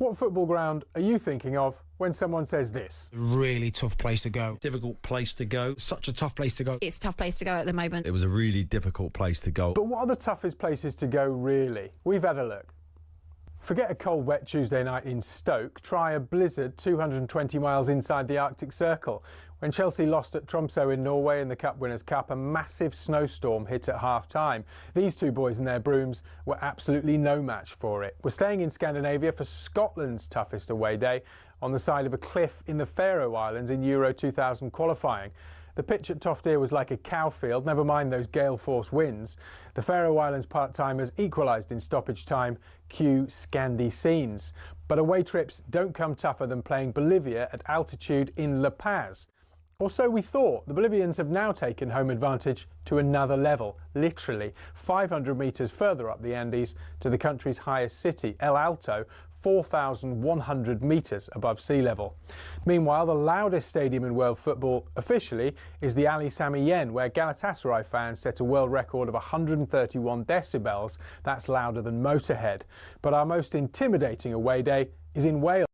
What football ground are you thinking of when someone says this? Really tough place to go. Difficult place to go. Such a tough place to go. It's a tough place to go at the moment. It was a really difficult place to go. But what are the toughest places to go, really? We've had a look. Forget a cold, wet Tuesday night in Stoke. Try a blizzard 220 miles inside the Arctic Circle. When Chelsea lost at Tromsø in Norway in the Cup Winners' Cup, a massive snowstorm hit at half-time. These two boys and their brooms were absolutely no match for it. We're staying in Scandinavia for Scotland's toughest away day on the side of a cliff in the Faroe Islands in Euro 2000 qualifying. The pitch at Toftir was like a cow field, never mind those gale force winds. The Faroe Islands part-timers equalised in stoppage time. Cue Scandi scenes. But away trips don't come tougher than playing Bolivia at altitude in La Paz. Or so we thought. The Bolivians have now taken home advantage to another level, literally 500 metres further up the Andes to the country's highest city, El Alto, 4,100 metres above sea level. Meanwhile, the loudest stadium in world football officially is the Ali Sami Yen, where Galatasaray fans set a world record of 131 decibels. That's louder than Motorhead. But our most intimidating away day is in Wales.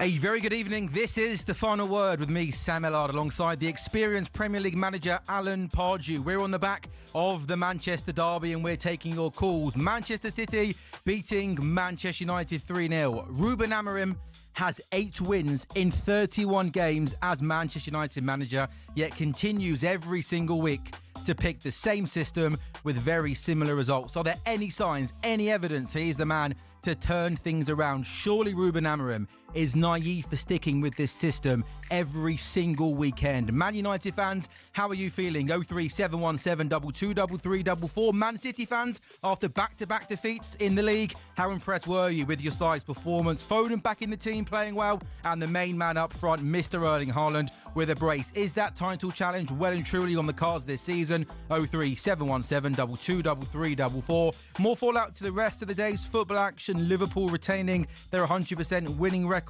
A very good evening. This is The Final Word with me, Sam Ellard, alongside the experienced Premier League manager, Alan Pardew. We're on the back of the Manchester derby and we're taking your calls. Manchester City beating Manchester United 3-0. Ruben Amorim has 8 wins in 31 games as Manchester United manager, yet continues every single week to pick the same system with very similar results. Are there any signs, any evidence he is the man to turn things around? Surely Ruben Amorim is naive for sticking with this system every single weekend. Man United fans, how are you feeling? 03717 223344. Man City fans, after back-to-back defeats in the league, how impressed were you with your side's performance? Foden back in the team playing well, and the main man up front, Mr. Erling Haaland, with a brace. Is that title challenge well and truly on the cards this season? 03717 223344. More fallout to the rest of the day's football action. Liverpool retaining their 100% winning record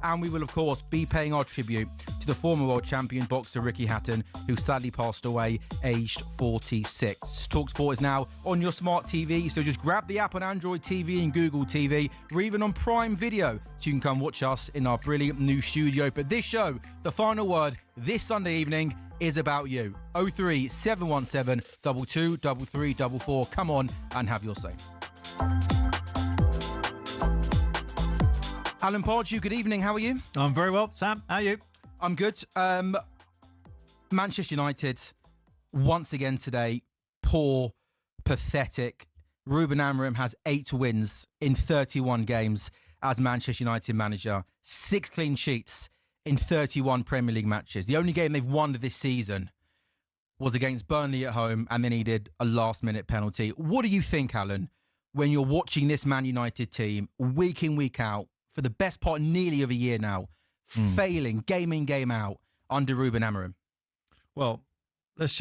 and we will of course be paying our tribute to the former world champion boxer Ricky Hatton, who sadly passed away aged 46. TalkSport is now on your smart TV, so just grab the app on Android TV and Google TV, or even on Prime Video, so you can come watch us in our brilliant new studio. But this show, The Final Word, this Sunday evening is about you. 03717 223344. Come on and have your say. Alan Pardew, good evening. How are you? I'm very well. Sam, how are you? I'm good. Manchester United, once again today, poor, pathetic. Ruben Amorim has 8 wins in 31 games as Manchester United manager. 6 clean sheets in 31 Premier League matches. The only game they've won this season was against Burnley at home, and they needed a last-minute penalty. What do you think, Alan, when you're watching this Man United team week in, week out, for the best part nearly of a year now, failing game in, game out under Ruben Amorim? Well, let's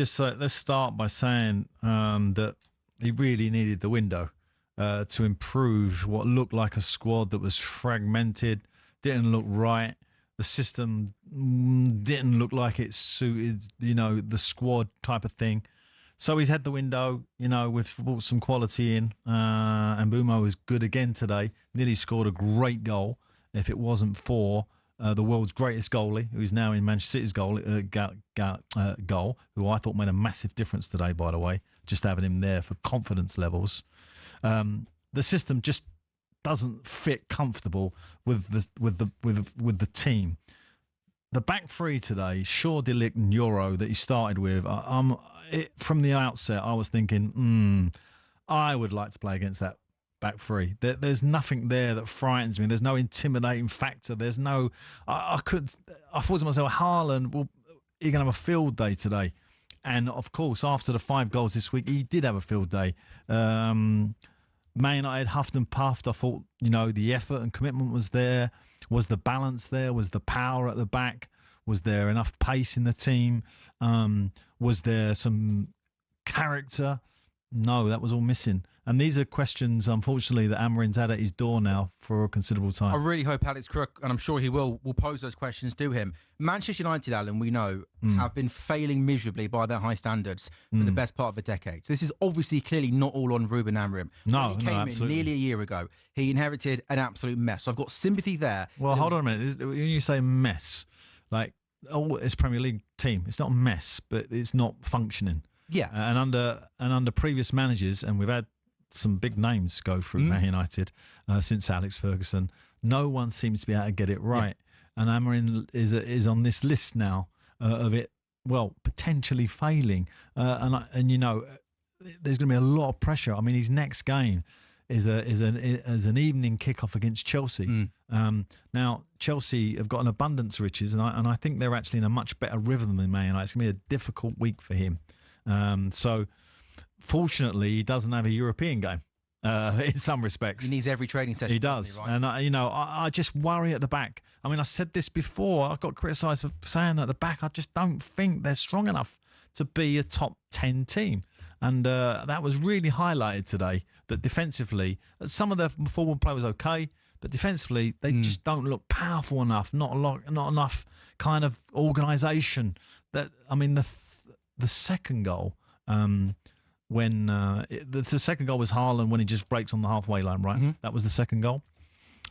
start by saying that he really needed the window to improve what looked like a squad that was fragmented, didn't look right. The system didn't look like it suited, the squad type of thing. So he's had the window, we've brought some quality in, and Bumo was good again today. Nearly scored a great goal. If it wasn't for the world's greatest goalie, who's now in Manchester City's goal, who I thought made a massive difference today, by the way, just having him there for confidence levels. The system just doesn't fit comfortable with the team. The back three today, Shaw, De Ligt and Euro that he started with, from the outset, I was thinking, I would like to play against that back three. There's nothing there that frightens me. There's no intimidating factor. There's no... I thought to myself, Haaland, well, you're going to have a field day today. And, of course, after the 5 goals this week, he did have a field day. Man United huffed and puffed. I thought, the effort and commitment was there. Was the balance there? Was the power at the back? Was there enough pace in the team? Was there some character? No, that was all missing. And these are questions, unfortunately, that Amorim's had at his door now for a considerable time. I really hope Alex Crook, and I'm sure he will pose those questions to him. Manchester United, Alan, we know, have been failing miserably by their high standards for the best part of a decade. So this is obviously clearly not all on Ruben Amorim. When he came in nearly a year ago, he inherited an absolute mess. So I've got sympathy there. Well, hold on a minute. When you say mess, like, it's a Premier League team. It's not a mess, but it's not functioning. Yeah. And under previous managers, and we've had some big names go through Man United since Alex Ferguson, no one seems to be able to get it right. Yeah. And Amorim is on this list now of it, well, potentially failing. And you know, there's going to be a lot of pressure. I mean, his next game is an evening kickoff against Chelsea. Now, Chelsea have got an abundance of riches, and I think they're actually in a much better rhythm than Man United. It's going to be a difficult week for him. So, fortunately, he doesn't have a European game in some respects. He needs every training session. He does. Right? And, I just worry at the back. I mean, I said this before. I got criticised for saying that at the back. I just don't think they're strong enough to be a top 10 team. And that was really highlighted today, that defensively, some of the forward play was okay, but defensively, they just don't look powerful enough, not enough kind of organisation. That, I mean, the second goal, when the second goal was Haaland when he just breaks on the halfway line, right? That was the second goal.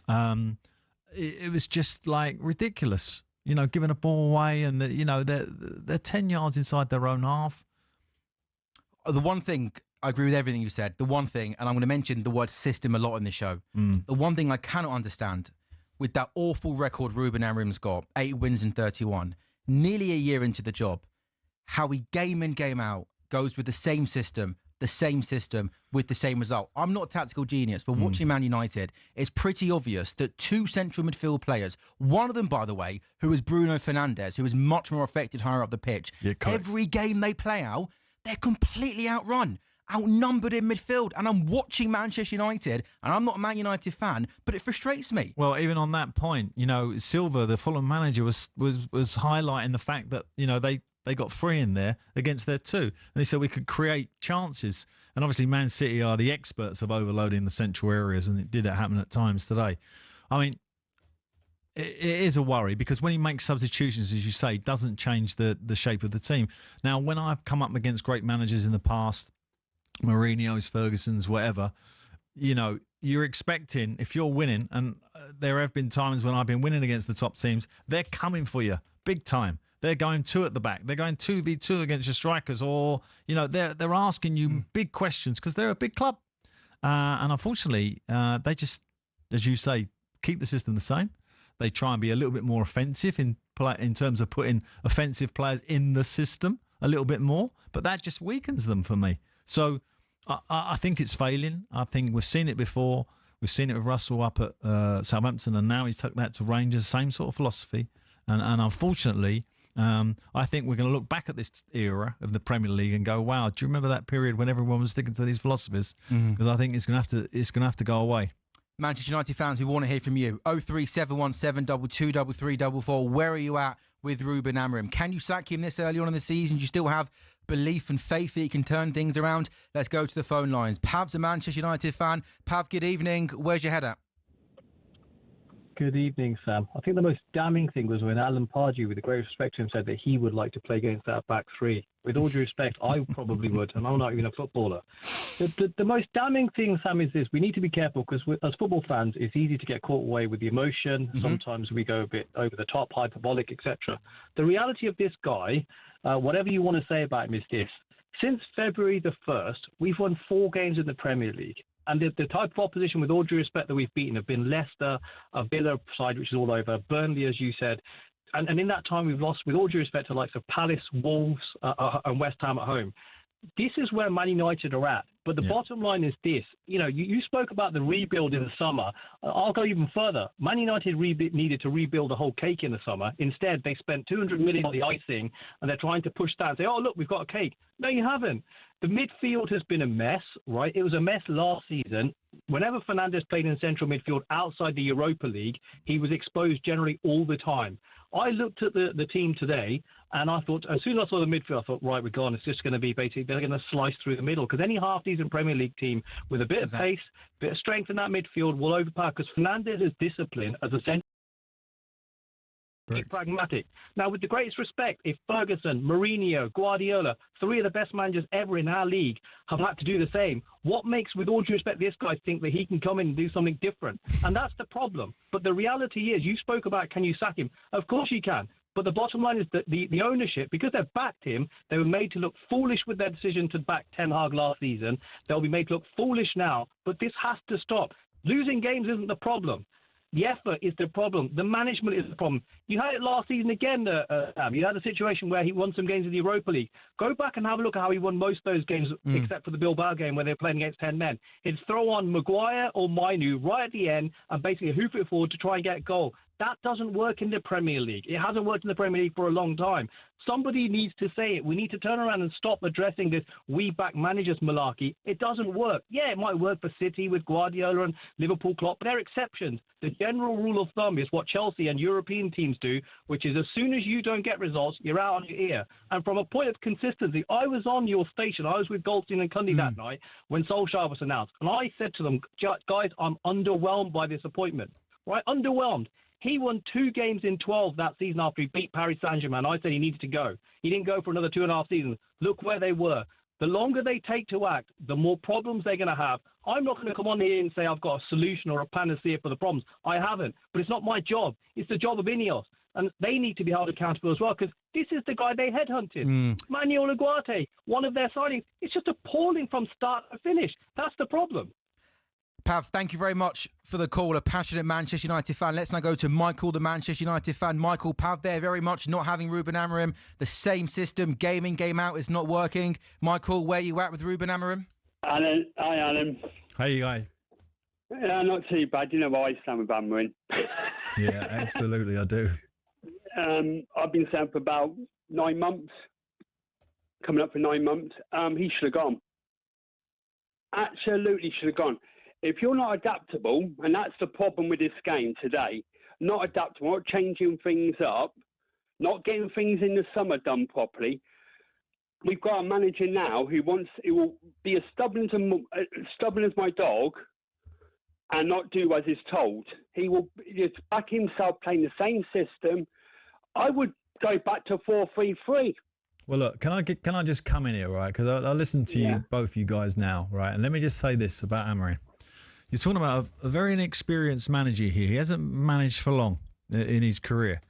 It was just like ridiculous, giving a ball away, and they're 10 yards inside their own half. The one thing, I agree with everything you said. The one thing, and I'm going to mention the word system a lot in this show. The one thing I cannot understand, with that awful record Ruben Amorim's got, 8 wins in 31, nearly a year into the job, how he game in, game out, goes with the same system with the same result. I'm not a tactical genius, but watching Man United, it's pretty obvious that 2 central midfield players, one of them, by the way, who is Bruno Fernandes, who is much more effective higher up the pitch, every game they play out, they're completely outrun, outnumbered in midfield. And I'm watching Manchester United, and I'm not a Man United fan, but it frustrates me. Well, even on that point, Silva, the Fulham manager, was highlighting the fact that, they got 3 in there against their 2. And he said we could create chances. And obviously Man City are the experts of overloading the central areas, and it did happen at times today. I mean, it is a worry, because when he makes substitutions, as you say, doesn't change the shape of the team. Now, when I've come up against great managers in the past, Mourinho's, Ferguson's, whatever, you're expecting, if you're winning, and there have been times when I've been winning against the top teams, they're coming for you big time. They're going 2 at the back. They're going 2v2 against your strikers, or they're asking you big questions because they're a big club. And unfortunately, they just, as you say, keep the system the same. They try and be a little bit more offensive in terms of putting offensive players in the system a little bit more, but that just weakens them for me. So I think it's failing. I think we've seen it before. We've seen it with Russell up at Southampton, and now he's took that to Rangers. Same sort of philosophy, and unfortunately. I think we're going to look back at this era of the Premier League and go, "Wow, do you remember that period when everyone was sticking to these philosophies?" Because I think it's going to have to go away. Manchester United fans, we want to hear from you. 03717 223344. Where are you at with Ruben Amorim? Can you sack him this early on in the season? Do you still have belief and faith that he can turn things around? Let's go to the phone lines. Pav's a Manchester United fan. Pav, good evening. Where's your head at? Good evening, Sam. I think the most damning thing was when Alan Pardew, with the greatest respect to him, said that he would like to play against that back 3. With all due respect, I probably would, and I'm not even a footballer. The most damning thing, Sam, is this. We need to be careful, because as football fans, it's easy to get caught away with the emotion. Sometimes we go a bit over the top, hyperbolic, etc. The reality of this guy, whatever you want to say about him, is this. Since February the 1st, we've won 4 games in the Premier League. And the type of opposition, with all due respect, that we've beaten have been Leicester, a Villa side, which is all over, Burnley, as you said. And in that time, we've lost, with all due respect, to the likes of Palace, Wolves, and West Ham at home. This is where Man United are at. But the bottom line is this. You spoke about the rebuild in the summer. I'll go even further. Man United needed to rebuild the whole cake in the summer. Instead, they spent 200 million on the icing, and they're trying to push that and say, oh, look, we've got a cake. No, you haven't. The midfield has been a mess, right? It was a mess last season. Whenever Fernandes played in central midfield outside the Europa League, he was exposed generally all the time. I looked at the team today, and I thought, as soon as I saw the midfield, I thought, right, we're gone. It's just going to be basically, they're going to slice through the middle. Because any half-decent Premier League team with a bit of pace, bit of strength in that midfield will overpower. Because Fernandes' discipline as a centre, be pragmatic. Now, with the greatest respect, if Ferguson, Mourinho, Guardiola, three of the best managers ever in our league have had to do the same, what makes, with all due respect, this guy think that he can come in and do something different? And that's the problem. But the reality is, you spoke about, can you sack him? Of course you can. But the bottom line is that the ownership, because they've backed him, they were made to look foolish with their decision to back Ten Hag last season. They'll be made to look foolish now. But this has to stop. Losing games isn't the problem. The effort is the problem. The management is the problem. You had it last season again, Sam. You had a situation where he won some games in the Europa League. Go back and have a look at how he won most of those games, except for the Bilbao game where they were playing against 10 men. He'd throw on Maguire or Mainu right at the end and basically hoof it forward to try and get a goal. That doesn't work in the Premier League. It hasn't worked in the Premier League for a long time. Somebody needs to say it. We need to turn around and stop addressing this we back managers malarkey. It doesn't work. Yeah, it might work for City with Guardiola and Liverpool Klopp, but they're exceptions. The general rule of thumb is what Chelsea and European teams do, which is as soon as you don't get results, you're out on your ear. And from a point of consistency, I was on your station. I was with Goldstein and Cundy that night when Solskjaer was announced. And I said to them, guys, I'm underwhelmed by this appointment. Right? Underwhelmed. He won 2 games in 12 that season after he beat Paris Saint-Germain. I said he needed to go. He didn't go for another 2.5 seasons. Look where they were. The longer they take to act, the more problems they're going to have. I'm not going to come on here and say I've got a solution or a panacea for the problems. I haven't. But it's not my job. It's the job of Ineos. And they need to be held accountable as well, because this is the guy they headhunted. Manuel Ugarte, one of their signings. It's just appalling from start to finish. That's the problem. Pav, thank you very much for the call. A passionate Manchester United fan. Let's now go to Michael, the Manchester United fan. Michael, Pav there very much not having Ruben Amorim. The same system, game in, game out, is not working. Michael, where you at with Ruben Amorim? Alan, hi Alan. Hey, guy. Yeah, not too bad. You know why I stand with Amorim. Yeah, absolutely, I do. I've been saying for about 9 months, coming up for 9 months. He should have gone. Absolutely should have gone. If you're not adaptable, and that's the problem with this game today, not adaptable, not changing things up, not getting things in the summer done properly, we've got a manager now who will be as stubborn as my dog and not do as is told. He will just back himself playing the same system. I would go back to 4-3-3. Well, look, can I just come in here, right? Because I listen to you, both you guys now, right? And let me just say this about Amorim. You're talking about a very inexperienced manager here. He hasn't managed for long in his career.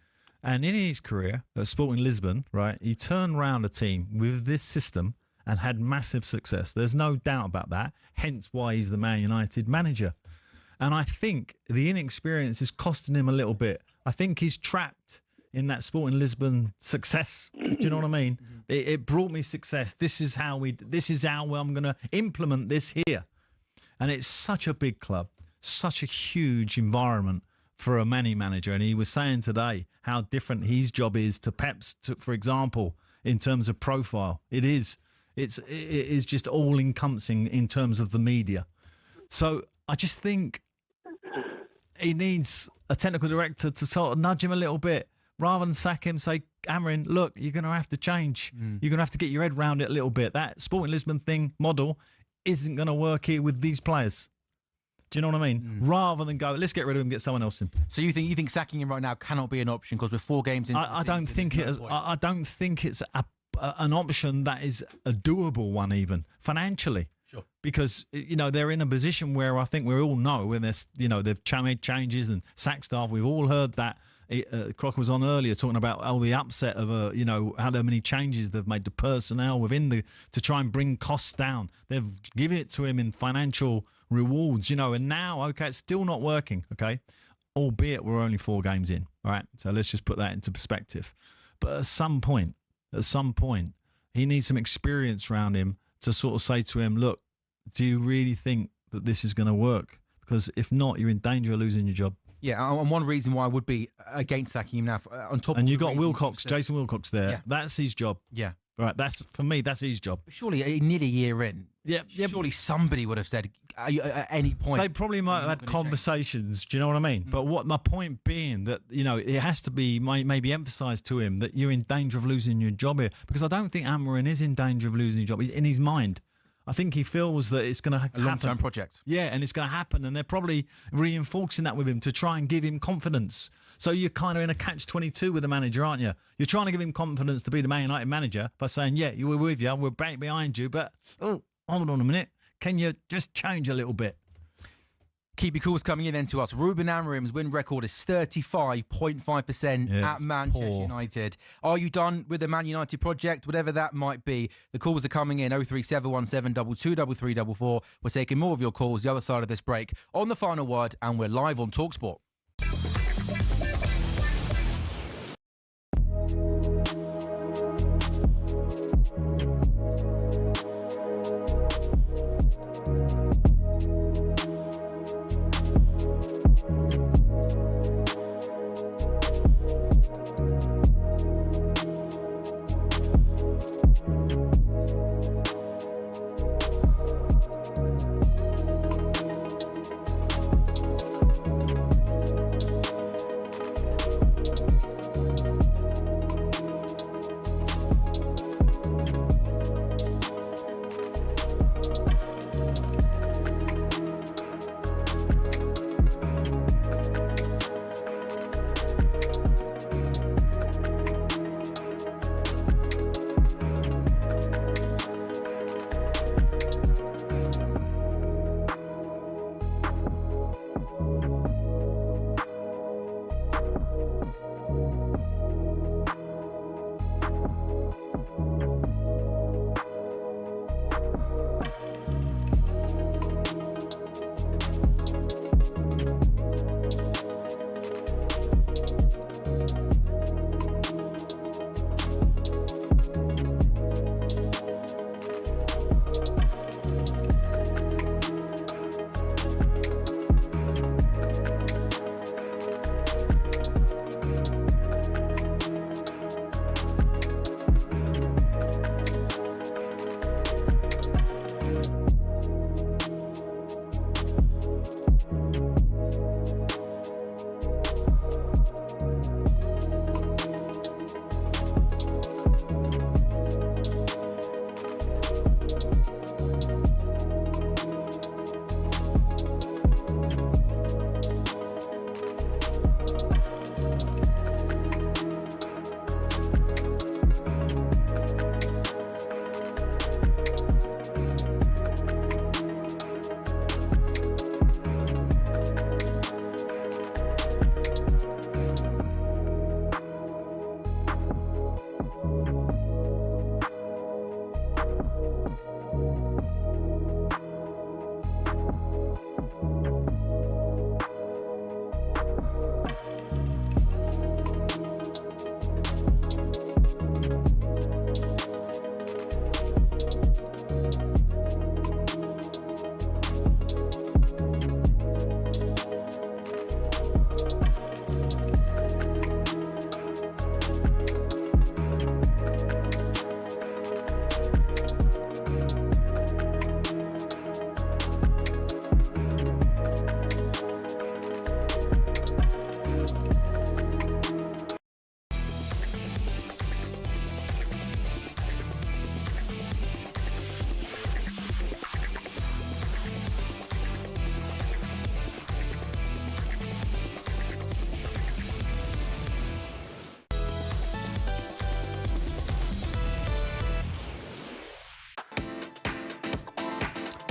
And in his career at Sporting Lisbon, right, he turned around a team with this system and had massive success. There's no doubt about that, hence why he's the Man United manager. And I think the inexperience is costing him a little bit. I think he's trapped in that Sporting Lisbon success. Do you know what I mean? It brought me success. This is how I'm going to implement this here. And it's such a big club, such a huge environment for a manager. And he was saying today how different his job is to Pep's, for example, in terms of profile. It is just all encompassing in terms of the media. So I just think he needs a technical director to sort of nudge him a little bit, rather than sack him, say, Amorim, look, you're going to have to change. You're going to have to get your head around it a little bit. That Sporting Lisbon model isn't going to work here with these players. Do you know what I mean? Rather than go, let's get rid of him and get someone else in. So you think sacking him right now cannot be an option because we're 4 games into I don't think it's an option that is a doable one even financially. Sure. Because they're in a position where I think we all know when there's they've made changes and sack staff. We've all heard that. Crocker was on earlier talking about the upset of how many changes they've made to personnel to try and bring costs down. They've given it to him in financial rewards, and now it's still not working, albeit we're only 4 games in. All right, so let's just put that into perspective. But at some point, he needs some experience around him to sort of say to him, look, do you really think that this is going to work? Because if not, you're in danger of losing your job. Yeah, and one reason why I would be against sacking him now, on top. And you got Wilcox, Jason Wilcox there. Yeah. That's his job. Yeah, Right, that's for me. That's his job. Surely, nearly a year in. Yeah. Surely somebody would have said at any point. They probably might have had conversations. Do you know what I mean? But what my point being that it has to be maybe emphasised to him that you're in danger of losing your job here, because I don't think Amorim is in danger of losing his job. He's in his mind. I think he feels that it's going to happen. A long-term project. Yeah, and it's going to happen, and they're probably reinforcing that with him to try and give him confidence. So you're kind of in a catch-22 with the manager, aren't you? You're trying to give him confidence to be the Man United manager by saying, yeah, we're with you, we're back behind you, but, hold on a minute, can you just change a little bit? Keep your calls coming in then to us. Ruben Amorim's win record is 35.5% at Manchester United. Are you done with the Man United project? Whatever that might be. The calls are coming in 03717 223344. We're taking more of your calls the other side of this break on The Final Word, and we're live on TalkSport.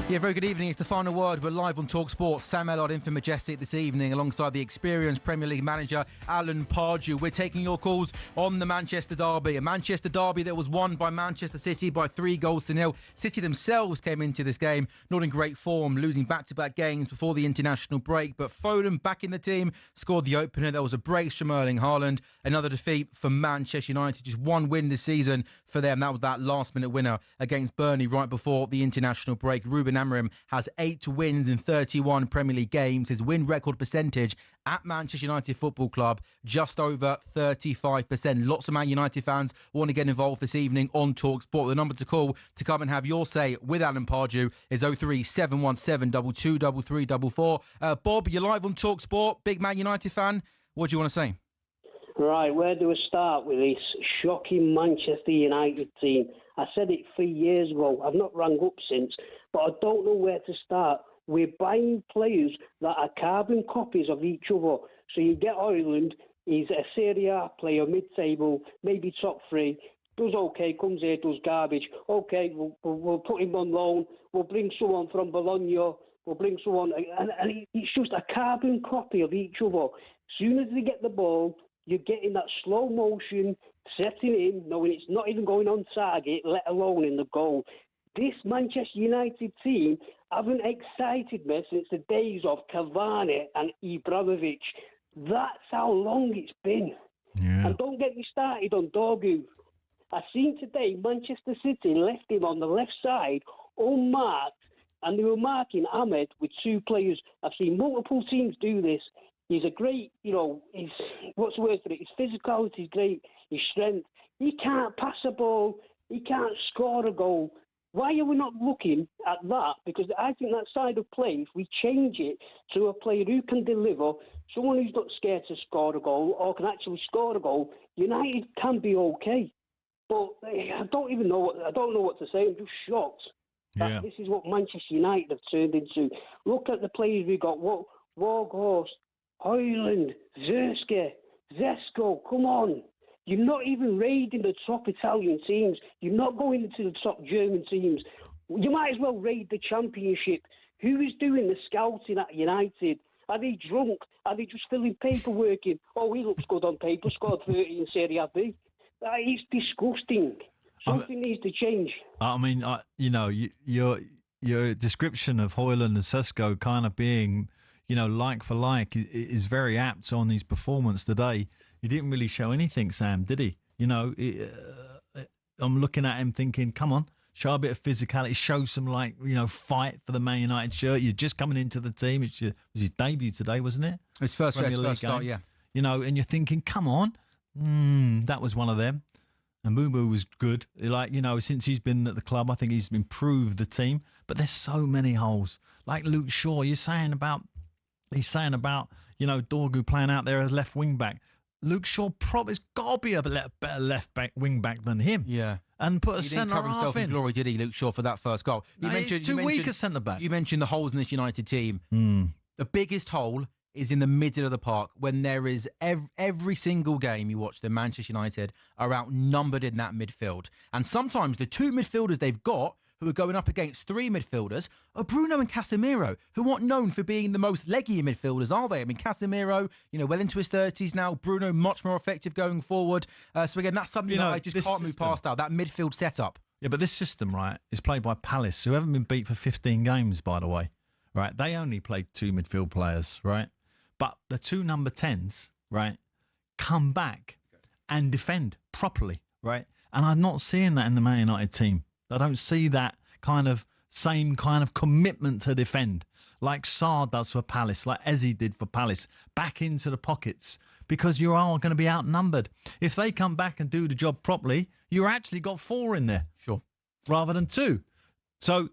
Yeah, very good evening. It's The Final Word. We're live on TalkSport. Sam Ellard in for Majestic this evening alongside the experienced Premier League manager Alan Pardew. We're taking your calls on the Manchester derby. A Manchester derby that was won by Manchester City by 3-0. City themselves came into this game not in great form, losing back-to-back games before the international break. But Foden back in the team, scored the opener. There was a brace from Erling Haaland. Another defeat for Manchester United. Just one win this season for them. That was that last-minute winner against Burnley right before the international break. Ruben Amorim has 8 wins in 31 Premier League games. His win record percentage at Manchester United Football Club, just over 35%. Lots of Man United fans want to get involved this evening on TalkSport. The number to call to come and have your say with Alan Pardew is 03717 223344. Bob, you're live on TalkSport. Big Man United fan. What do you want to say? Right, where do I start with this shocking Manchester United team? I said it 3 years ago. I've not rang up since, but I don't know where to start. We're buying players that are carbon copies of each other. So you get Ellard, he's a Serie A player, mid-table, maybe top 3, does okay, comes here, does garbage. Okay, we'll put him on loan. We'll bring someone from Bologna. We'll bring someone, and it's just a carbon copy of each other. As soon as they get the ball, you're getting that slow motion, setting in, knowing it's not even going on target, let alone in the goal. This Manchester United team haven't excited me since the days of Cavani and Ibrahimovic. That's how long it's been. Yeah. And don't get me started on Dorgu. I seen today Manchester City left him on the left side, unmarked, and they were marking Ahmed with 2 players. I've seen multiple teams do this. He's a great, what's the word for it? His physicality is great, his strength. He can't pass a ball, he can't score a goal. Why are we not looking at that? Because I think that side of play, if we change it to a player who can deliver, someone who's not scared to score a goal or can actually score a goal, United can be okay. But I don't know what to say. I'm just shocked. Yeah. This is what Manchester United have turned into. Look at the players we got. Warhorse, Højlund, Zerske, Zesco, come on. You're not even raiding the top Italian teams. You're not going into the top German teams. You might as well raid the Championship. Who is doing the scouting at United? Are they drunk? Are they just filling paperwork in? Oh, he looks good on paper, scored 30 in Serie B. It's disgusting. Something needs to change. I mean, your description of Højlund and Sesko kind of being, like for like, is very apt on his performance today. He didn't really show anything, Sam, did he? I'm looking at him thinking, come on, show a bit of physicality, show some, fight for the Man United shirt. You're just coming into the team. It was his debut today, wasn't it? His first start, yeah. And you're thinking, come on, that was one of them. And Boo was good. Since he's been at the club, I think he's improved the team. But there's so many holes. Like Luke Shaw, he's saying about, Dorgu playing out there as left wing back. Luke Shaw probably's got to be a better left back wing back than him. Yeah. And put a he centre didn't cover himself in glory, did he, Luke Shaw, for that first goal? He's too weak a centre back. You mentioned the holes in this United team. The biggest hole is in the middle of the park when there is every single game you watch, the Manchester United are outnumbered in that midfield. And sometimes the 2 midfielders they've got who are going up against 3 midfielders are Bruno and Casemiro, who aren't known for being the most leggy midfielders, are they? I mean, Casemiro, well into his 30s now. Bruno, much more effective going forward. So again, that's something that I just can't move past out, that midfield setup. Yeah, but this system, right, is played by Palace, who haven't been beat for 15 games, by the way. Right? They only played 2 midfield players, right? But the 2 number 10s, right, come back and defend properly, right? And I'm not seeing that in the Man United team. I don't see that same kind of commitment to defend like Sarr does for Palace, like Eze did for Palace, back into the pockets because you are going to be outnumbered. If they come back and do the job properly, you're actually got 4 in there. Sure. Rather than 2. So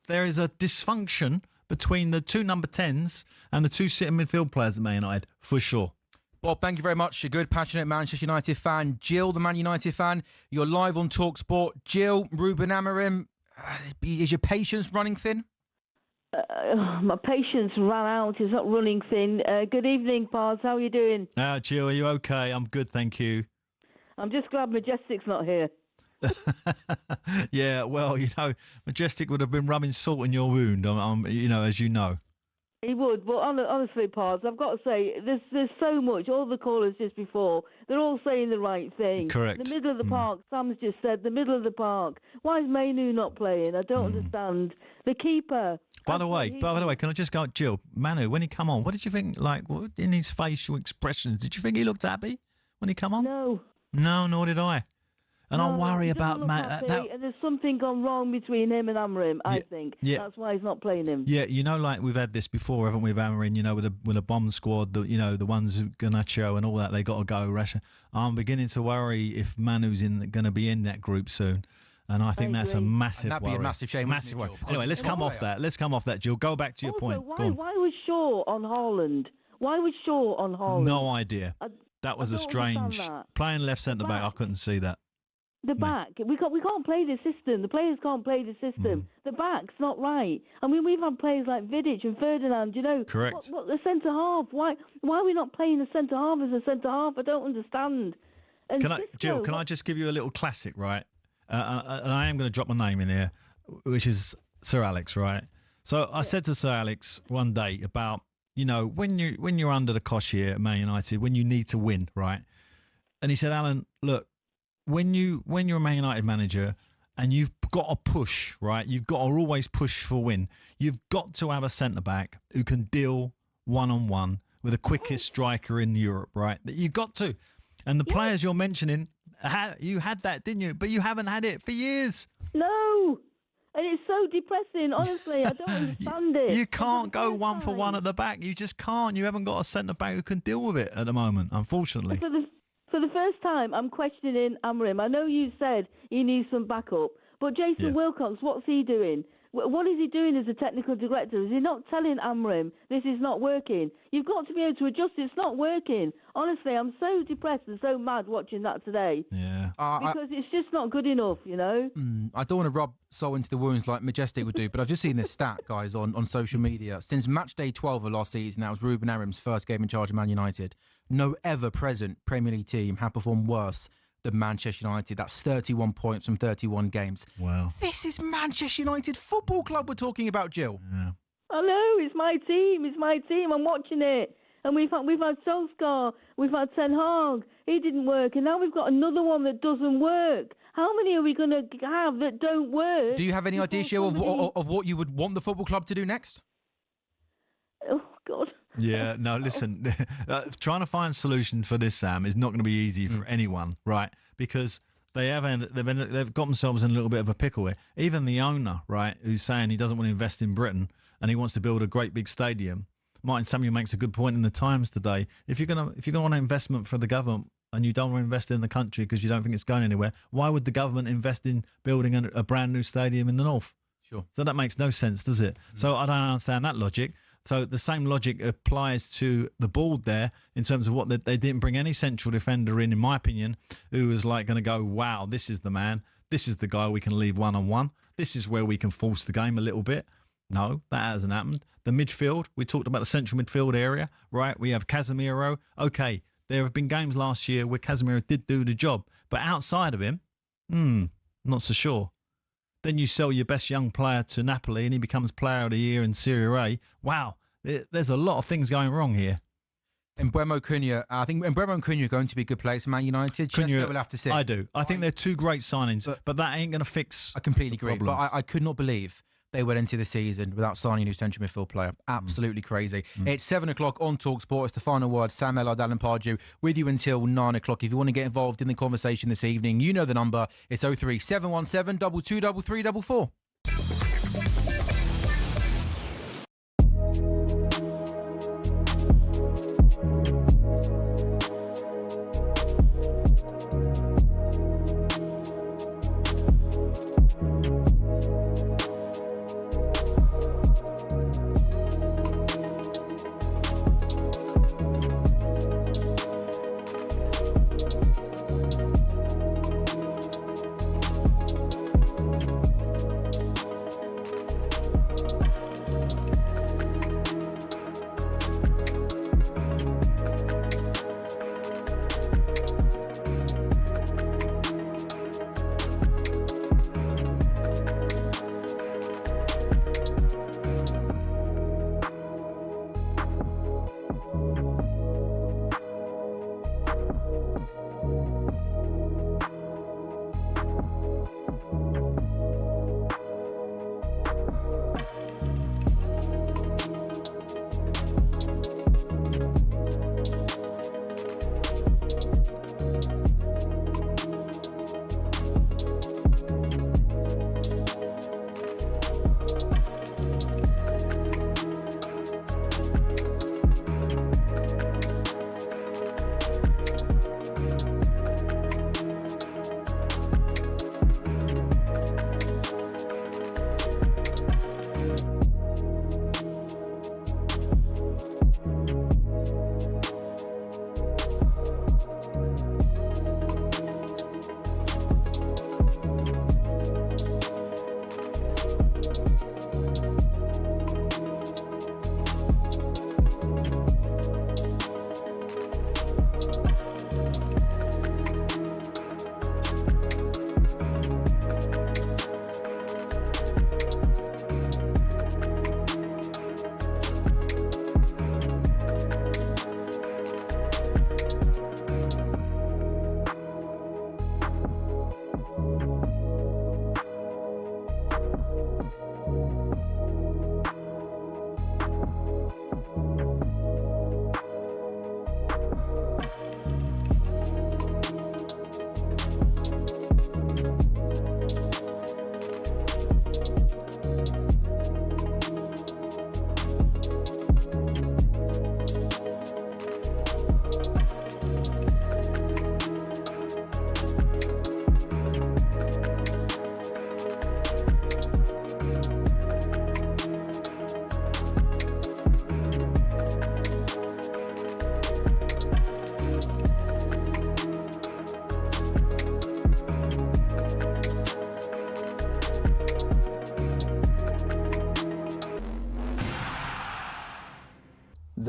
there is a dysfunction between the 2 number 10s and the 2 sitting midfield players at Man United, for sure. Bob, thank you very much. A good, passionate Manchester United fan. Jill, the Man United fan, you're live on TalkSport. Jill, Ruben Amorim, is your patience running thin? My patience ran out. It's not running thin. Good evening, Pars. How are you doing? Jill, are you okay? I'm good, thank you. I'm just glad Majestic's not here. Yeah, well, Majestic would have been rubbing salt in your wound, as you know. He would, but honestly, Pars, I've got to say, there's so much. All the callers just before, they're all saying the right thing. Correct. The middle of the park, Sam's just said, the middle of the park. Why is Mainu not playing? I don't understand. The keeper. By the way, can I just go, Jill, Manu, when he come on, what did you think, in his facial expressions, did you think he looked happy when he come on? No. No, nor did I. And I worry he about doesn't look happy, and there's something gone wrong between him and Amorim. I think that's why he's not playing him. Yeah, like we've had this before, haven't we, with Amorim? With a bomb squad, the ones who Garnacho and all that, they got to go. Russia. I'm beginning to worry if Manu's going to be in that group soon. And I think that's a massive and that'd worry. be a massive shame. Massive worry. Anyway, let's come off that. Jill, go back to your point. Why was Shaw on Haaland? Why was Shaw on Haaland? No idea. That was a strange playing left centre back. I couldn't see that. The back, we can't play this system. The players can't play the system. The back's not right. I mean, we've had players like Vidic and Ferdinand. Correct. What the centre half? Why are we not playing the centre half as a centre half? I don't understand. And Jill, can I just give you a little classic, right? And I am going to drop my name in here, which is Sir Alex, right? So I said to Sir Alex one day about, when you're under the cosh here at Man United, when you need to win, right? And he said, Alan, look, when you're a Man United manager and you've got to push, right? You've got to always push for win. You've got to have a centre-back who can deal one-on-one with the quickest striker in Europe, right? You've got to. And the players you're mentioning, you had that, didn't you? But you haven't had it for years. No. And it's so depressing, honestly. I don't understand it. You can't go one for one at the back. You just can't. You haven't got a centre-back who can deal with it at the moment, unfortunately. For the first time, I'm questioning Amorim. I know you said he needs some backup, but Jason Wilcox, what's he doing? What is he doing as a technical director? Is he not telling Amorim this is not working? You've got to be able to adjust. It's not working. Honestly, I'm so depressed and so mad watching that today. Yeah. Because it's just not good enough, I don't want to rub salt into the wounds like Majestic would do, but I've just seen this stat, guys, on social media. Since match day 12 of last season, that was Ruben Amorim's first game in charge of Man United, no ever-present Premier League team have performed worse than Manchester United. That's 31 points from 31 games. Wow. This is Manchester United Football Club we're talking about, Jill. Yeah. I know, it's my team. It's my team. I'm watching it. And we've had Solskjaer, we've had Ten Hag. He didn't work. And now we've got another one that doesn't work. How many are we going to have that don't work? Do you have any idea, Jill, of what you would want the football club to do next? Oh, God. Yeah, no, listen, trying to find a solution for this, Sam, is not going to be easy for anyone, right? Because they've got themselves in a little bit of a pickle here. Even the owner, right, who's saying he doesn't want to invest in Britain and he wants to build a great big stadium. Martin Samuel makes a good point in the Times today. If you're gonna want an investment for the government and you don't want to invest in the country because you don't think it's going anywhere, why would the government invest in building a brand new stadium in the north? Sure. So that makes no sense, does it? So I don't understand that logic. So the same logic applies to the board there in terms of what they didn't bring any central defender in my opinion, who was like going to go, wow, this is the man. This is the guy we can leave one-on-one. This is where we can force the game a little bit. No, that hasn't happened. The midfield, we talked about the central midfield area, right? We have Casemiro. Okay, there have been games last year where Casemiro did do the job. But outside of him, not so sure. Then you sell your best young player to Napoli and he becomes player of the year in Serie A. Wow, there's a lot of things going wrong here. Mbeumo Cunha, I think Mbeumo and Cunha are going to be good players for Man United. Cunha, will have to see. I do. I think they're two great signings, but that ain't going to fix. I completely agree. Problems. But I could not believe they went into the season without signing a new central midfield player. Absolutely crazy. It's 7 o'clock on TalkSport. It's the final word. Sam Ellard, Alan Pardew with you until 9 o'clock. If you want to get involved in the conversation this evening, you know the number. It's 03717 223344.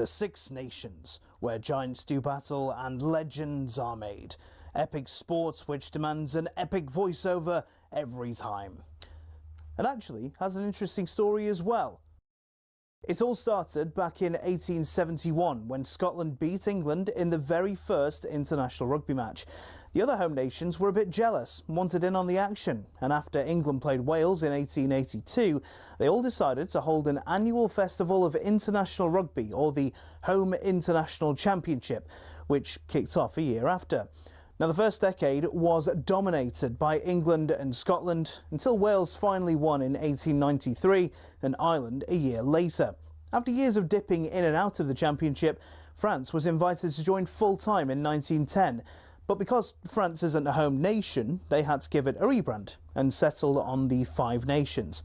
The Six Nations, where giants do battle and legends are made. Epic sports which demands an epic voiceover every time. And actually has an interesting story as well. It all started back in 1871 when Scotland beat England in the very first international rugby match. The other home nations were a bit jealous, wanted in on the action, and after England played Wales in 1882, they all decided to hold an annual festival of international rugby, or the Home International Championship, which kicked off a year after. Now, the first decade was dominated by England and Scotland until Wales finally won in 1893 and Ireland a year later. After years of dipping in and out of the championship, France was invited to join full-time in 1910. But because France isn't a home nation, they had to give it a rebrand and settle on the Five Nations.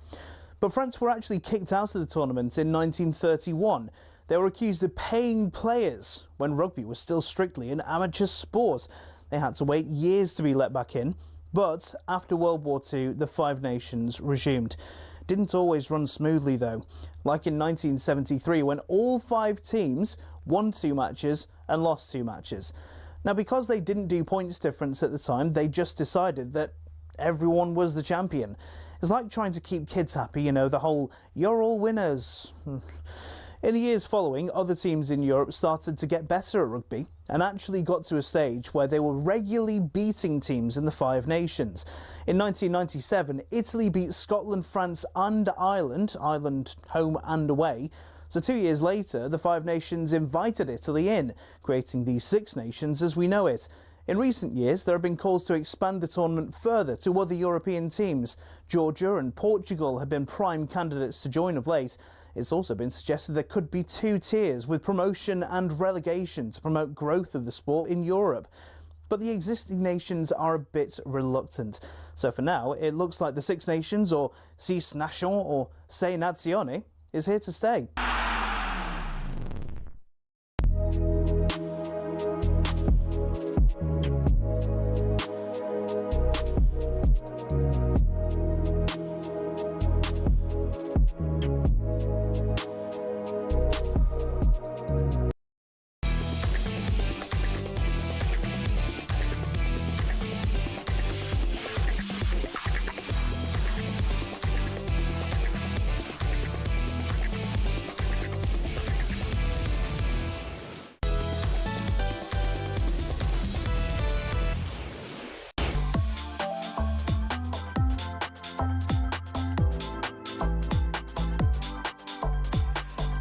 But France were actually kicked out of the tournament in 1931. They were accused of paying players when rugby was still strictly an amateur sport. They had to wait years to be let back in. But after World War II, the Five Nations resumed. Didn't always run smoothly though, like in 1973 when all 5 teams won 2 matches and lost 2 matches. Now, because they didn't do points difference at the time, they just decided that everyone was the champion. It's like trying to keep kids happy, you know, the whole, you're all winners. In the years following, other teams in Europe started to get better at rugby and actually got to a stage where they were regularly beating teams in the Five Nations. In 1997, Italy beat Scotland, France and Ireland home and away. So 2 years later, the Five Nations invited Italy in, creating the Six Nations as we know it. In recent years, there have been calls to expand the tournament further to other European teams. Georgia and Portugal have been prime candidates to join of late. It's also been suggested there could be 2 tiers with promotion and relegation to promote growth of the sport in Europe. But the existing nations are a bit reluctant. So for now, it looks like the Six Nations, or Six Nations, or Sei Nazioni, is here to stay.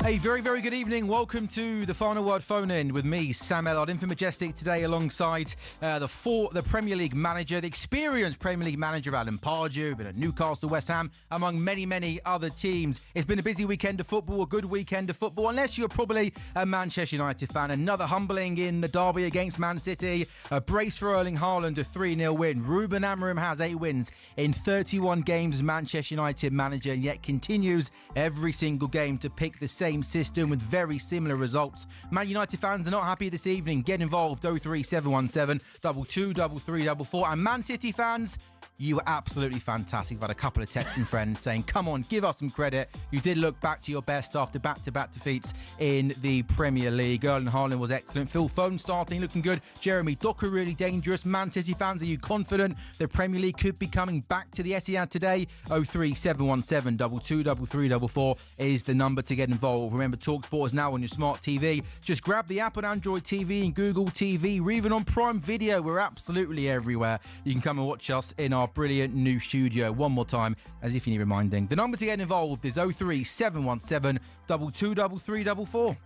A very, very good evening. Welcome to the Final Word phone-in with me, Sam Ellard, in for Majestic today alongside the Premier League manager, the experienced Premier League manager, Alan Pardew, been at Newcastle, West Ham, among many, many other teams. It's been a busy weekend of football, a good weekend of football, unless you're probably a Manchester United fan. Another humbling in the derby against Man City, a brace for Erling Haaland, a 3-0 win. Ruben Amorim has 8 wins in 31 games as Manchester United manager, and yet continues every single game to pick the same system with very similar results. Man United fans are not happy this evening. Get involved, 03717 223344. And Man City fans, you were absolutely fantastic. I've had a couple of texts from friends saying, come on, give us some credit. You did look back to your best after back-to-back defeats in the Premier League. Erling Haaland was excellent. Phil Foden starting, looking good. Jeremy Doku really dangerous. Man City fans, are you confident the Premier League could be coming back to the Etihad today? 03717 223344 is the number to get involved. Remember, TalkSport is now on your smart TV. Just grab the app on Android TV and Google TV. We're even on Prime Video. We're absolutely everywhere. You can come and watch us in our brilliant new studio. One more time, as if you need reminding. The number to get involved is 03717 223344.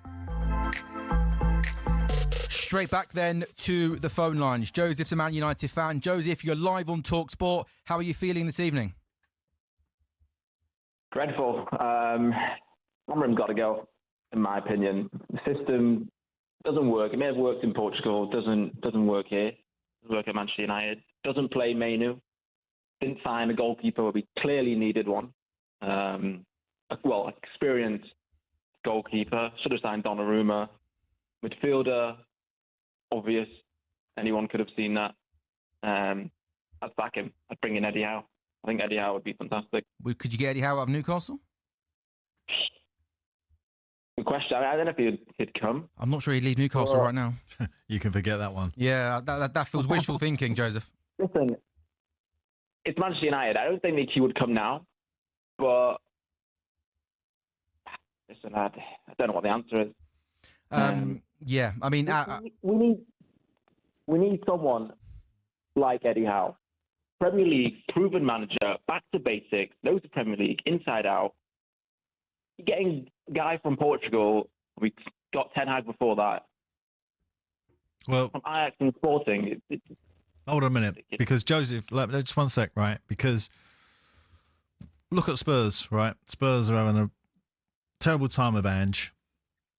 Straight back then to the phone lines. Joseph's a Man United fan. Joseph, you're live on TalkSport. How are you feeling this evening? Dreadful. Amorim's got to go, in my opinion. The system doesn't work. It may have worked in Portugal. Doesn't work here. Doesn't work at Manchester United. Doesn't play Menu. Didn't sign a goalkeeper where we clearly needed one. Experienced goalkeeper. Should have signed Donnarumma. Midfielder, obvious. Anyone could have seen that. I'd back him. I'd bring in Eddie Howe. I think Eddie Howe would be fantastic. Could you get Eddie Howe out of Newcastle? Good question. I don't know if he'd come. I'm not sure he'd leave Newcastle right now. You can forget that one. Yeah, that feels wishful thinking, Joseph. Listen, it's Manchester United. I don't think that he would come now, but listen, I don't know what the answer is. Yeah, I mean, we need someone like Eddie Howe, Premier League proven manager, back to basics, knows the Premier League inside out. Getting a guy from Portugal, we got Ten Hag before that. Well, from Ajax and Sporting. Hold on a minute, because Joseph, just one sec, right? Because look at Spurs, right? Spurs are having a terrible time of Ange,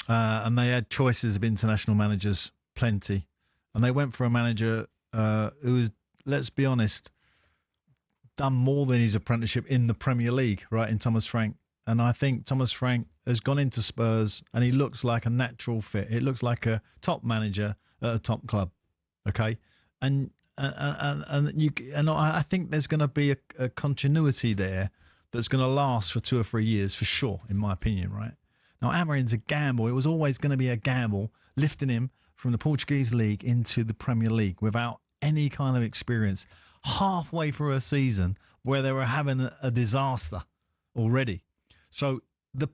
and they had choices of international managers, plenty, and they went for a manager who is, let's be honest, done more than his apprenticeship in the Premier League, right? In Thomas Frank. And I think Thomas Frank has gone into Spurs and he looks like a natural fit. It looks like a top manager at a top club. Okay. And I think there's going to be a continuity there that's going to last for 2 or 3 years for sure, in my opinion, right? Now, Amorim's a gamble. It was always going to be a gamble, lifting him from the Portuguese league into the Premier League without any kind of experience. Halfway through a season where they were having a disaster already. So the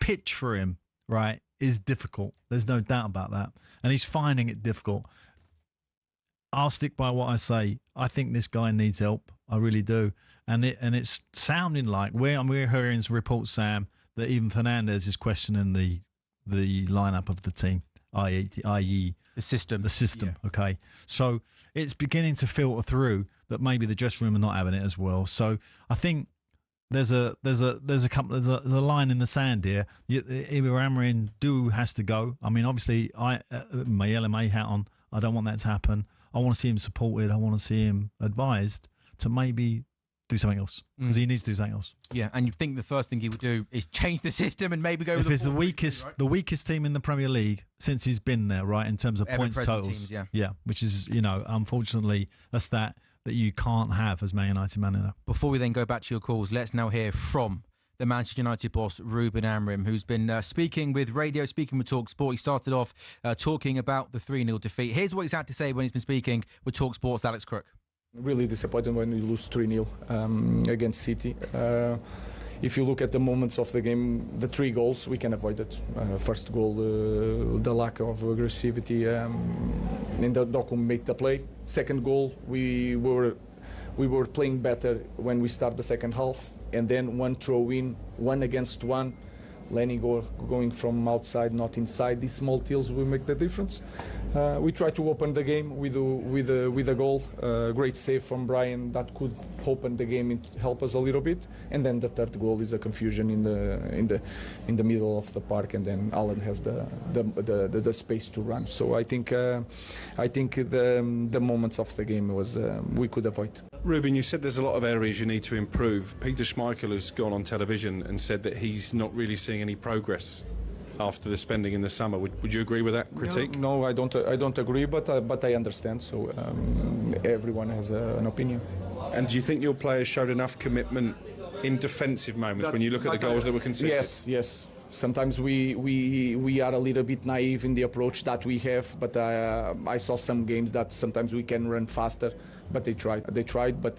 pitch for him, right, is difficult. There's no doubt about that. And he's finding it difficult. I'll stick by what I say. I think this guy needs help. I really do. And it's sounding like we're hearing some reports, Sam, that even Fernandes is questioning the lineup of the team, i.e. the system. Yeah. Okay. So it's beginning to filter through that maybe the dressing room are not having it as well. So I think there's a line in the sand here. Amorim has to go. I mean, obviously, my LMA hat on. I don't want that to happen. I want to see him supported. I want to see him advised to maybe do something else because he needs to do something else. Yeah, and you think the first thing he would do is change the system and maybe go. If it's the weakest team in the Premier League since he's been there, right, in terms of points totals, teams, which is unfortunately that's that you can't have as Man United manager. Before we then go back to your calls, let's now hear from the Manchester United boss, Ruben Amorim, who's been speaking with TalkSport. He started off talking about the 3-0 defeat. Here's what he's had to say when he's been speaking with TalkSport's Alex Crook. Really disappointed when we lose 3-0 against City. If you look at the moments of the game, the 3 goals, we can avoid it. First goal, the lack of aggressivity in the document made the play. Second goal, we were playing better when we start the second half, and then one throw in, 1 against 1. Lenny going from outside, not inside. These small deals will make the difference. We try to open the game with a goal. Great save from Brian that could open the game and help us a little bit. And then the third goal is a confusion in the middle of the park, and then Ellard has the space to run. So I think the moments of the game was we could avoid. Ruben, you said there's a lot of areas you need to improve. Peter Schmeichel has gone on television and said that he's not really seeing any progress after the spending in the summer. Would you agree with that critique? No, I don't agree, but I understand. So everyone has an opinion. And do you think your players showed enough commitment in defensive moments when you look at the goals that were conceded? Yes. Sometimes we are a little bit naive in the approach that we have, but I saw some games that sometimes we can run faster, but they tried, but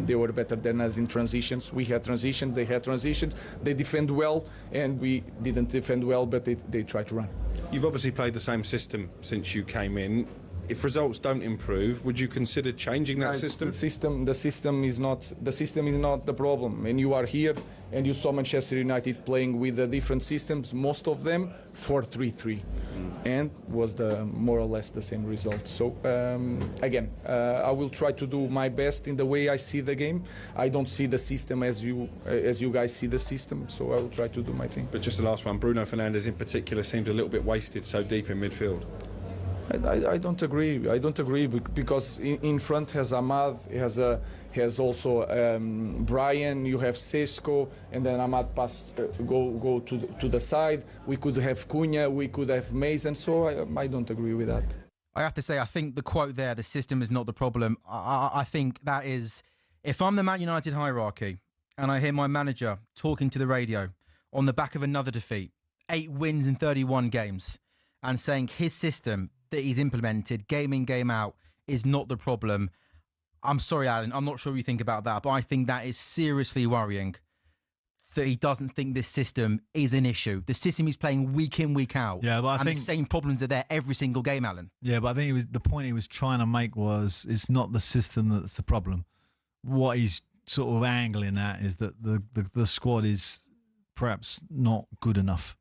they were better than us in transitions. We had transitions, they had transitions, they defend well, and we didn't defend well, but they tried to run. You've obviously played the same system since you came in. If results don't improve, would you consider changing that system? The system is not the problem. And you are here, and you saw Manchester United playing with the different systems. Most of them 4-3-3, and was more or less the same result. So again, I will try to do my best in the way I see the game. I don't see the system as you guys see the system. So I will try to do my thing. But just the last one, Bruno Fernandes in particular seemed a little bit wasted so deep in midfield. I don't agree. Because in front has Ahmad, has also Brian. You have Sesko, and then Ahmad go to the side. We could have Cunha, we could have Mason. So I don't agree with that. I have to say, I think the quote there, "the system is not the problem." I think that is, if I'm the Man United hierarchy and I hear my manager talking to the radio on the back of another defeat, 8 wins in 31 games and saying his system that he's implemented, game in, game out, is not the problem. I'm sorry, Alan, I'm not sure what you think about that, but I think that is seriously worrying that he doesn't think this system is an issue. The system he's playing week in, week out. Yeah, but I think the same problems are there every single game, Alan. Yeah, but I think the point he was trying to make was it's not the system that's the problem. What he's sort of angling at is that the squad is perhaps not good enough.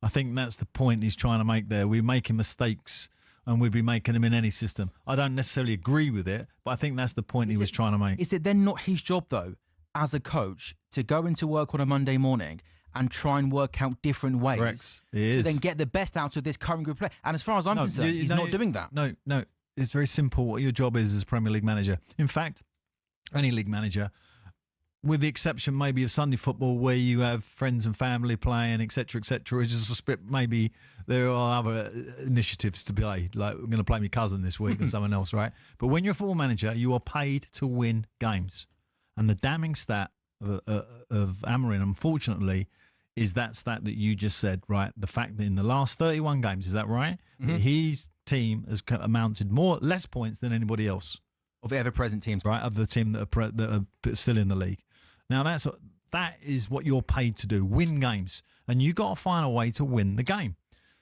I think that's the point he's trying to make there. We're making mistakes and we'd be making them in any system. I don't necessarily agree with it, but I think that's the point he was trying to make. Is it then not his job, though, as a coach, to go into work on a Monday morning and try and work out different ways to then get the best out of this current group of players? And as far as I'm concerned, he's not doing that. No, it's very simple what your job is as a Premier League manager. In fact, any league manager, with the exception maybe of Sunday football where you have friends and family playing, etc., which is a split. Maybe there are other initiatives to play, like we're going to play my cousin this week or someone else, right? But when you're a football manager, you are paid to win games. And the damning stat of Amorim, unfortunately, is that stat that you just said, right? The fact that in the last 31 games, is that right? Mm-hmm. His team has amounted less points than anybody else. Of the ever-present teams. Right, of the team that are still in the league. Now, that is what you're paid to do, win games. And you got to find a way to win the game.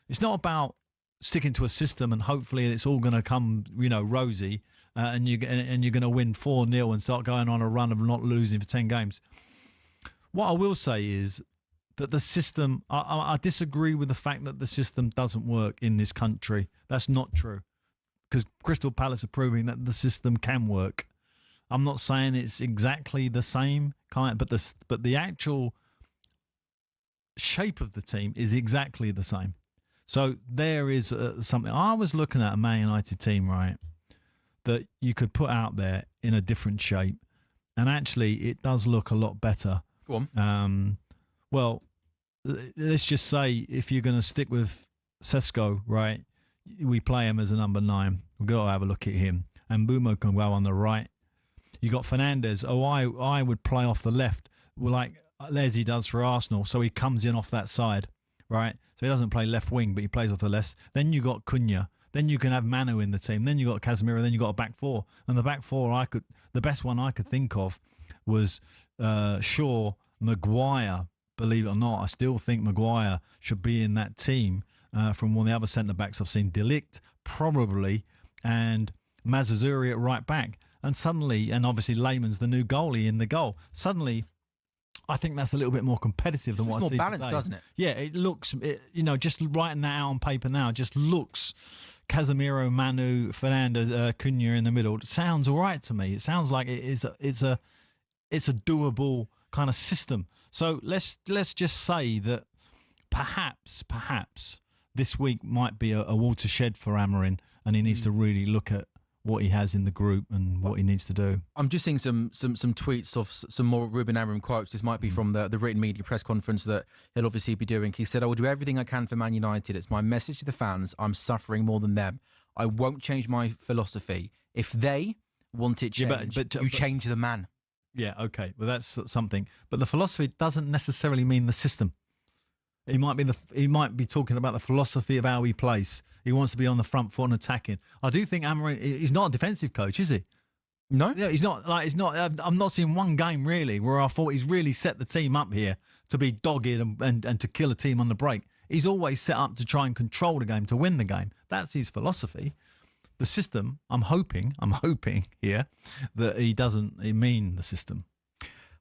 It's not about sticking to a system and hopefully it's all going to come, rosy, and you're going to win 4-0 and start going on a run of not losing for 10 games. What I will say is that the system, I disagree with the fact that the system doesn't work in this country. That's not true. Because Crystal Palace are proving that the system can work. I'm not saying it's exactly the same kind, but the actual shape of the team is exactly the same. So there is something. I was looking at a Man United team, right, that you could put out there in a different shape, and actually it does look a lot better. Go on. Well, let's just say if you're going to stick with Sesko, right, we play him as a number 9. We've got to have a look at him. And Bumo can go on the right. You got Fernandes. I would play off the left, like Leslie does for Arsenal. So he comes in off that side, right? So he doesn't play left wing, but he plays off the left. Then you got Cunha. Then you can have Manu in the team. Then you got Casemiro. Then you got a back 4. And the back 4, the best one I could think of was Shaw, Maguire. Believe it or not, I still think Maguire should be in that team. From one of the other centre-backs I've seen, De Ligt, probably, and Mazzazuri at right back. And suddenly, and obviously Lehmann's the new goalie in the goal. Suddenly, I think that's a little bit more competitive than what I see today. It's more balanced, doesn't it? Yeah, it looks, just writing that out on paper now, just looks Casemiro, Manu, Fernandes, Cunha in the middle. It sounds all right to me. It sounds like it's a doable kind of system. So let's just say that perhaps this week might be a watershed for Amorim, and he needs to really look at what he has in the group and what he needs to do. I'm just seeing some tweets of some more Ruben Amorim quotes. This might be from the written media press conference that he'll obviously be doing. He said, "I will do everything I can for Man United. It's my message to the fans. I'm suffering more than them. I won't change my philosophy. If they want it changed, you change the man." Yeah, okay. Well, that's something. But the philosophy doesn't necessarily mean the system. He might be talking about the philosophy of how he plays. He wants to be on the front foot and attacking. I do think Amorim, he's not a defensive coach, is he? No, yeah, he's not. I'm not seeing one game really where I thought he's really set the team up here to be dogged and to kill a team on the break. He's always set up to try and control the game, to win the game. That's his philosophy. The system, I'm hoping here that he doesn't mean the system.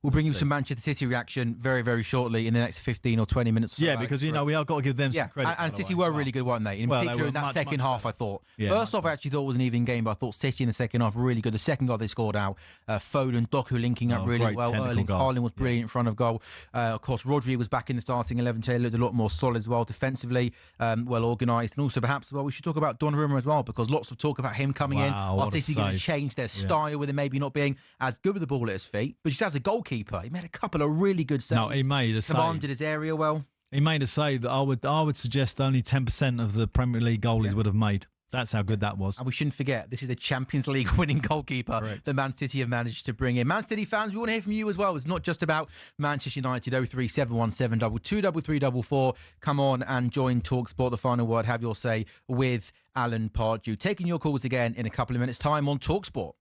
We'll bring you some Manchester City reaction very, very shortly in the next 15 or 20 minutes. Yeah, because, we have got to give them some credit. And City were really good, weren't they? In particular, in that second half, I thought. Yeah, First off, I actually thought it was an even game, but I thought City in the second half really good. The second goal they scored out, Foden, Doku linking up really well. Erling Haaland was brilliant in front of goal. Of course, Rodri was back in the starting 11 today, looked a lot more solid as well, defensively, well organised. And also, perhaps, we should talk about Donnarumma as well, because lots of talk about him coming in. Are City going to change their style with him maybe not being as good with the ball at his feet? But just as a goalkeeper, he made a couple of really good saves. No, he made a save. Commanded his area well. He made a save that I would suggest only 10% of the Premier League goalies would have made. That's how good that was. And we shouldn't forget, this is a Champions League winning goalkeeper that Man City have managed to bring in. Man City fans, we want to hear from you as well. It's not just about Manchester United. 03717 223344. Come on and join TalkSport, the final word. Have your say with Alan Pardew. Taking your calls again in a couple of minutes' time on TalkSport.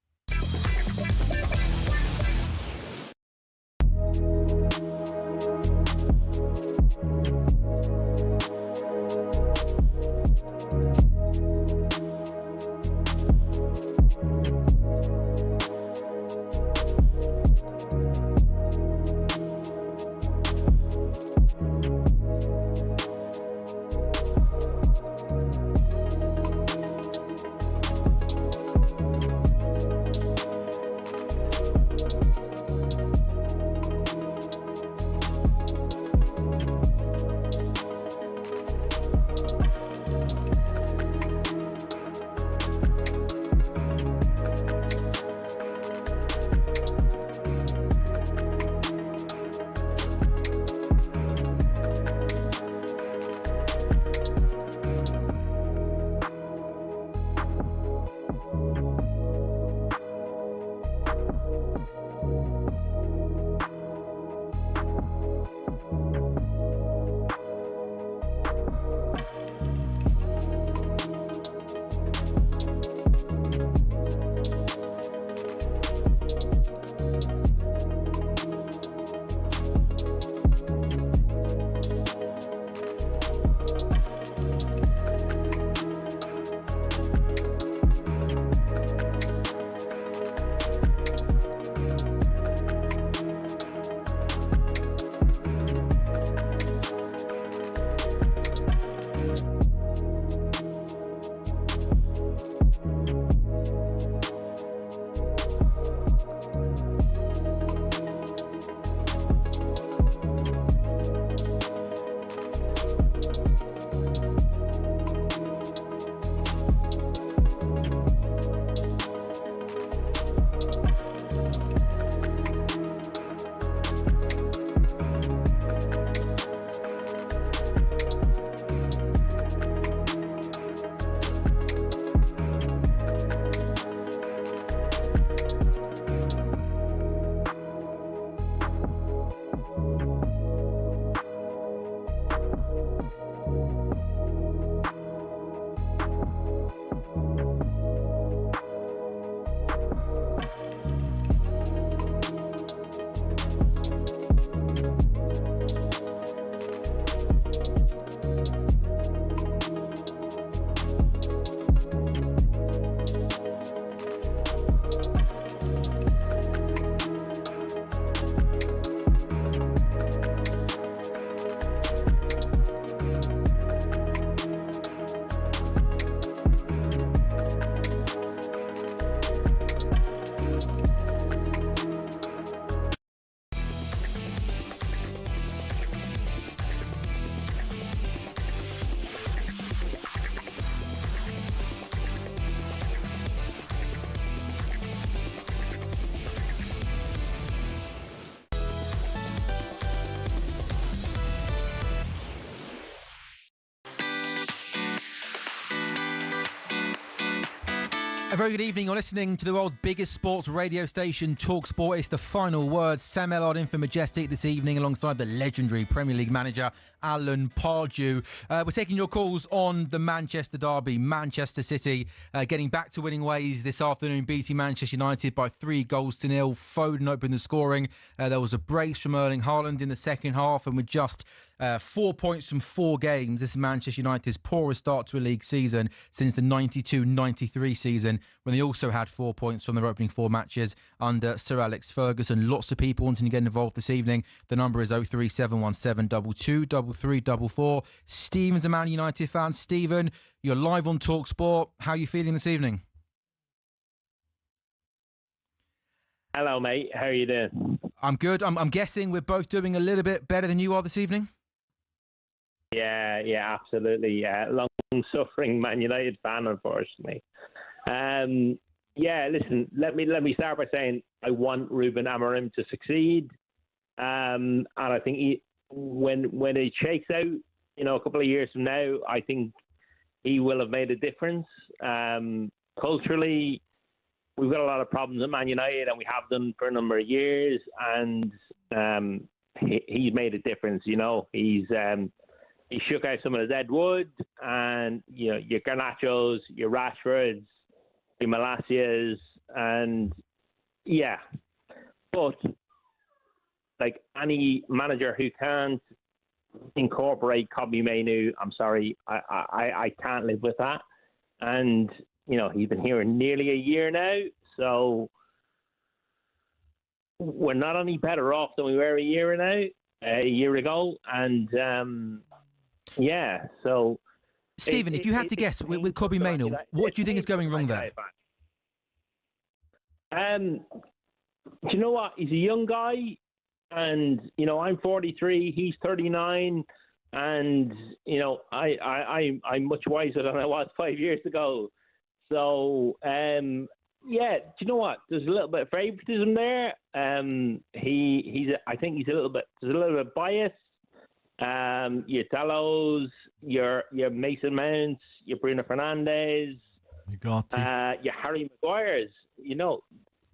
A very good evening. You're listening to the world's biggest sports radio station, TalkSport. It's the final word. Sam Ellard in for Majestic this evening alongside the legendary Premier League manager, Alan Pardew. We're taking your calls on the Manchester derby. Manchester City getting back to winning ways this afternoon, beating Manchester United by 3-0. Foden opened the scoring. There was a brace from Erling Haaland in the second half, and with just 4 points from 4 games, this is Manchester United's poorest start to a league season since the 92-93 season, when they also had 4 points from their opening 4 matches under Sir Alex Ferguson. Lots of people wanting to get involved this evening. The number is 03717 223344. Stephen's a Man United fan. Stephen, you're live on TalkSport. How are you feeling this evening? Hello, mate. How are you doing? I'm good. I'm guessing we're both doing a little bit better than you are this evening? Yeah, absolutely. Long-suffering Man United fan, unfortunately. Listen, let me start by saying I want Ruben Amorim to succeed. And I think when it shakes out, a couple of years from now, I think he will have made a difference. Culturally, we've got a lot of problems at Man United, and we have done for a number of years. And he's made a difference. You know, he shook out some of the dead wood, and you know, your Garnachos, your Rashfords, your Malacias, and yeah. But like any manager who can't incorporate Kobbie Mainoo, I'm sorry, I can't live with that. And you know, he's been here nearly a year now, so we're not any better off than we were a year ago. And yeah, so Stephen, if you had to guess with Kobbie Mainoo, what do you think is going wrong there? Do you know what? He's a young guy, and you know, I'm 43, he's 39, and you know, I'm much wiser than I was 5 years ago. So yeah, do you know what? There's a little bit of favoritism there. I think he's a little bit biased. Your Dallows, your Mason Mounts, your Bruno Fernandes, your Harry Maguires. You know,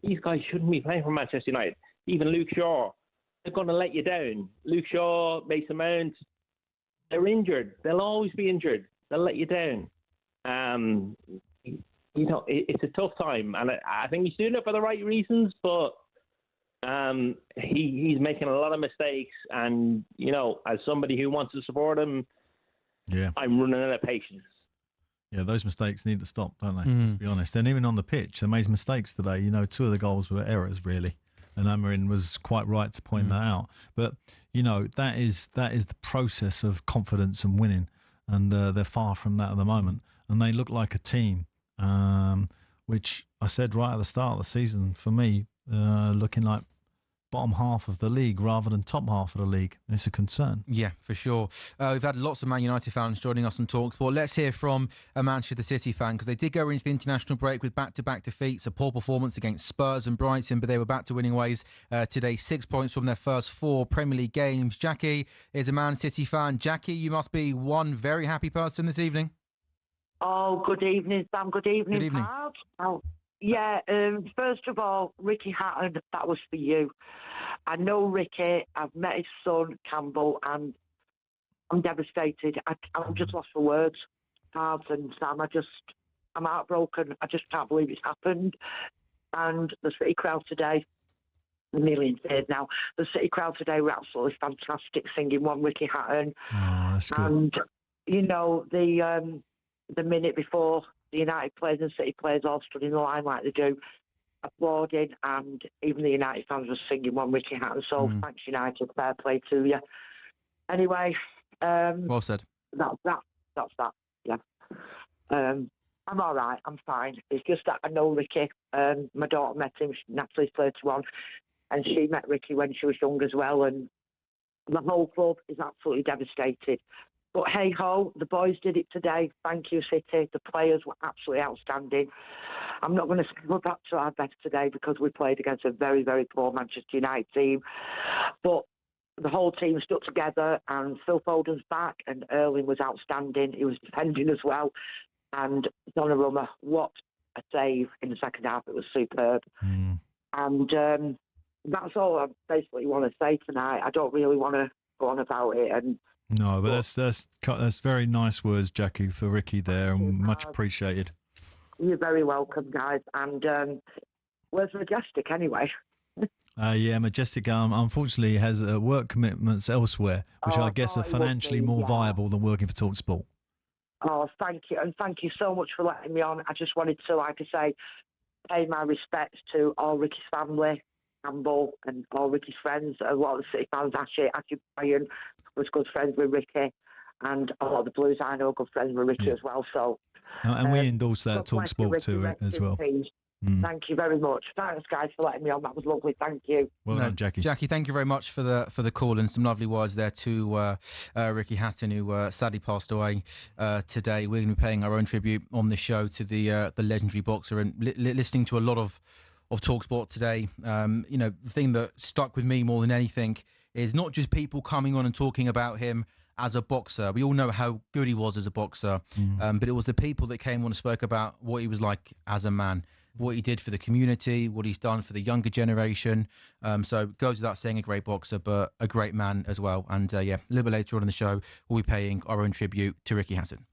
these guys shouldn't be playing for Manchester United. Even Luke Shaw, they're going to let you down. Luke Shaw, Mason Mount, they're injured. They'll always be injured. They'll let you down. You know, it's a tough time, and I think he's doing it for the right reasons, but he's making a lot of mistakes, and you know, as somebody who wants to support him, I'm running out of patience. Yeah, those mistakes need to stop, don't they? Let's be honest. And even on the pitch, they made mistakes today. You know, 2 of the goals were errors, really. And Amorim was quite right to point that out. But, you know, that is the process of confidence and winning. And they're far from that at the moment. And they look like a team, which I said right at the start of the season, for me, looking like bottom half of the league rather than top half of the league. It's a concern. Yeah, for sure. We've had lots of Man United fans joining us on TalkSport. Let's hear from a Manchester City fan, because they did go into the international break with back-to-back defeats, a poor performance against Spurs and Brighton, but they were back to winning ways today. 6 points from their first 4 Premier League games. Jackie is a Man City fan. Jackie, you must be one very happy person this evening. Oh, good evening, Sam. Good evening, Good evening. Pardew. Oh, yeah, first of all, Ricky Hatton, that was for you. I know Ricky, I've met his son, Campbell, and I'm devastated. I'm just lost for words, Pardew and Sam. I'm heartbroken. I just can't believe it's happened. And the City crowd today, I'm nearly in tears now, the City crowd today were absolutely fantastic, singing One Ricky Hatton. Oh, that's good. And, you know, the minute before the United players and City players all stood in the line like they do, applauding, and even the United fans were singing One Ricky Hatton. So thanks, United. Fair play to you. Anyway, well said. That's that. Yeah. I'm all right. I'm fine. It's just that I know Ricky. My daughter met him. Natalie's 31, and she met Ricky when she was young as well. And the whole club is absolutely devastated. But hey ho, the boys did it today. Thank you, City. The players were absolutely outstanding. I'm not going to say we're back to our best today because we played against a very, very poor Manchester United team. But the whole team stuck together, and Phil Foden's back, and Erling was outstanding. He was defending as well. And Donnarumma, what a save in the second half. It was superb. And that's all I basically want to say tonight. I don't really want to go on about it. And no, but that's very nice words, Jackie, for Ricky there, and much appreciated. You're very welcome, guys. And where's Majestic anyway? Yeah, Majestic unfortunately has work commitments elsewhere, which I guess are financially more viable than working for TalkSport. Oh, thank you. And thank you so much for letting me on. I just wanted to, like I say, pay my respects to all Ricky's family, Campbell, and all Ricky's friends. A lot of the City fans, actually Brian was good friends with Ricky, and a lot of the Blues I know are good friends with Ricky as well. So, and we endorse that TalkSport too as well. Thank you very much. Thanks, guys, for letting me on. That was lovely. Thank you. Well done, Jackie. Jackie, thank you very much for the call, and some lovely words there to Ricky Hatton, who sadly passed away today. We're going to be paying our own tribute on the show to the legendary boxer, and listening to a lot of TalkSport today. The thing that stuck with me more than anything is not just people coming on and talking about him as a boxer. We all know how good he was as a boxer, but it was the people that came on and spoke about what he was like as a man, what he did for the community, what he's done for the younger generation. So it goes without saying, a great boxer, but a great man as well. And a little bit later on in the show, we'll be paying our own tribute to Ricky Hatton.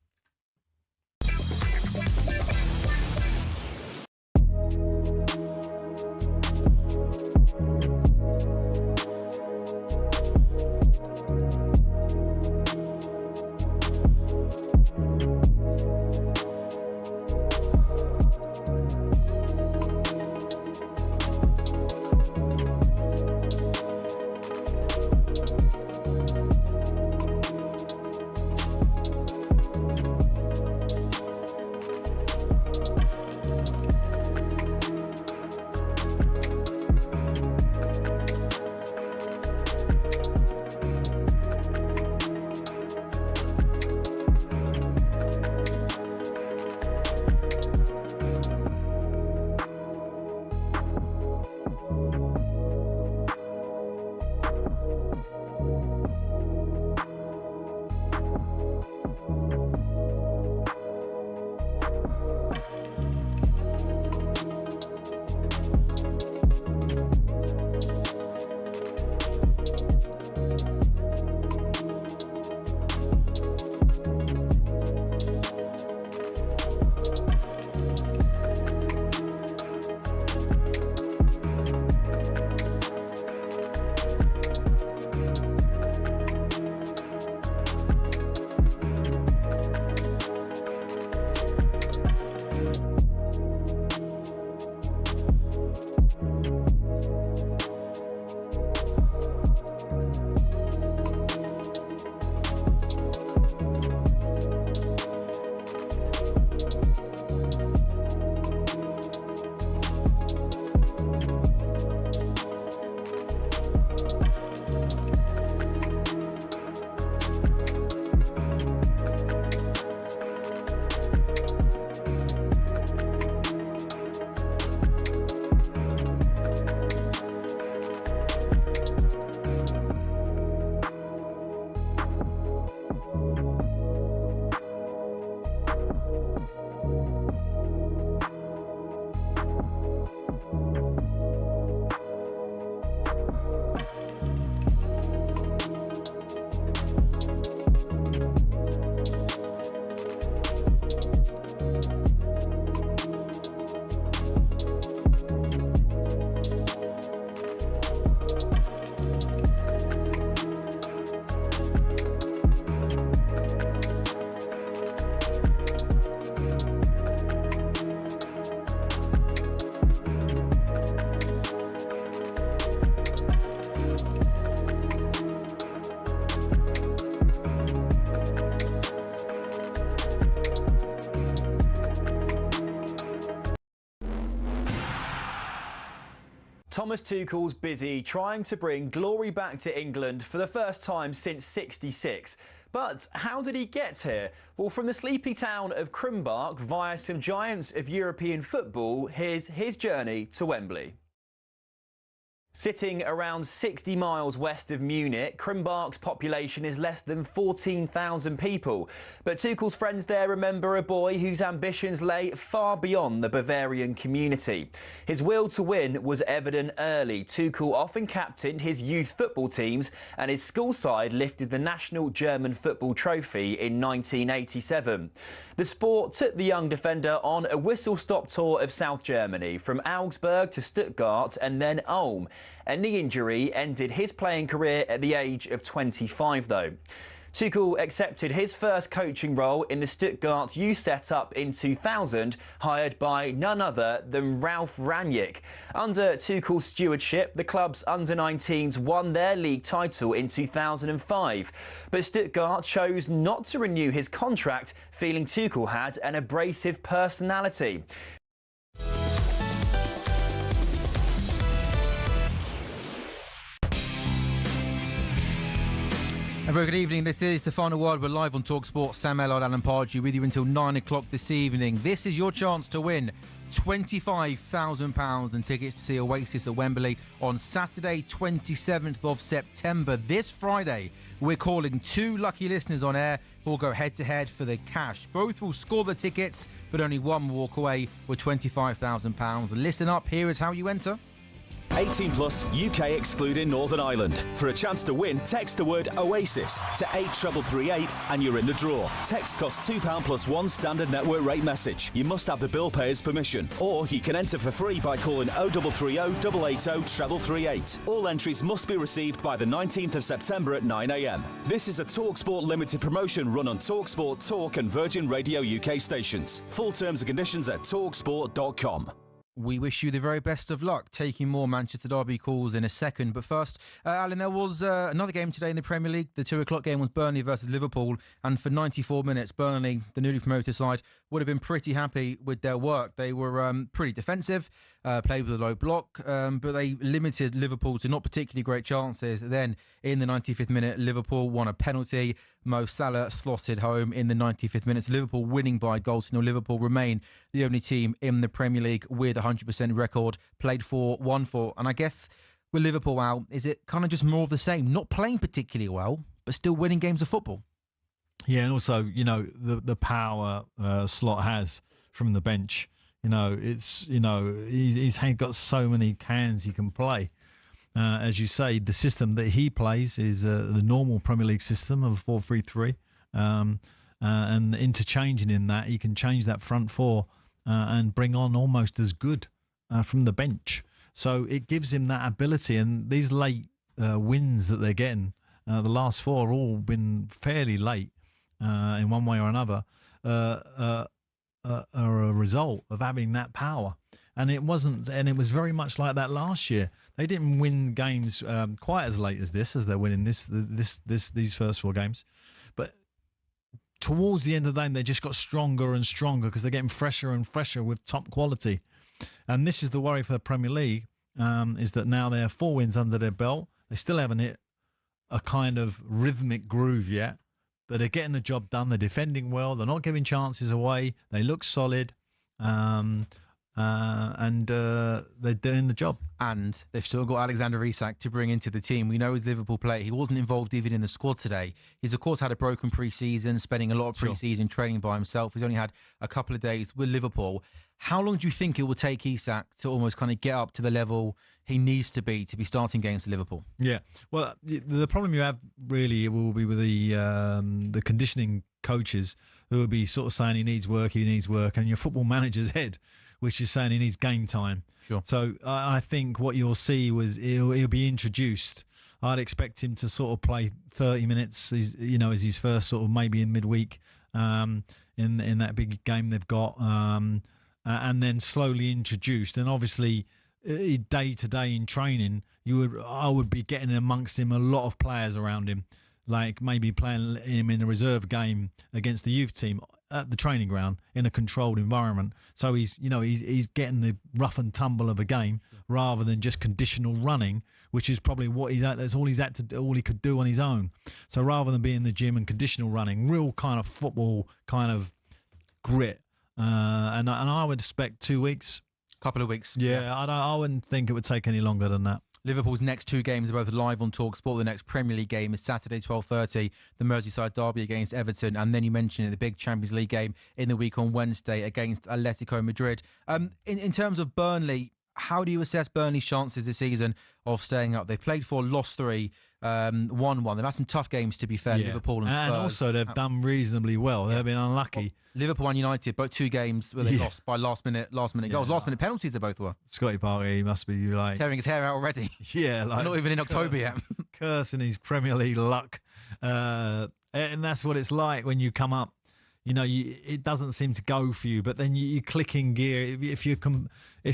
Thomas Tuchel's busy trying to bring glory back to England for the first time since '66. But how did he get here? Well, from the sleepy town of Krumbach via some giants of European football, here's his journey to Wembley. Sitting around 60 miles west of Munich, Krumbach's population is less than 14,000 people. But Tuchel's friends there remember a boy whose ambitions lay far beyond the Bavarian community. His will to win was evident early. Tuchel often captained his youth football teams, and his school side lifted the national German football trophy in 1987. The sport took the young defender on a whistle-stop tour of South Germany, from Augsburg to Stuttgart and then Ulm. A knee injury ended his playing career at the age of 25, though. Tuchel accepted his first coaching role in the Stuttgart youth setup in 2000, hired by none other than Ralf Rangnick. Under Tuchel's stewardship, the club's under-19s won their league title in 2005. But Stuttgart chose not to renew his contract, feeling Tuchel had an abrasive personality. A very good evening. This is the final word. We're live on TalkSport. Sam Ellard, Alan Pardew with you until 9 o'clock this evening. This is your chance to win £25,000 and tickets to see Oasis at Wembley on Saturday, 27th of September. This Friday, we're calling 2 lucky listeners on air who will go head-to-head for the cash. Both will score the tickets, but only one will walk away with £25,000. Listen up. Here is how you enter. 18 plus, UK excluding Northern Ireland. For a chance to win, text the word Oasis to 83338 and you're in the draw. Text costs £2 plus 1 standard network rate message. You must have the bill payer's permission. Or you can enter for free by calling 0330 880 338. All entries must be received by the 19th of September at 9 a.m. This is a TalkSport limited promotion run on TalkSport, Talk and Virgin Radio UK stations. Full terms and conditions at talksport.com. We wish you the very best of luck, taking more Manchester Derby calls in a second. But first, Alan, there was another game today in the Premier League. The 2 o'clock game was Burnley versus Liverpool. And for 94 minutes, Burnley, the newly promoted side, would have been pretty happy with their work. They were pretty defensive, played with a low block, but they limited Liverpool to not particularly great chances. Then, in the 95th minute, Liverpool won a penalty. Mo Salah slotted home in the 95th minute. Liverpool winning by a goal to 0. Liverpool remain the only team in the Premier League with a 100% record, played for, won for. And I guess with Liverpool out, is it kind of just more of the same? Not playing particularly well, but still winning games of football. Yeah, and also, the power Slot has from the bench. He's got so many hands he can play. As you say, the system that he plays is the normal Premier League system of 4-3-3. And interchanging in that, he can change that front four and bring on almost as good from the bench. So it gives him that ability. And these late wins that they're getting, the last 4 have all been fairly late in one way or another, are a result of having that power. And it was very much like that last year. They didn't win games quite as late as they're winning these first 4 games. But towards the end of the game, they just got stronger and stronger because they're getting fresher and fresher with top quality. And this is the worry for the Premier League, is that now they have 4 wins under their belt. They still haven't hit a kind of rhythmic groove yet, but they're getting the job done. They're defending well. They're not giving chances away. They look solid. And they're doing the job. And they've still got Alexander Isak to bring into the team. We know his Liverpool player. He wasn't involved even in the squad today. He's, of course, had a broken pre-season, spending a lot of pre-season training by himself. He's only had a couple of days with Liverpool. How long do you think it will take Isak to almost kind of get up to the level he needs to be starting games for Liverpool? Yeah. Well, the problem you have really will be with the conditioning coaches who will be sort of saying he needs work, and your football manager's head, which is saying he needs game time. Sure. So I think what you'll see was he'll be introduced. I'd expect him to sort of play 30 minutes, as his first sort of maybe in midweek in that big game they've got, and then slowly introduced. And obviously, day to day in training, I would be getting amongst him a lot of players around him, like maybe playing him in a reserve game against the youth team at the training ground in a controlled environment. So he's getting the rough and tumble of a game rather than just conditional running, which is probably that's all he could do on his own. So rather than being in the gym and conditional running, real kind of football kind of grit. And I would expect 2 weeks. Couple of weeks. Yeah. I wouldn't think it would take any longer than that. Liverpool's next 2 games are both live on TalkSport. The next Premier League game is Saturday, 12:30, the Merseyside derby against Everton. And then you mentioned it, the big Champions League game in the week on Wednesday against Atletico Madrid. In terms of Burnley, how do you assess Burnley's chances this season of staying up? They've played 4, lost 3, 1-1. They've had some tough games, to be fair, Liverpool and Spurs. And also they've done reasonably well. They've been unlucky. Liverpool and United, both 2 games where they lost by last minute goals. Last minute penalties they both were. Scotty Parker, he must be like tearing his hair out already. Yeah, like not even in October yet. Cursing his Premier League luck. And that's what it's like when you come up. It doesn't seem to go for you, but then you click in gear. If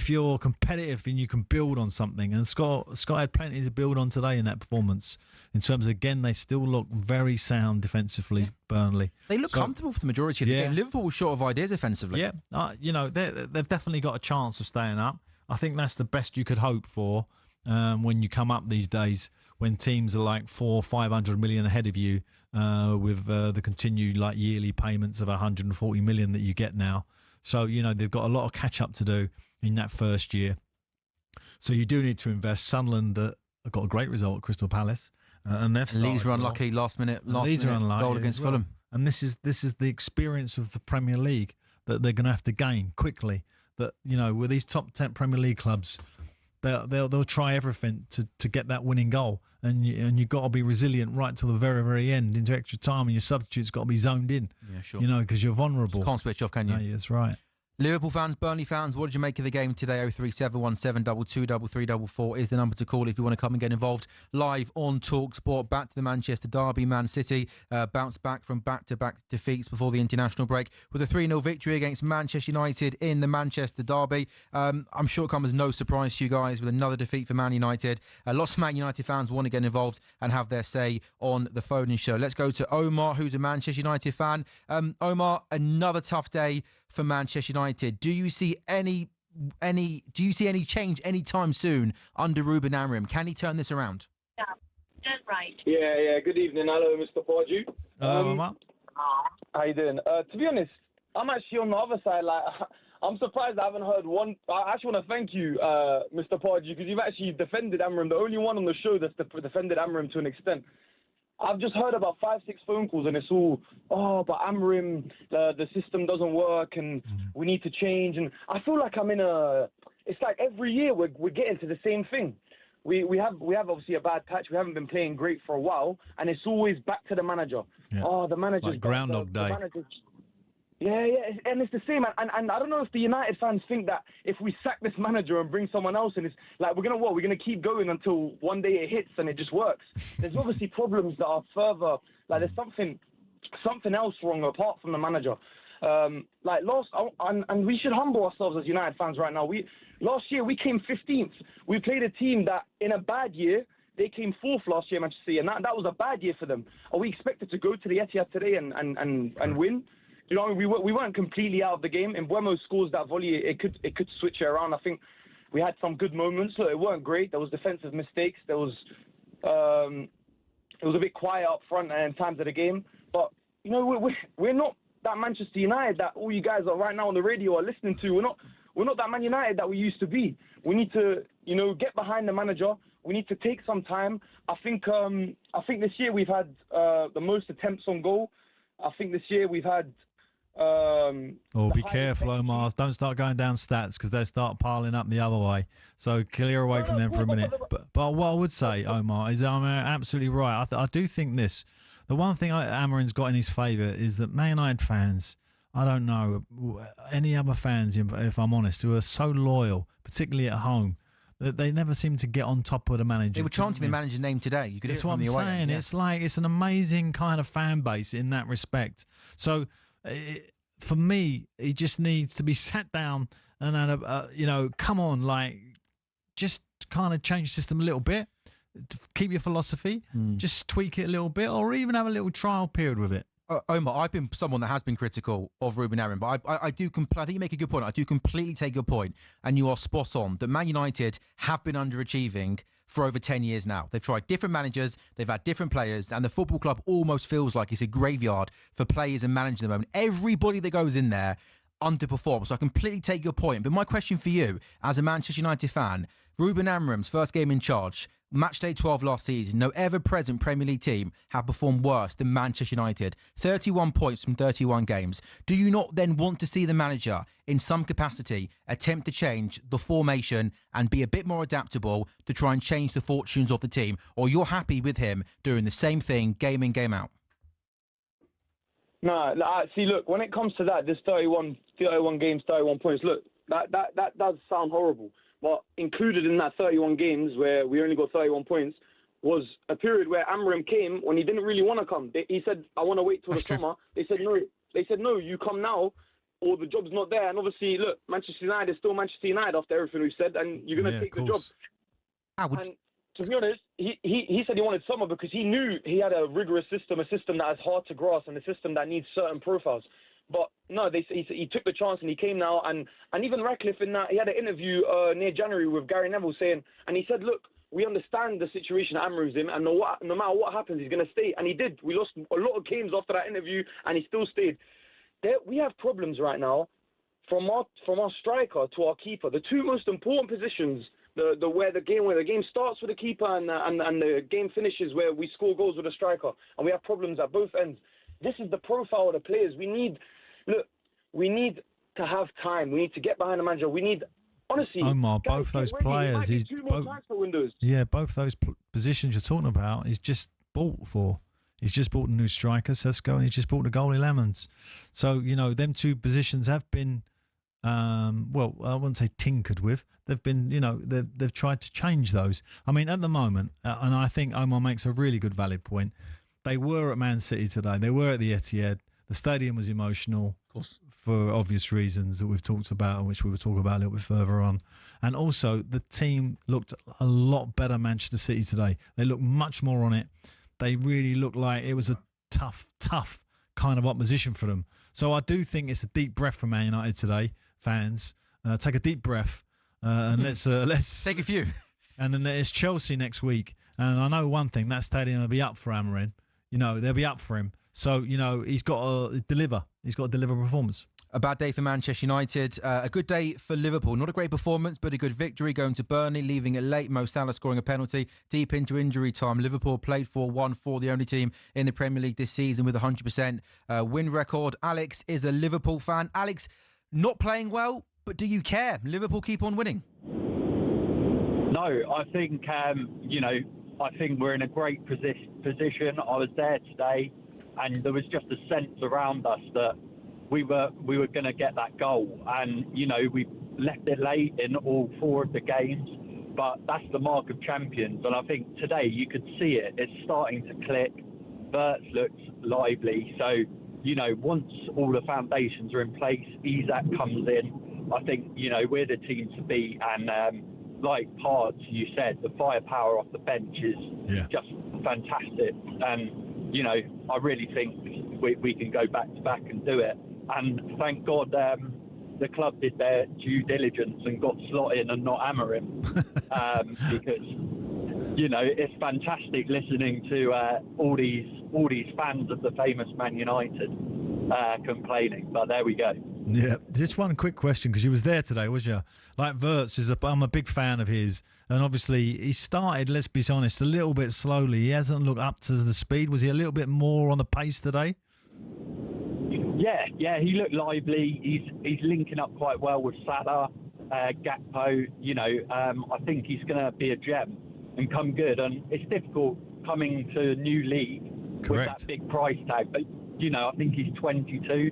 you're competitive and you can build on something, and Scott had plenty to build on today in that performance. In terms of, again, they still look very sound defensively. Burnley, they look comfortable for the majority of the game. Liverpool was short of ideas offensively. Yeah, they've definitely got a chance of staying up. I think that's the best you could hope for. when you come up these days, when teams are like 400-500 million ahead of you, with the continued like yearly payments of 140 million that you get now. So, you know, they've got a lot of catch up to do in that first year. So you do need to invest. Sunderland have got a great result at Crystal Palace. And Leeds were unlucky last minute goal against Fulham. And this is the experience of the Premier League that they're going to have to gain quickly. That, you know, with these top 10 Premier League clubs, they'll try everything to get that winning goal. And you've got to be resilient right till the very, very end into extra time, and your substitutes got to be zoned in. Yeah, sure. You know, because you're vulnerable. Just can't switch off, can you? No, that's right. Liverpool fans, Burnley fans, what did you make of the game today? 03717223344 is the number to call if you want to come and get involved live on TalkSport. Back to the Manchester derby. Man City bounced back from back-to-back defeats before the international break with a 3-0 victory against Manchester United in the Manchester derby. I'm sure it comes as no surprise to you guys with another defeat for Man United. Lots of Man United fans want to get involved and have their say on the phone-in show. Let's go to Omar, who's a Manchester United fan. Omar, another tough day for Manchester United. Do you see any change anytime soon under Ruben Amorim? Can he turn this around? Yeah, turn right. Yeah. Good evening. Hello, Mr. Pardew. How you doing? To be honest, I'm actually on the other side. Like, I'm surprised I haven't heard one. I actually want to thank you, Mr. Pardew, because you've actually defended Amorim, the only one on the show that's defended Amorim to an extent. I've just heard about 5-6 phone calls, and it's all, but Amorim, the system doesn't work, and we need to change. And I feel like I'm in it's like every year we're getting to the same thing. We have obviously a bad patch. We haven't been playing great for a while, and it's always back to the manager. Yeah. The manager's like Groundhog Day. Yeah, and it's the same. And I don't know if the United fans think that if we sack this manager and bring someone else in, it's like we're gonna keep going until one day it hits and it just works. There's obviously problems that are further, like there's something else wrong apart from the manager. And we should humble ourselves as United fans right now. Last year we came 15th. We played a team that in a bad year they came 4th last year, Manchester City, and that was a bad year for them. Are we expected to go to the Etihad today and win? You know, we weren't completely out of the game. And Mbeumo scores that volley, it could switch it around. I think we had some good moments. Look, it weren't great. There was defensive mistakes. There was it was a bit quiet up front in times of the game. But you know, we're not that Manchester United that all you guys are right now on the radio are listening to. We're not that Man United that we used to be. We need to, you know, get behind the manager. We need to take some time. I think this year we've had the most attempts on goal. I think this year we've had. Be careful, Omar. Don't start going down stats because they start piling up the other way. So clear away from them for a minute. But what I would say, Omar, is I'm absolutely right. I do think this. The one thing Amorim's got in his favour is that Man United fans, I don't know, any other fans, if I'm honest, who are so loyal, particularly at home, that they never seem to get on top of the manager. They were chanting the manager's name today. You could hear it from the away. That's what I'm saying. Yeah. It's an amazing kind of fan base in that respect. So for me, he just needs to be sat down and come on, just kind of change the system a little bit, keep your philosophy, just tweak it a little bit, or even have a little trial period with it. Omar, I've been someone that has been critical of Ruben Amorim, but I think you make a good point. I do completely take your point, and you are spot on that Man United have been underachieving for over 10 years now. They've tried different managers, they've had different players, and the football club almost feels like it's a graveyard for players and managers at the moment. Everybody that goes in there underperforms. So I completely take your point. But my question for you, as a Manchester United fan, Ruben Amorim's first game in charge, match day 12 last season, no ever-present Premier League team have performed worse than Manchester United. 31 points from 31 games. Do you not then want to see the manager, in some capacity, attempt to change the formation and be a bit more adaptable to try and change the fortunes of the team? Or you're happy with him doing the same thing, game in, game out? No, see, look, when it comes to that, this 31 games, 31 points, look, that does sound horrible. But included in that 31 games where we only got 31 points was a period where Amorim came when he didn't really want to come. He said, I want to wait till the summer. They said, no, you come now or the job's not there. And obviously, look, Manchester United is still Manchester United after everything we've said, and you're going to take the job. And to be honest, he said he wanted summer because he knew he had a rigorous system, a system that is hard to grasp and a system that needs certain profiles. But no, he took the chance and he came now. And even Ratcliffe in that, he had an interview near January with Gary Neville saying, and he said, look, we understand the situation that Amorim's in, and no matter what happens, he's going to stay. And he did. We lost a lot of games after that interview, and he still stayed. We have problems right now from our striker to our keeper. The two most important positions, where the game starts with the keeper and the game finishes where we score goals with a striker, and we have problems at both ends. This is the profile of the players. We need to have time. We need to get behind the manager. We need, honestly, Omar, both those players, both those positions you're talking about, he's just bought for. He's just bought a new striker, Sesko, and he's just bought the goalie, Lemons. So, them two positions have been, I wouldn't say tinkered with. They've been, they've tried to change those. I mean, at the moment, and I think Omar makes a really good, valid point, they were at Man City today. They were at the Etihad. The stadium was emotional, of course, for obvious reasons that we've talked about and which we will talk about a little bit further on. And also, the team looked a lot better, Manchester City, today. They looked much more on it. They really looked like it was a tough kind of opposition for them. So I do think it's a deep breath from Man United today, fans. Take a deep breath and let's take a few. And then it's Chelsea next week. And I know one thing, that stadium will be up for Amorim. They'll be up for him. So, he's got to deliver. He's got to deliver a performance. A bad day for Manchester United. A good day for Liverpool. Not a great performance, but a good victory, going to Burnley, leaving it late. Mo Salah scoring a penalty deep into injury time. Liverpool played 4-1-4, the only team in the Premier League this season with a 100% win record. Alex is a Liverpool fan. Alex, not playing well, but do you care? Liverpool keep on winning. No, I think, I think we're in a great position. I was there today, and there was just a sense around us that we were going to get that goal. And, we left it late in all four of the games, but that's the mark of champions. And I think today you could see it. It's starting to click. Verts looks lively. So, once all the foundations are in place, Isak comes in. I think, we're the team to beat. And like Pards, you said, the firepower off the bench is just fantastic. And, I really think we can go back to back and do it. And thank God the club did their due diligence and got Slot in and not Amorim. Because, it's fantastic listening to all these fans of the famous Man United complaining. But there we go. Yeah, just one quick question, because you was there today, was you? Like Verts, I'm a big fan of his. And obviously he started, let's be honest, a little bit slowly. He hasn't looked up to the speed. Was he a little bit more on the pace today? Yeah, he looked lively. He's linking up quite well with Salah, Gakpo. I think he's going to be a gem and come good. And it's difficult coming to a new league with that big price tag. But, I think he's 22.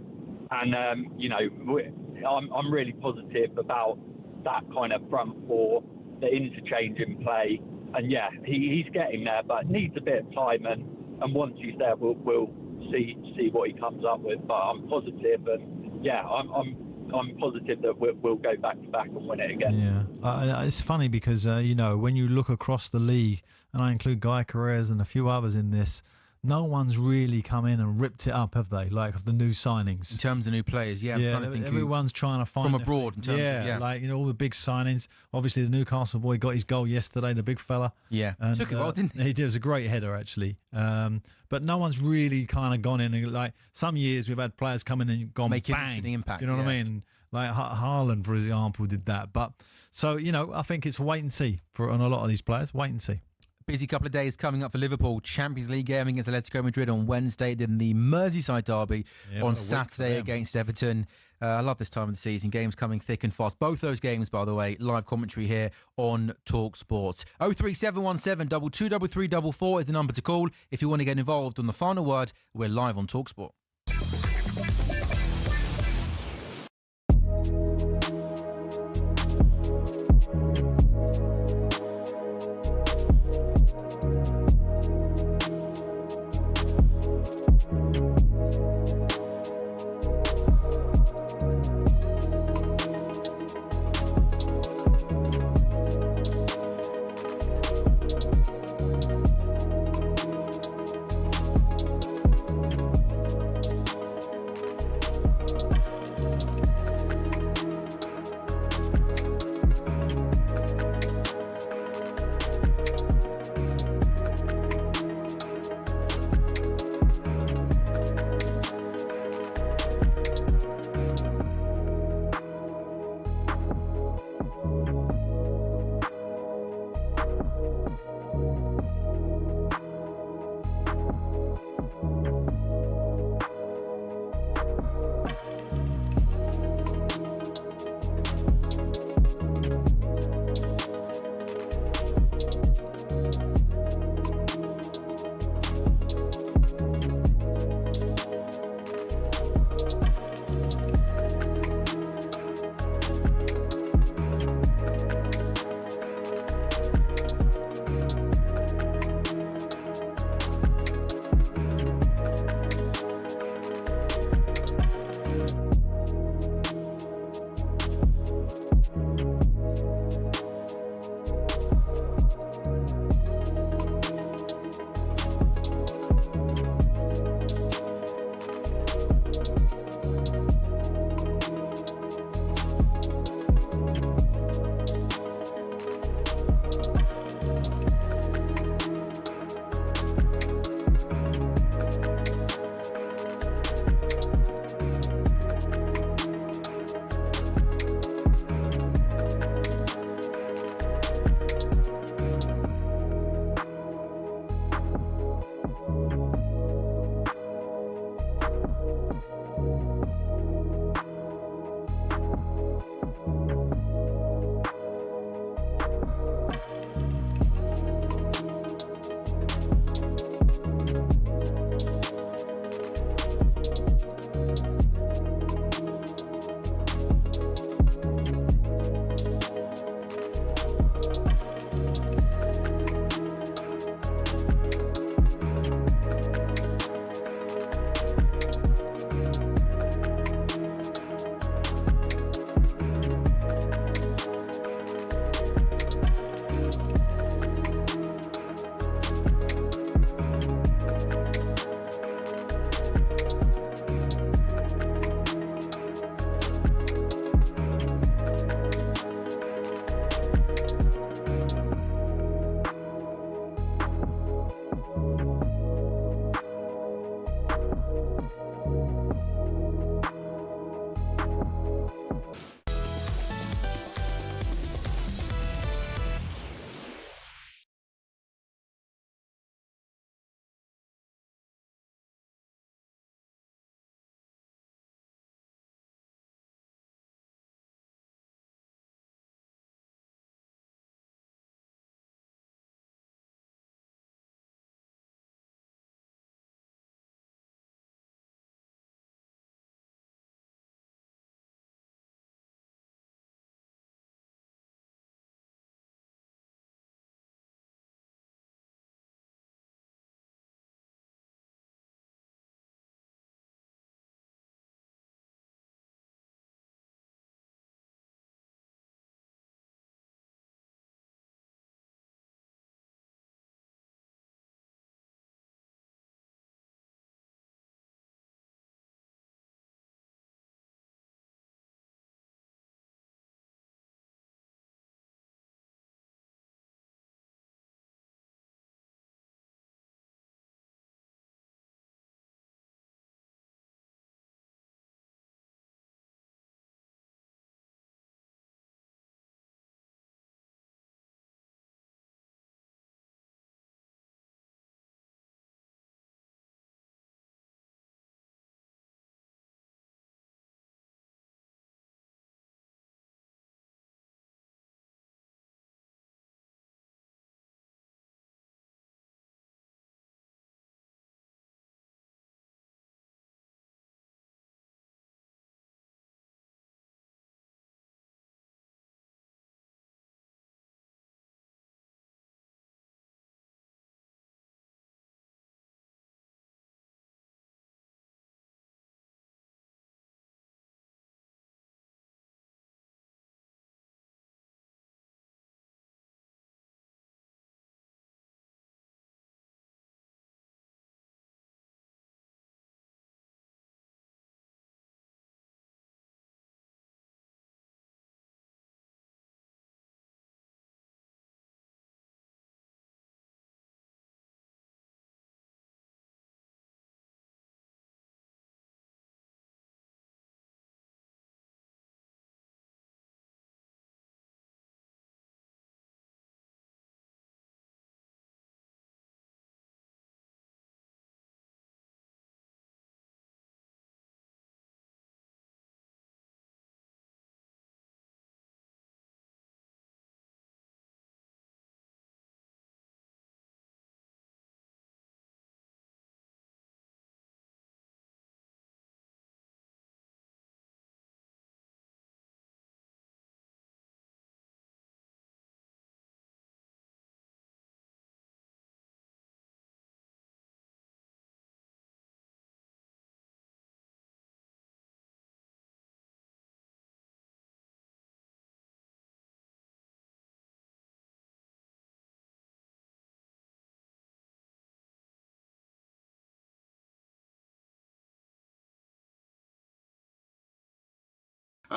And, I'm really positive about that kind of front four, the interchange in play. And, he's getting there, but needs a bit of time. And once he's there, we'll see what he comes up with. But I'm positive, and I'm positive that we'll go back to back and win it again. Yeah, it's funny because when you look across the league, and I include Guy Carreras and a few others in this, no one's really come in and ripped it up, have they? Like of the new signings, in terms of new players, I'm trying to think everyone's trying to find from abroad. In terms of, like all the big signings. Obviously, the Newcastle boy got his goal yesterday, the big fella. And, took it well, didn't he? He did. It was a great header, actually. But no one's really kind of gone in and like some years we've had players come in and gone making bang, an impact. You know what I mean? Like Haaland, for example, did that. But so I think it's wait and see on a lot of these players. Wait and see. Busy couple of days coming up for Liverpool. Champions League game against Atletico Madrid on Wednesday, then the Merseyside derby on Saturday against Everton. I love this time of the season. Games coming thick and fast. Both those games, by the way, live commentary here on TalkSport. 03717 223344 is the number to call if you want to get involved on the final word. We're live on TalkSport.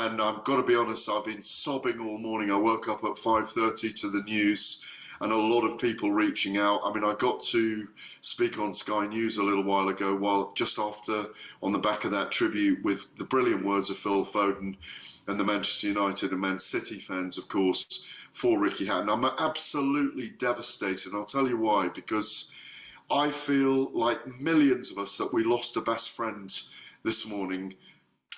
And I've got to be honest, I've been sobbing all morning. I woke up at 5:30 to the news and a lot of people reaching out. I mean, I got to speak on Sky News a little while ago, just after, on the back of that tribute, with the brilliant words of Phil Foden and the Manchester United and Man City fans, of course, for Ricky Hatton. I'm absolutely devastated, and I'll tell you why, because I feel like millions of us that we lost a best friend this morning,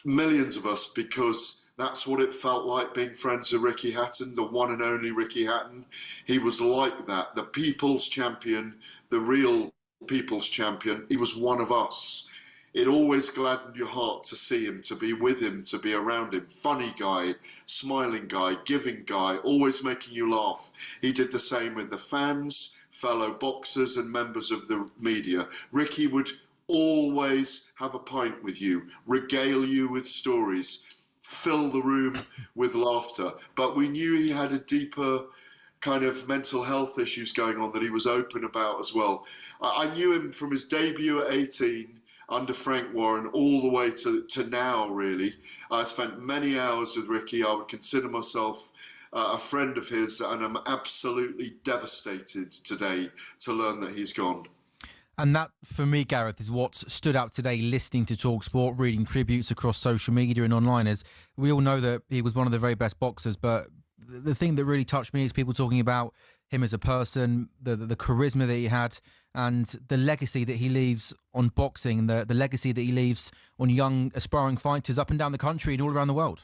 millions of us, because that's what it felt like being friends with Ricky Hatton, the one and only Ricky Hatton. He was like that, the people's champion, the real people's champion. He was one of us. It always gladdened your heart to see him, to be with him, to be around him. Funny guy, smiling guy, giving guy, always making you laugh. He did the same with the fans, fellow boxers and members of the media. Ricky would always have a pint with you, regale you with stories, fill the room with laughter. But we knew he had a deeper kind of mental health issues going on that he was open about as well. I knew him from his debut at 18 under Frank Warren all the way to now, really. I spent many hours with Ricky. I would consider myself a friend of his, and I'm absolutely devastated today to learn that he's gone. And that, for me, Gareth, is what stood out today, listening to TalkSport, reading tributes across social media and online. As we all know that he was one of the very best boxers, but the thing that really touched me is people talking about him as a person, the charisma that he had, and the legacy that he leaves on boxing, the legacy that he leaves on young, aspiring fighters up and down the country and all around the world.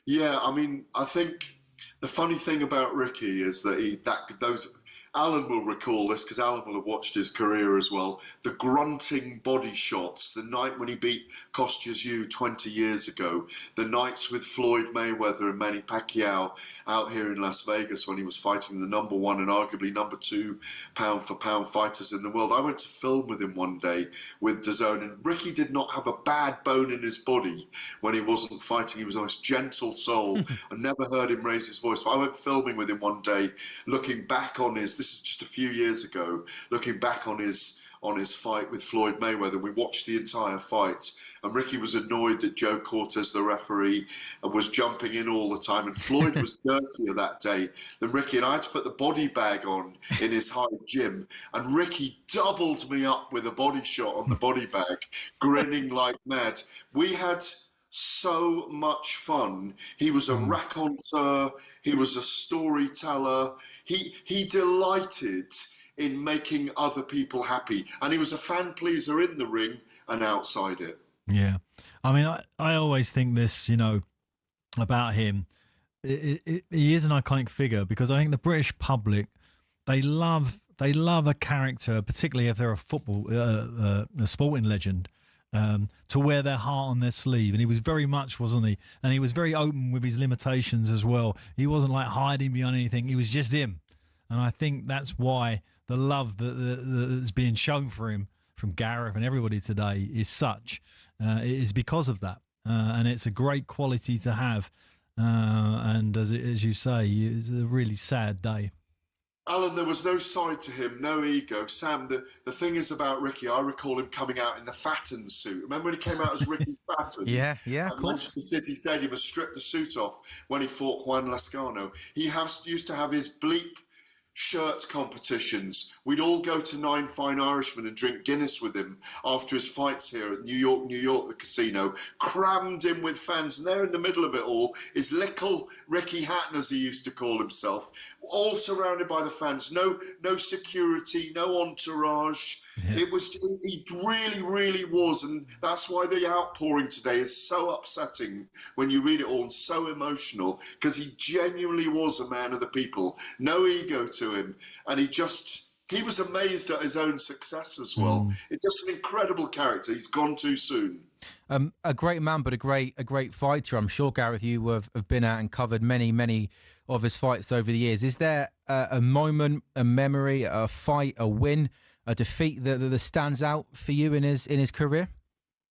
Yeah, I mean, I think the funny thing about Ricky is that Alan will recall this because Alan will have watched his career as well. The grunting body shots, the night when he beat Kostya's 20 years ago, the nights with Floyd Mayweather and Manny Pacquiao out here in Las Vegas when he was fighting the number one and arguably number two pound for pound fighters in the world. I went to film with him one day with DAZN, and Ricky did not have a bad bone in his body when he wasn't fighting. He was a nice gentle soul. I never heard him raise his voice. But I went filming with him one day, looking back on this is just a few years ago, looking back on his fight with Floyd Mayweather. We watched the entire fight, and Ricky was annoyed that Joe Cortez, the referee, was jumping in all the time, and Floyd was dirtier that day than Ricky, and I had to put the body bag on in his high gym, and Ricky doubled me up with a body shot on the body bag, grinning like mad. We had so much fun. He was a raconteur, he was a storyteller, he delighted in making other people happy, and he was a fan pleaser in the ring and outside it. Yeah, I mean, I always think this, about him. He is an iconic figure because I think the British public, they love a character, particularly if they're a sporting legend, to wear their heart on their sleeve. And he was very much, wasn't he? And he was very open with his limitations as well. He wasn't like hiding behind anything. He was just him. And I think that's why the love that's being shown for him from Gareth and everybody today is such. It is because of that. And it's a great quality to have. And as you say, it's a really sad day. Alan, there was no side to him, no ego. Sam, the thing is about Ricky, I recall him coming out in the Fatton suit. Remember when he came out as Ricky Fatton? Yeah, of course. Manchester City Stadium and stripped the suit off when he fought Juan Lascano. He used to have his bleep shirt competitions. We'd all go to Nine Fine Irishmen and drink Guinness with him after his fights here at New York, the casino, crammed in with fans. And there in the middle of it all is little Ricky Hatton, as he used to call himself, all surrounded by the fans. No security, no entourage. Yeah. He really, really was. And that's why the outpouring today is so upsetting when you read it all and so emotional, because he genuinely was a man of the people. No ego to him. And he was amazed at his own success as well. It's just an incredible character. He's gone too soon. A great man, but a great fighter. I'm sure, Gareth, you have been out and covered many of his fights over the years. Is there a moment, a memory, a fight, a win, a defeat that stands out for you in his career?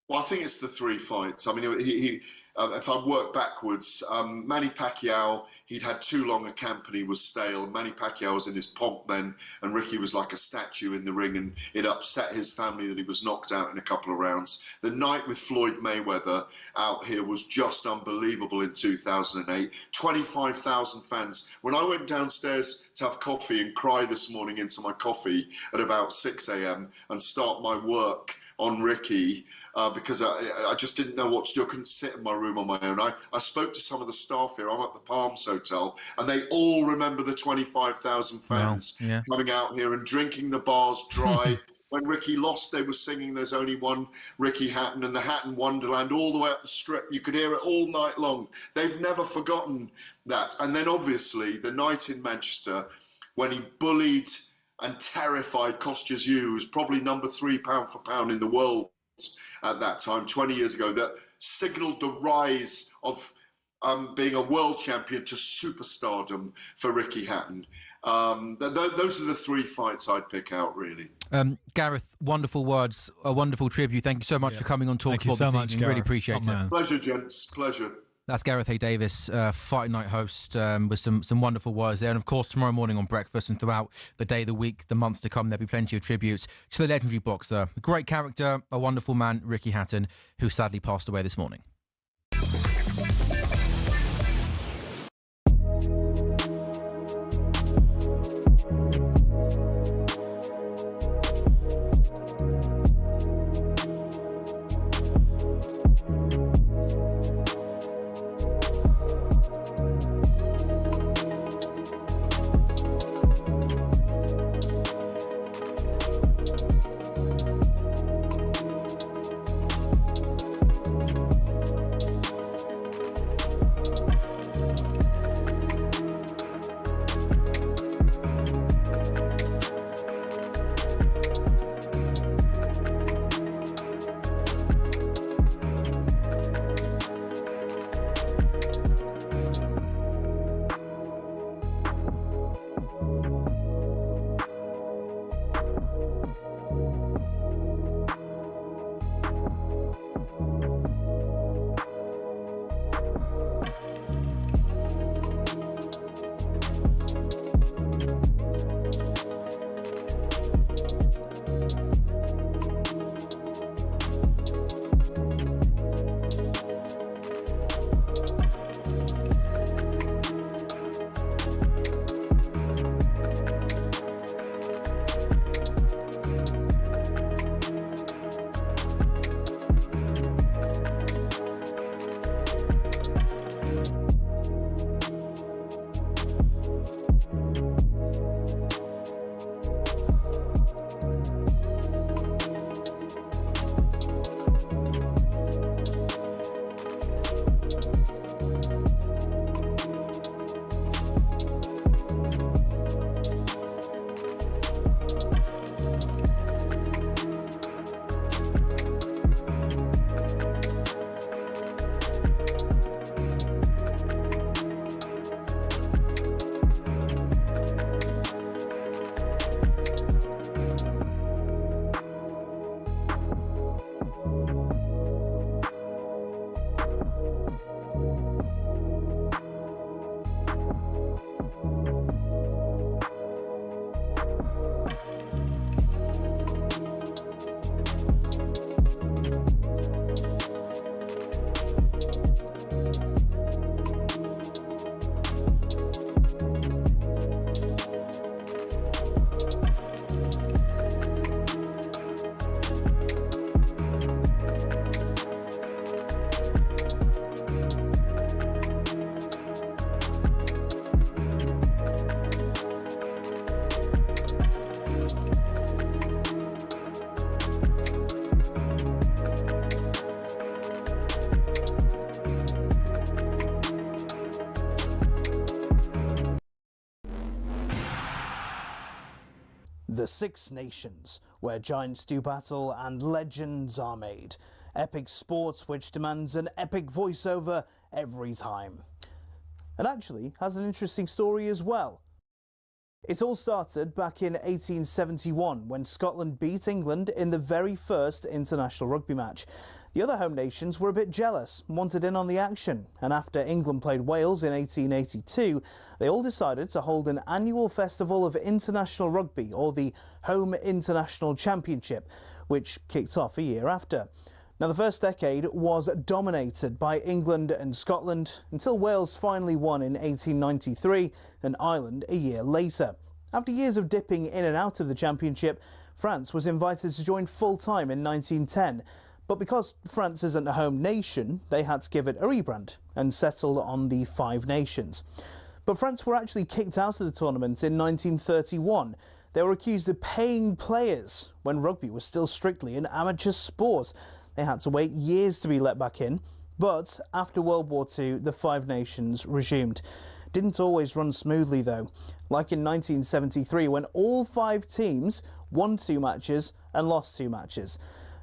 Well, I think it's the three fights. I mean, if I work backwards, Manny Pacquiao, he'd had too long a camp and he was stale. Manny Pacquiao was in his pomp then, and Ricky was like a statue in the ring, and it upset his family that he was knocked out in a couple of rounds. The night with Floyd Mayweather out here was just unbelievable in 2008. 25,000 fans. When I went downstairs to have coffee and cry this morning into my coffee at about 6 a.m. and start my work on Ricky, because I just didn't know what to do. I couldn't sit in my room on my own. I spoke to some of the staff here. I'm at the Palms Hotel, and they all remember the 25,000 fans coming out here and drinking the bars dry. When Ricky lost, they were singing "There's Only One Ricky Hatton" and the Hatton Wonderland all the way up the strip. You could hear it all night long. They've never forgotten that. And then obviously the night in Manchester when he bullied and terrified Kostya's who was probably number 3 pound for pound in the world at that time, 20 years ago, that signalled the rise of being a world champion to superstardom for Ricky Hatton. Those are the 3 fights I'd pick out, really. Gareth, wonderful words, a wonderful tribute. Thank you so much for coming on TalkSport this evening. Really appreciate it. Pleasure, gents. Pleasure. That's Gareth A. Davis, Fight Night host, with some wonderful words there. And of course, tomorrow morning on Breakfast and throughout the day, the week, the months to come, there'll be plenty of tributes to the legendary boxer. A great character, a wonderful man, Ricky Hatton, who sadly passed away this morning. The Six Nations, where giants do battle and legends are made. Epic sports which demands an epic voiceover every time. And actually has an interesting story as well. It all started back in 1871 when Scotland beat England in the very first international rugby match. The other home nations were a bit jealous and wanted in on the action, and after England played Wales in 1882, they all decided to hold an annual festival of international rugby, or the Home International Championship, which kicked off a year after. Now, the first decade was dominated by England and Scotland until Wales finally won in 1893 and Ireland a year later. After years of dipping in and out of the championship, France was invited to join full-time in 1910. But because France isn't a home nation, they had to give it a rebrand and settle on the Five Nations. But France were actually kicked out of the tournament in 1931. They were accused of paying players when rugby was still strictly an amateur sport. They had to wait years to be let back in. But after World War II, the Five Nations resumed. Didn't always run smoothly though, like in 1973 when all 5 teams won 2 matches and lost 2 matches.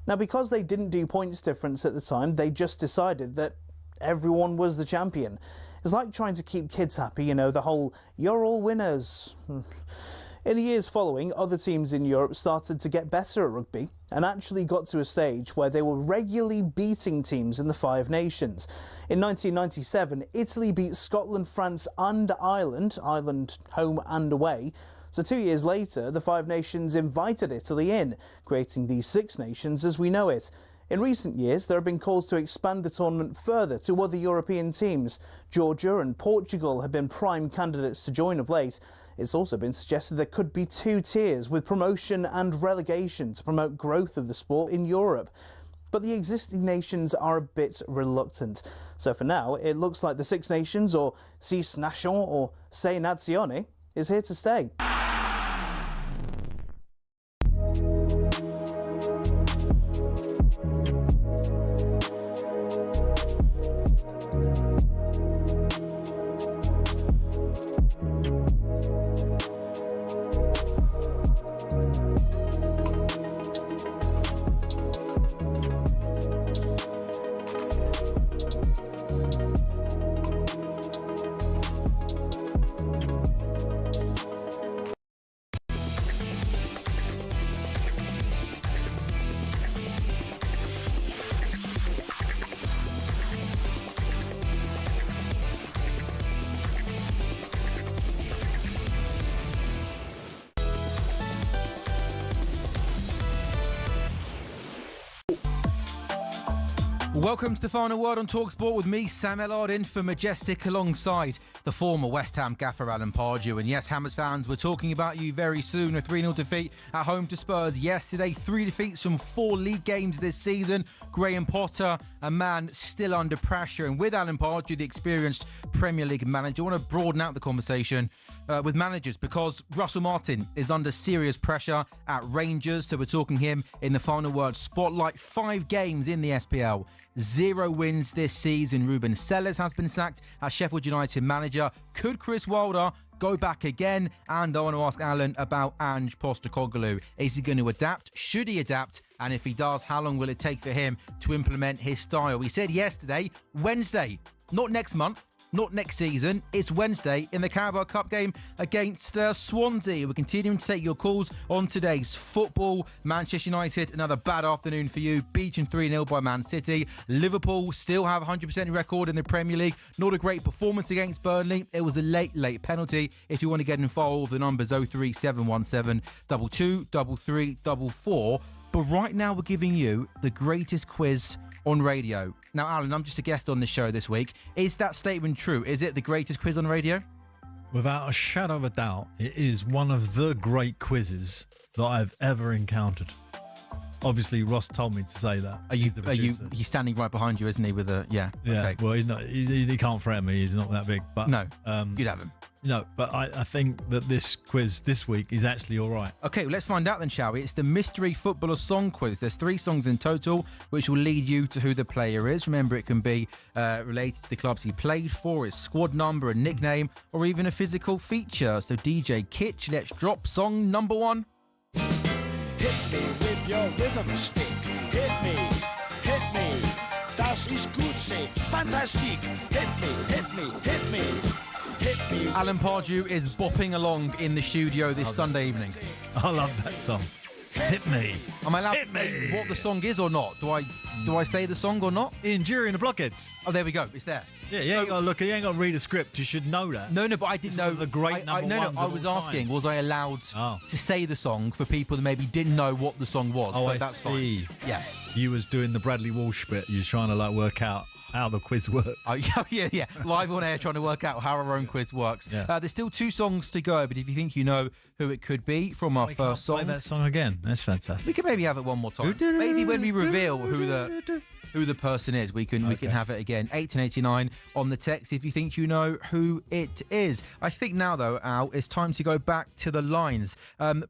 Now, because they didn't do points difference at the time, they just decided that everyone was the champion. It's like trying to keep kids happy, you know, the whole "you're all winners." In the years following, other teams in Europe started to get better at rugby and actually got to a stage where they were regularly beating teams in the Five Nations. In 1997, Italy beat Scotland, France and Ireland home and away. So 2 years later, the Five Nations invited Italy in, creating the Six Nations as we know it. In recent years, there have been calls to expand the tournament further to other European teams. Georgia and Portugal have been prime candidates to join of late. It's also been suggested there could be 2 tiers with promotion and relegation to promote growth of the sport in Europe. But the existing nations are a bit reluctant. So for now, it looks like the Six Nations, or Six Nations, or Sei Nazioni, is here to stay. Welcome to the final word on TalkSport with me, Sam Ellard, in for Majestic alongside the former West Ham gaffer Alan Pardew. And yes, Hammers fans, we're talking about you very soon. A 3-0 defeat at home to Spurs yesterday. 3 defeats from 4 league games this season. Graham Potter, a man still under pressure. And with Alan Pardew, the experienced Premier League manager, I want to broaden out the conversation with managers because Russell Martin is under serious pressure at Rangers. So we're talking him in the final word spotlight. 5 games in the SPL. 0 wins this season. Ruben Sellers has been sacked as Sheffield United manager. Could Chris Wilder go back again? And I want to ask Alan about Ange Postecoglou. Is he going to adapt? Should he adapt? And if he does, how long will it take for him to implement his style? He said yesterday, Wednesday, not next month, not next season. It's Wednesday in the Carabao Cup game against Swansea. We're continuing to take your calls on today's football. Manchester United, another bad afternoon for you. Beaten 3-0 by Man City. Liverpool still have a 100% record in the Premier League. Not a great performance against Burnley. It was a late penalty. If you want to get involved, the number's 03717 223344. But right now we're giving you the greatest quiz on radio. Now, Alan, I'm just a guest on this show this week. Is that statement true? Is it the greatest quiz on radio? Without a shadow of a doubt, it is one of the great quizzes that I've ever encountered. Obviously, Ross told me to say that. He's standing right behind you, isn't he? With a yeah. Yeah. Okay. Well, he's not. He can't threaten me. He's not that big. But no, you'd have him. No, but I think that this quiz this week is actually all right. Okay, well, let's find out then, shall we? It's the Mystery Footballer Song Quiz. There's 3 songs in total, which will lead you to who the player is. Remember, it can be related to the clubs he played for, his squad number, a nickname, or even a physical feature. So, DJ Kitch, let's drop song number 1. Hit me with your rhythm stick. Hit me, hit me. Das ist gut, say fantastic. Hit me, hit me, hit me. Alan Pardew is bopping along in the studio this Sunday evening. I love that song. Hit me. Am I allowed to say what the song is or not? Do I say the song or not? Ian Jury and the Blockheads. Oh, there we go. It's there. Yeah, you ain't got to look. You ain't got to read a script. You should know that. No, but I didn't know the great number ones. I was asking, was I allowed to say the song for people that maybe didn't know what the song was? Oh, but I that's see. Fine. Yeah. You was doing the Bradley Walsh bit. You was trying to work out how the quiz works. Oh, yeah. Live on air, trying to work out how our own quiz works. Yeah. There's still 2 songs to go, but if you think you know who it could be from our first song, play that song again. That's fantastic. we can maybe have it one more time. Maybe when we reveal who the person is, we can have it again. 1889 on the text if you think you know who it is. I think now, though, Al, it's time to go back to the lines.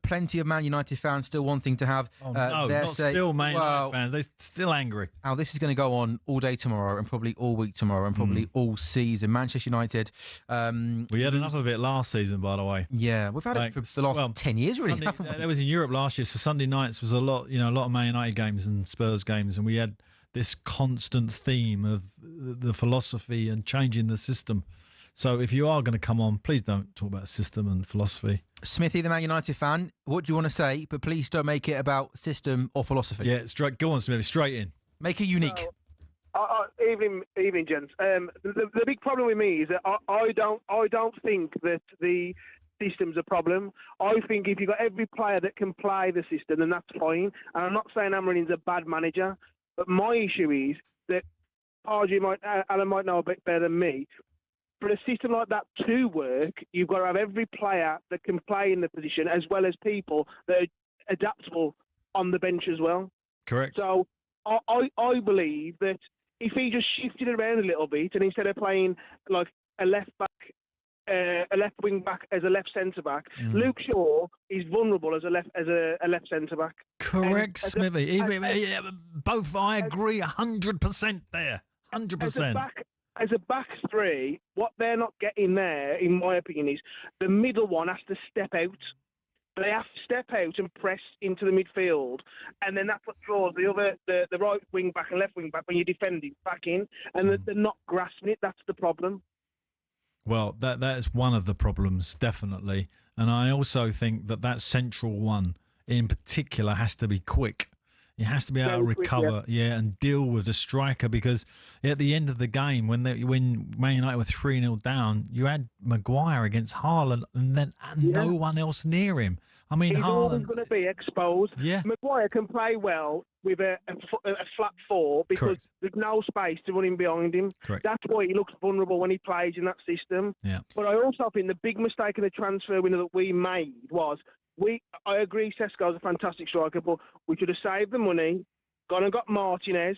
Plenty of Man United fans still wanting to have their say. Still Man United fans. They're still angry. Al, this is going to go on all day tomorrow and probably all week tomorrow and probably all season. Manchester United. We had enough of it last season, by the way. Yeah, we've had it for the last 10 years, really. That was in Europe last year, so Sunday nights was a lot of Man United games and Spurs games, and we had this constant theme of the philosophy and changing the system. So if you are going to come on, please don't talk about system and philosophy. Smithy, the Man United fan, what do you want to say? But please don't make it about system or philosophy. Yeah, straight. Go on, Smithy, straight in. Make it unique. Evening, gents. The big problem with me is that I don't think that the system's a problem. I think if you've got every player that can play the system, then that's fine. And I'm not saying Amorim's a bad manager, but my issue is that Alan might know a bit better than me. For a system like that to work, you've got to have every player that can play in the position, as well as people that are adaptable on the bench as well. Correct. So I believe that if he just shifted around a little bit, and instead of playing like a left back, a left wing back as a left centre back, Luke Shaw is vulnerable as a left centre back. Correct, Smithy. Both, I agree 100% there. 100%. As a back three, what they're not getting there, in my opinion, is the middle one has to step out. They have to step out and press into the midfield, and then that's what draws the right wing back and left wing back when you're defending back in, and they're not grasping it. That's the problem. Well, that is one of the problems, definitely. And I also think that central one in particular has to be quick. He has to be able to recover, and deal with the striker, because at the end of the game, when Man United were 3-0 down, you had Maguire against Haaland and then no one else near him. I mean, he's always going to be exposed. Yeah. Maguire can play well with a flat four because there's no space to run in behind him. Correct. That's why he looks vulnerable when he plays in that system. Yeah. But I also think the big mistake in the transfer window that we made was I agree Sesko's a fantastic striker, but we should have saved the money, gone and got Martinez,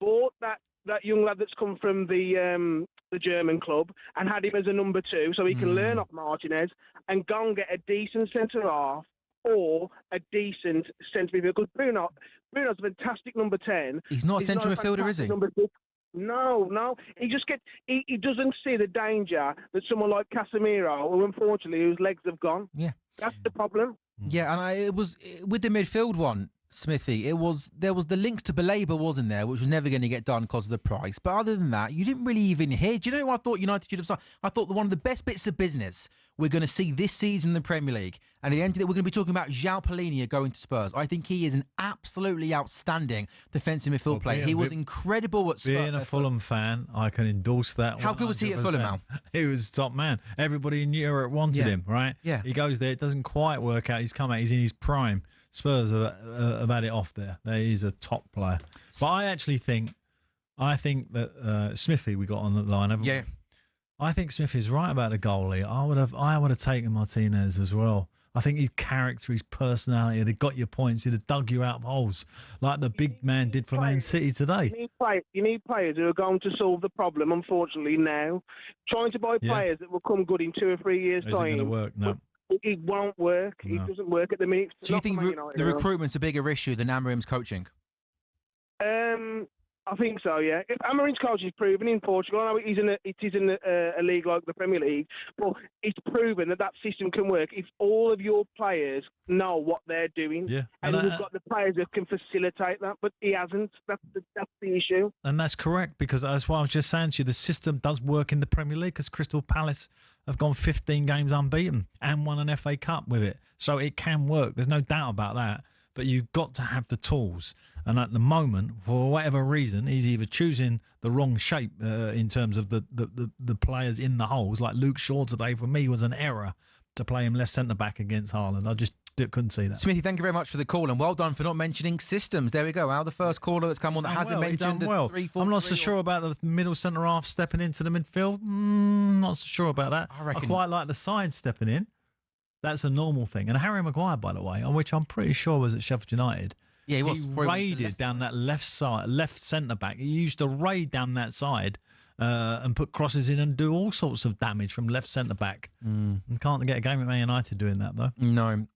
bought that young lad that's come from the German club and had him as a number 2 so he can learn off Martinez, and go and get a decent centre-half or a decent centre-midfielder. Because Bruno's a fantastic number 10. He's not a central midfielder, is he? Number 6. No. He doesn't see the danger that someone like Casemiro, who unfortunately whose legs have gone. Yeah. That's the problem. Yeah, and it was with the midfield one, Smithy. There was the links to Baleba wasn't there, which was never going to get done because of the price. But other than that, you didn't really even hear. Do you know what I thought United should have done? I thought that one of the best bits of business we're going to see this season in the Premier League, and at the end of it, we're going to be talking about João Palhinha going to Spurs. I think he is an absolutely outstanding defensive midfield player. He was incredible at Spurs. Being a Fulham fan, I can endorse that. How good was he at Fulham, Al? He was top man. Everybody in Europe wanted him, right? Yeah. He goes there, it doesn't quite work out. He's come out, he's in his prime. Spurs have had it off there. He's a top player. But I think that Smithy we got on the line, haven't we? I think Smithy's right about the goalie. I would have taken Martinez as well. I think his character, his personality, he'd have got your points. He'd have dug you out of holes like the big man did for Man City today. You need players who are going to solve the problem, unfortunately, now. Trying to buy players that will come good in 2 or 3 years' time. Isn't going to work, no. It won't work. No. It doesn't work at the minute. Do you think the recruitment's a bigger issue than Amorim's coaching? I think so, yeah. If Amorim's coach is proven in Portugal, I know it is in a league like the Premier League, but it's proven that system can work if all of your players know what they're doing. Yeah. And we've got the players that can facilitate that, but he hasn't. That's the issue. And that's correct, because that's what I was just saying to you. The system does work in the Premier League because Crystal Palace have gone 15 games unbeaten and won an FA Cup with it. So it can work. There's no doubt about that. but you've got to have the tools. And at the moment, for whatever reason, he's either choosing the wrong shape in terms of the players in the holes. Like Luke Shaw today, for me, was an error to play him left centre-back against Haaland. I just couldn't see that. Smithy, thank you very much for the call, and well done for not mentioning systems. There we go. Al, the first caller that's come on that hasn't mentioned the 3-4-3. I'm not so sure about the middle centre-half stepping into the midfield. Not so sure about that. I quite like the side stepping in. That's a normal thing. And Harry Maguire, by the way, on which I'm pretty sure was at Sheffield United. Yeah, he was. He raided down that left centre-back. He used to raid down that side and put crosses in and do all sorts of damage from left centre-back. You can't get a game at Man United doing that, though. No.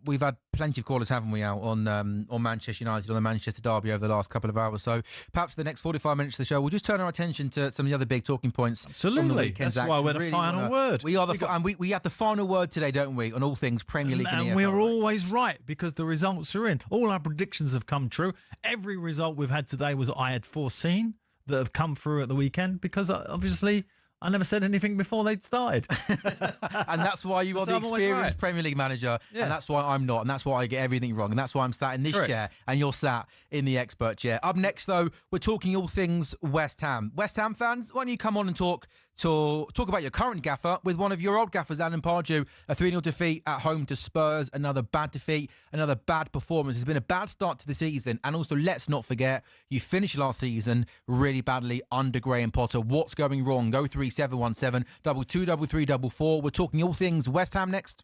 We've had plenty of callers, haven't we, Al, on Manchester United, on the Manchester derby over the last couple of hours. So perhaps the next 45 minutes of the show, we'll just turn our attention to some of the other big talking points. Absolutely. From the weekend's That's why we're the final word. We are and we have the final word today, don't we, on all things Premier League and we're always right because the results are in. All our predictions have come true. Every result we've had today was I had foreseen that have come through at the weekend because obviously I never said anything before they'd started. And that's why you are the experienced Premier League manager, and that's why I'm not, and that's why I get everything wrong, and that's why I'm sat in this chair and you're sat in the expert chair. Up next, though, we're talking all things West Ham. West Ham fans, why don't you come on and talk about your current gaffer with one of your old gaffers, Alan Pardew. A 3-0 defeat at home to Spurs, another bad defeat, another bad performance. It's been a bad start to the season, and also let's not forget, you finished last season really badly under Graham Potter. What's going wrong? Go 3717 223344. We're talking all things West Ham next.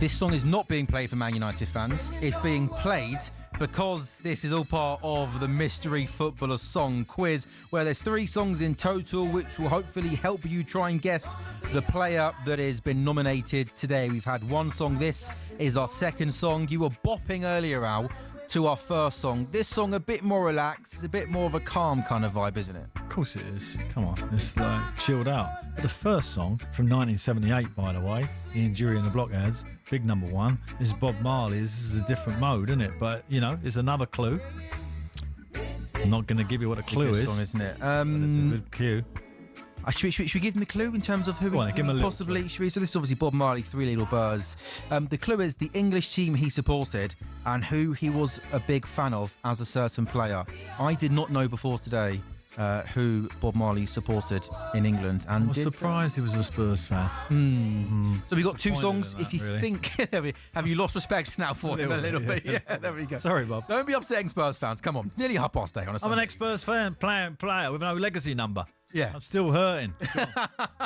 This song is not being played for Man United fans. It's being played because this is all part of the Mystery Footballer Song Quiz, where there's 3 songs in total, which will hopefully help you try and guess the player that has been nominated today. We've had 1 song. This is our 2nd song. You were bopping earlier, Al, to our 1st song. This song a bit more relaxed. It's a bit more of a calm kind of vibe, isn't it? Of course it is. Come on, it's like chilled out. The first song from 1978, by the way, Ian Dury and the Blockheads, big number 1. This is Bob Marley's. This is a different mode, isn't it? But it's another clue. I'm not going to give you what a clue is. Song, isn't it? It's a good cue. Should we give them a clue in terms of who possibly should we? So this is obviously Bob Marley, 3 Little Birds. The clue is the English team he supported and who he was a big fan of as a certain player. I did not know before today who Bob Marley supported in England. And I was surprised he was a Spurs fan. So we got 2 songs. If you think, have you lost respect now for him a little bit? Yeah, there we go. Sorry, Bob. Don't be upsetting Spurs fans. Come on, it's nearly 8:30 on a Sunday. I'm an ex-Spurs fan, player with no legacy number. Yeah. I'm still hurting.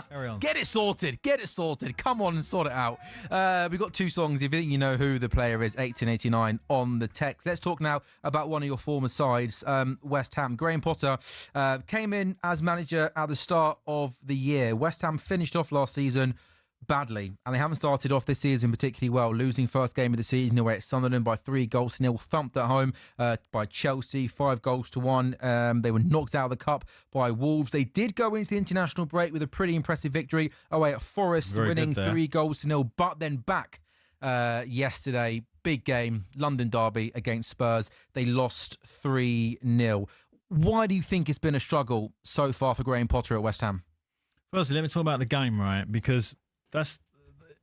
Carry on. Get it sorted. Come on and sort it out. We've got 2 songs. If you think you know who the player is, 1889 on the text. Let's talk now about one of your former sides, West Ham. Graham Potter came in as manager at the start of the year. West Ham finished off last season badly, and they haven't started off this season particularly well, losing first game of the season away at Sunderland by 3-0, thumped at home by Chelsea 5-1. They were knocked out of the cup by Wolves. They did go into the international break with a pretty impressive victory away at Forest, winning 3-0, but then back yesterday, big game, London derby against Spurs. They lost 3-0. Why do you think it's been a struggle so far for Graham Potter at West Ham? Firstly, let me talk about the game, right? Because that's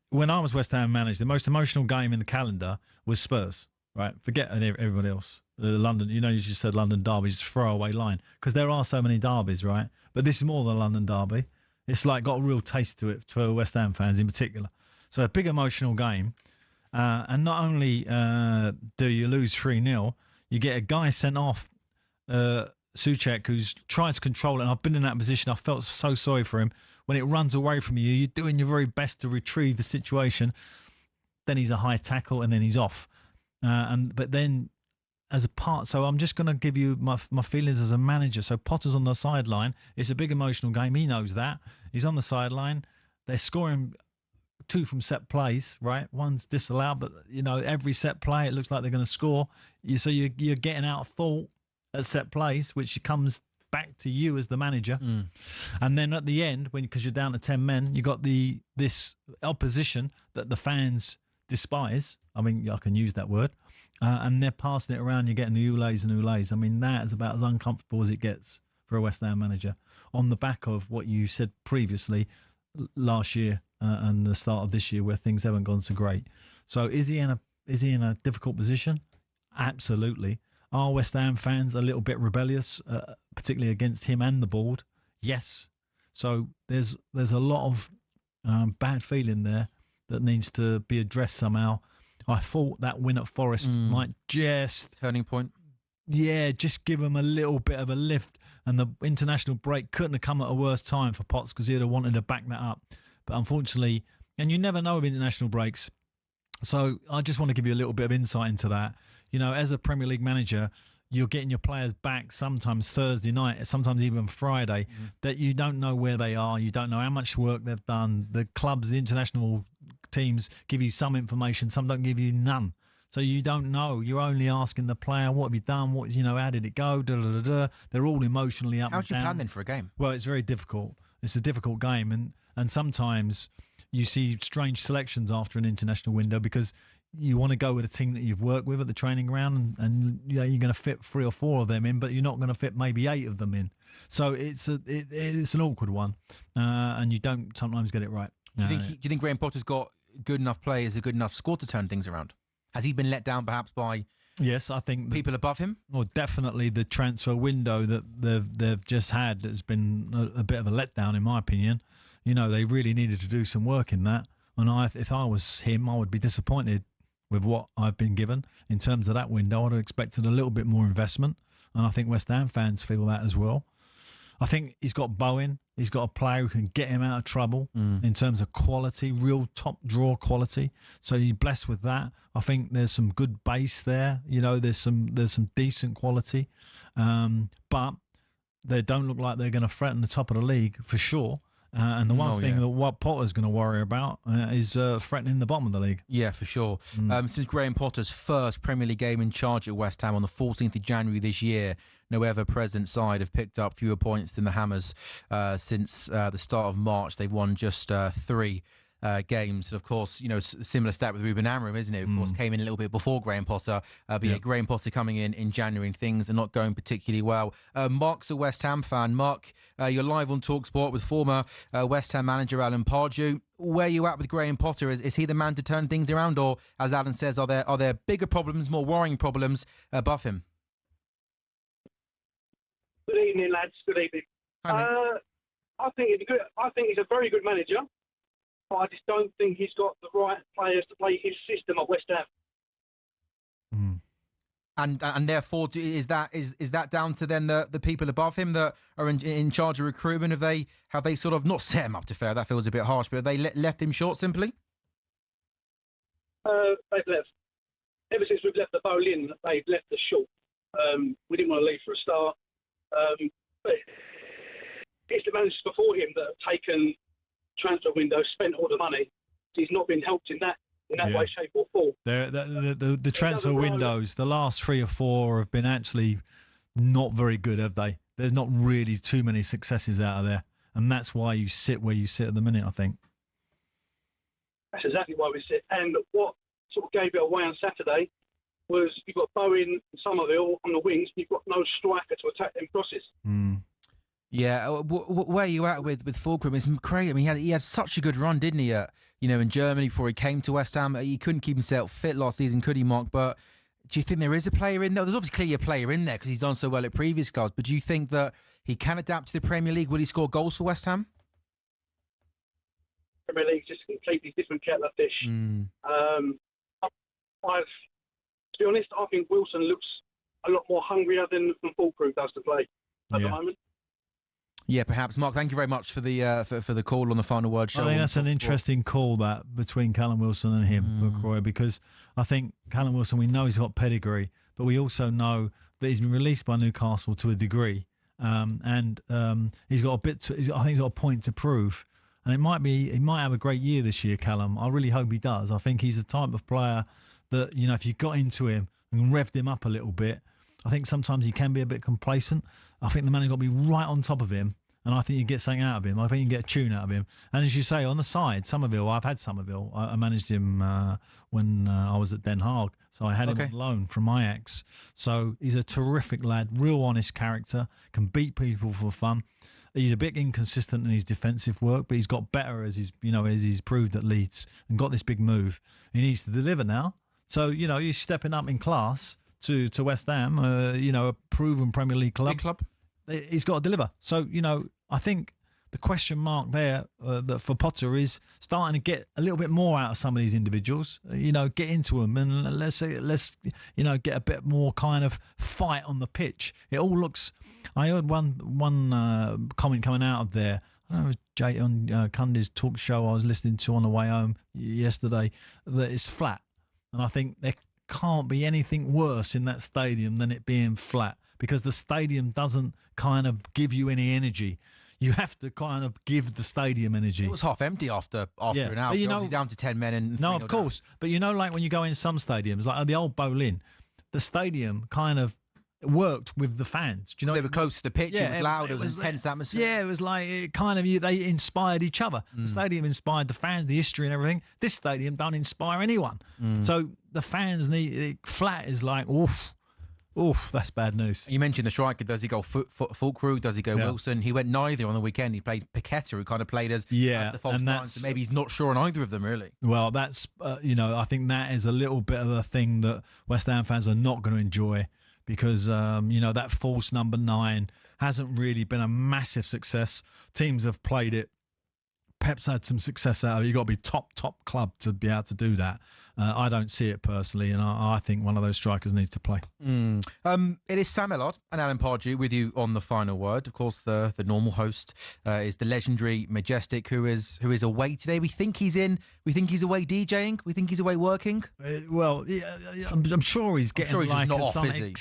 when I was West Ham manager, the most emotional game in the calendar was Spurs, right? Forget everybody else. London, you just said London derby's throwaway line because there are so many derbies, right? But this is more than a London derby. It's like got a real taste to it for West Ham fans in particular. So a big emotional game, and not only do you lose 3-0, you get a guy sent off, Souček, who's trying to control it. And I've been in that position. I felt so sorry for him. When it runs away from you, you're doing your very best to retrieve the situation. Then he's a high tackle, and then he's off. But then, as a part, so I'm just going to give you my feelings as a manager. So Potter's on the sideline. It's a big emotional game. He knows that. He's on the sideline. They're scoring 2 from set plays, right? One's disallowed, but every set play it looks like they're going to score. So you're getting out of thought at set plays, which comes back to you as the manager. And then at the end, because you're down to 10 men, you got this opposition that the fans despise. I mean, I can use that word. And they're passing it around. You're getting the oulays and oulays. I mean, that is about as uncomfortable as it gets for a West Ham manager. On the back of what you said previously last year and the start of this year, where things haven't gone so great. So is he in a difficult position? Absolutely. Are West Ham fans a little bit rebellious, particularly against him and the board? Yes. So there's a lot of bad feeling there that needs to be addressed somehow. I thought that win at Forest might just... Turning point? Yeah, just give them a little bit of a lift. And the international break couldn't have come at a worse time for Potts because he'd have wanted to back that up. But unfortunately, and you never know with international breaks. So I just want to give you a little bit of insight into that. As a Premier League manager, you're getting your players back sometimes Thursday night, sometimes even Friday, that you don't know where they are. You don't know how much work they've done. The clubs, the international teams give you some information, some don't give you none. So you don't know. You're only asking the player, what have you done? How did it go? They're all emotionally up and down. How do you plan then for a game? Well, it's very difficult. It's a difficult game. And sometimes you see strange selections after an international window because you want to go with a team that you've worked with at the training ground and you're going to fit 3 or 4 of them in, but you're not going to fit maybe 8 of them in. So it's an awkward one, and you don't sometimes get it right. Do you think Graham Potter's got good enough players, a good enough squad to turn things around? Has he been let down perhaps by Yes, I think people above him. Well, definitely the transfer window that they've just had has been a bit of a letdown, in my opinion. You know, they really needed to do some work in that. And if I was him, I would be disappointed with what I've been given in terms of that window. I'd have expected a little bit more investment, and I think West Ham fans feel that as well. I think he's got Bowen. He's got a player who can get him out of trouble in terms of quality, real top draw quality. So he's blessed with that. I think there's some good base there. You know, there's some decent quality, but they don't look like they're going to threaten the top of the league for sure. And the one thing that what Potter's going to worry about is threatening the bottom of the league. Yeah, for sure. Since Graham Potter's first Premier League game in charge at West Ham on the 14th of January this year, no ever-present side have picked up fewer points than the Hammers since the start of March. They've won just 3 games. And of course, you know, similar stat with Ruben Amorim, isn't it? Of course, came in a little bit before Graham Potter. But yeah, Graham Potter coming in January and things are not going particularly well. Mark's a West Ham fan. Mark, you're live on TalkSport with former West Ham manager Alan Pardew. Where are you at with Graham Potter? Is he the man to turn things around, or as Alan says, are there bigger problems, more worrying problems above him? Good evening, lads. Good evening. I think he's a very good manager, but I just don't think he's got the right players to play his system at West Ham. And therefore, is that down to then the people above him that are in charge of recruitment? Have they sort of not set him up to fail? That feels a bit harsh, but have they left him short simply? They've left. Ever since we've left the Bolin, they've left us short. We didn't want to leave for a start. But it's the managers before him that have taken transfer windows, spent all the money. He's not been helped in that way, shape or form. The transfer windows, the last 3 or 4 have been actually not very good, have they? There's not really too many successes out of there. And that's why you sit where you sit at the minute, I think. That's exactly why we sit. And what sort of gave it away on Saturday was you've got Bowen and Somerville on the wings, but you've got no striker to attack them crosses. Yeah, where are you at with Fulcrum? It's crazy. I mean, he had such a good run, didn't he? In Germany before he came to West Ham. He couldn't keep himself fit last season, could he, Mark? But do you think there is a player in there? There's obviously clearly a player in there because he's done so well at previous clubs. But do you think that he can adapt to the Premier League? Will he score goals for West Ham? Premier League's just a completely different kettle of fish. To be honest, I think Wilson looks a lot more hungrier than Fulcrum does to play at the moment. Yeah, perhaps. Mark, thank you very much for the call on the Final Word show. I think that's an interesting call that between Callum Wilson and him, Roy, because I think Callum Wilson, we know he's got pedigree, but we also know that he's been released by Newcastle to a degree, and he's got I think he's got a point to prove. And he might have a great year this year, Callum. I really hope he does. I think he's the type of player that, if you got into him and revved him up a little bit, I think sometimes he can be a bit complacent. I think the man has got to be right on top of him, and I think you get something out of him. I think you can get a tune out of him. And as you say, on the side, Somerville, I've had Somerville. I managed him when I was at Den Haag, so I had him on loan from Ajax. So he's a terrific lad, real honest character, can beat people for fun. He's a bit inconsistent in his defensive work, but he's got better as he's proved at Leeds and got this big move. He needs to deliver now. So, he's stepping up in class to West Ham, a proven Premier League club. Big club. He's got to deliver. So, I think the question mark there that for Potter is starting to get a little bit more out of some of these individuals. Get into them and let's get a bit more kind of fight on the pitch. It all looks. I heard one comment coming out of there. I don't know, it was Jay on Cundy's talk show I was listening to on the way home yesterday, that it's flat. And I think there can't be anything worse in that stadium than it being flat, because the stadium doesn't kind of give you any energy. You have to kind of give the stadium energy. It was half empty after an hour. Obviously down to 10 men. And no, of course. Down. But like when you go in some stadiums, like the old Bolin, the stadium kind of worked with the fans. Do you know? They were close to the pitch. It was loud. It was intense atmosphere. Yeah, it was like it kind of they inspired each other. The stadium inspired the fans, the history and everything. This stadium don't inspire anyone. So the fans need flat is like oof, that's bad news. You mentioned the striker. Does he go Fulcrum? Does he go Wilson? He went neither on the weekend. He played Paqueta, who kind of played as the false nine. So maybe he's not sure on either of them, really. Well, that's, I think that is a little bit of a thing that West Ham fans are not going to enjoy, because, that false number 9 hasn't really been a massive success. Teams have played it. Pep's had some success out of it. You've got to be top club to be able to do that. I don't see it personally, and I think one of those strikers needs to play. It is Sam Ellard and Alan Pardew with you on the final word. Of course, the normal host is the legendary Majestic, who is away today. We think he's away DJing. We think he's away working. I'm sure he's getting just not off, some is he?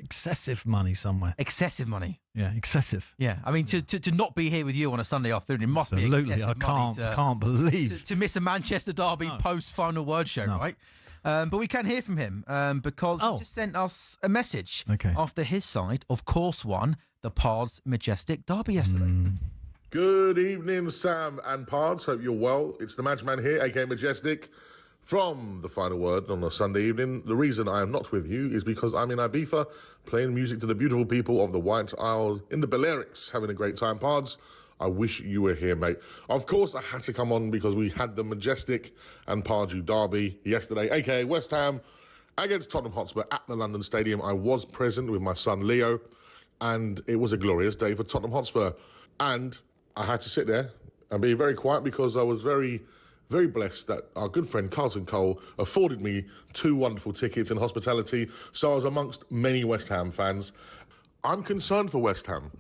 excessive money somewhere. Excessive money. Yeah, excessive. Yeah, I mean, to not be here with you on a Sunday afternoon, it must be excessive money. I can't believe to miss a Manchester derby post final word show, right? But we can hear from him because he just sent us a message after his side, of course, won the Pards Majestic derby yesterday. Good evening, Sam and Pards. Hope you're well. It's the Madman here, aka Majestic, from the final word on a Sunday evening. The reason I am not with you is because I'm in Ibiza playing music to the beautiful people of the White Isle in the Balearics, having a great time. Pards, I wish you were here, mate. Of course, I had to come on because we had the Majestic and Pardew derby yesterday, aka West Ham against Tottenham Hotspur at the London Stadium. I was present with my son Leo, and it was a glorious day for Tottenham Hotspur. And I had to sit there and be very quiet because I was very blessed that our good friend Carlton Cole afforded me 2 wonderful tickets and hospitality, so I was amongst many West Ham fans. I'm concerned for West Ham.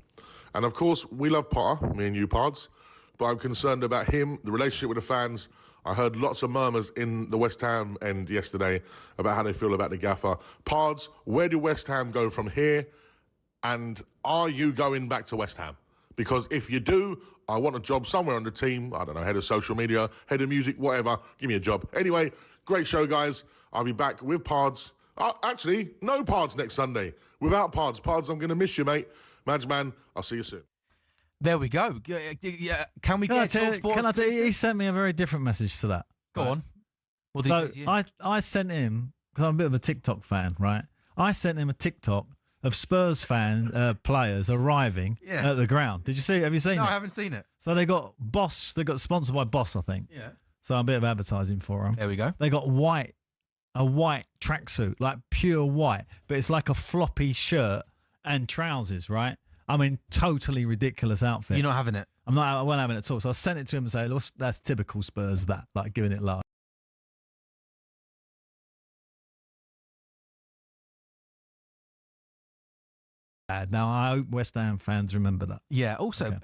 And of course, we love Potter, me and you, Pards, but I'm concerned about him, the relationship with the fans. I heard lots of murmurs in the West Ham end yesterday about how they feel about the gaffer. Pards, where do West Ham go from here? And are you going back to West Ham? Because if you do, I want a job somewhere on the team. I don't know, head of social media, head of music, whatever. Give me a job. Anyway, great show, guys. I'll be back with Pards. Actually, no Pards next Sunday. Without Pards. Pards, I'm going to miss you, mate. Madman, I'll see you soon. There we go. Can we get TalkSport? Can I tell you, he sent me a very different message to that. Go on. What did he say to you? I sent him, because I'm a bit of a TikTok fan, right? I sent him a TikTok of Spurs players arriving at the ground. Did you see it? Have you seen it? No, I haven't seen it. So they got Boss. They got sponsored by Boss, I think. Yeah. So a bit of advertising for them. There we go. They got a white tracksuit, like pure white, but it's like a floppy shirt and trousers, right? I mean, totally ridiculous outfit. You're not having it? I wasn't having it at all. So I sent it to him and say, look, that's typical Spurs, like giving it love. Now, I hope West Ham fans remember that. Yeah, also,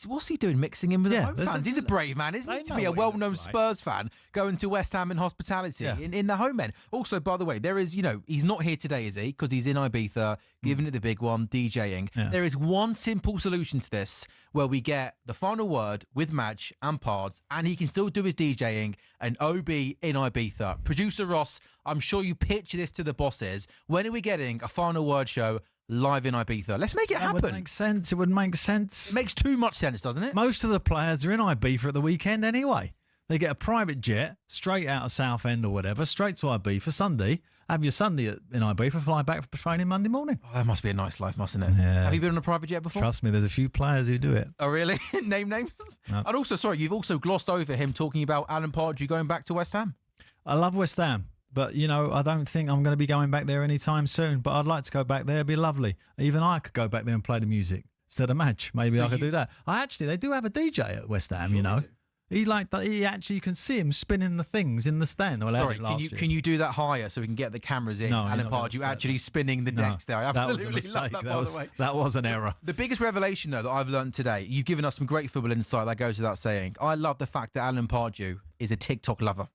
what's he doing mixing in with the home fans? He's a brave man, isn't he? To be a well-known Spurs fan going to West Ham in hospitality in the home end. Also, by the way, there is, he's not here today, is he? Because he's in Ibiza, giving it the big one, DJing. Yeah. There is one simple solution to this where we get the final word with Madge and Pards, and he can still do his DJing and OB in Ibiza. Producer Ross, I'm sure you picture this to the bosses. When are we getting a final word show live in Ibiza? Let's make it happen. It would make sense. It would make sense. It makes too much sense, doesn't it? Most of the players are in Ibiza at the weekend anyway. They get a private jet straight out of Southend or whatever, straight to Ibiza Sunday. Have your Sunday in Ibiza, fly back for training Monday morning. Oh, that must be a nice life, mustn't it? Yeah. Have you been on a private jet before? Trust me, there's a few players who do it. Oh, really? Name names? No. And also, sorry, you've also glossed over him talking about Alan Pardew going back to West Ham. I love West Ham. But, I don't think I'm going to be going back there anytime soon. But I'd like to go back there. It'd be lovely. Even I could go back there and play the music instead of Madge. Maybe I could do that. They do have a DJ at West Ham, He actually, you can see him spinning the things in the stand. Sorry, can you do that higher so we can get the cameras in? No, Alan Pardew actually spinning the decks there. I absolutely love that, by the way. That was an error. The biggest revelation, though, that I've learned today, you've given us some great football insight, that goes without saying. I love the fact that Alan Pardew is a TikTok lover.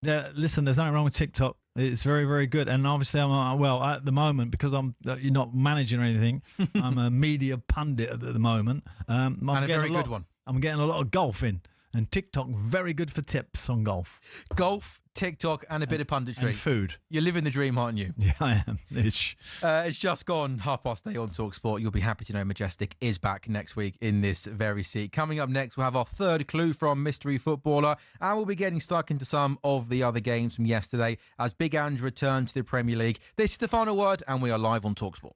Yeah, listen, there's nothing wrong with TikTok. It's very, very good. And obviously, at the moment, because you're not managing or anything, I'm a media pundit at the moment. And a very good one. I'm getting a lot of golf in. And TikTok, very good for tips on golf. Golf, TikTok, and a bit of punditry. And food. You're living the dream, aren't you? Yeah, I am. Ish. It's just gone 8:30 on TalkSport. You'll be happy to know Majestic is back next week in this very seat. Coming up next, we'll have our third clue from Mystery Footballer, and we'll be getting stuck into some of the other games from yesterday as Big Ange returned to the Premier League. This is the final word, and we are live on TalkSport.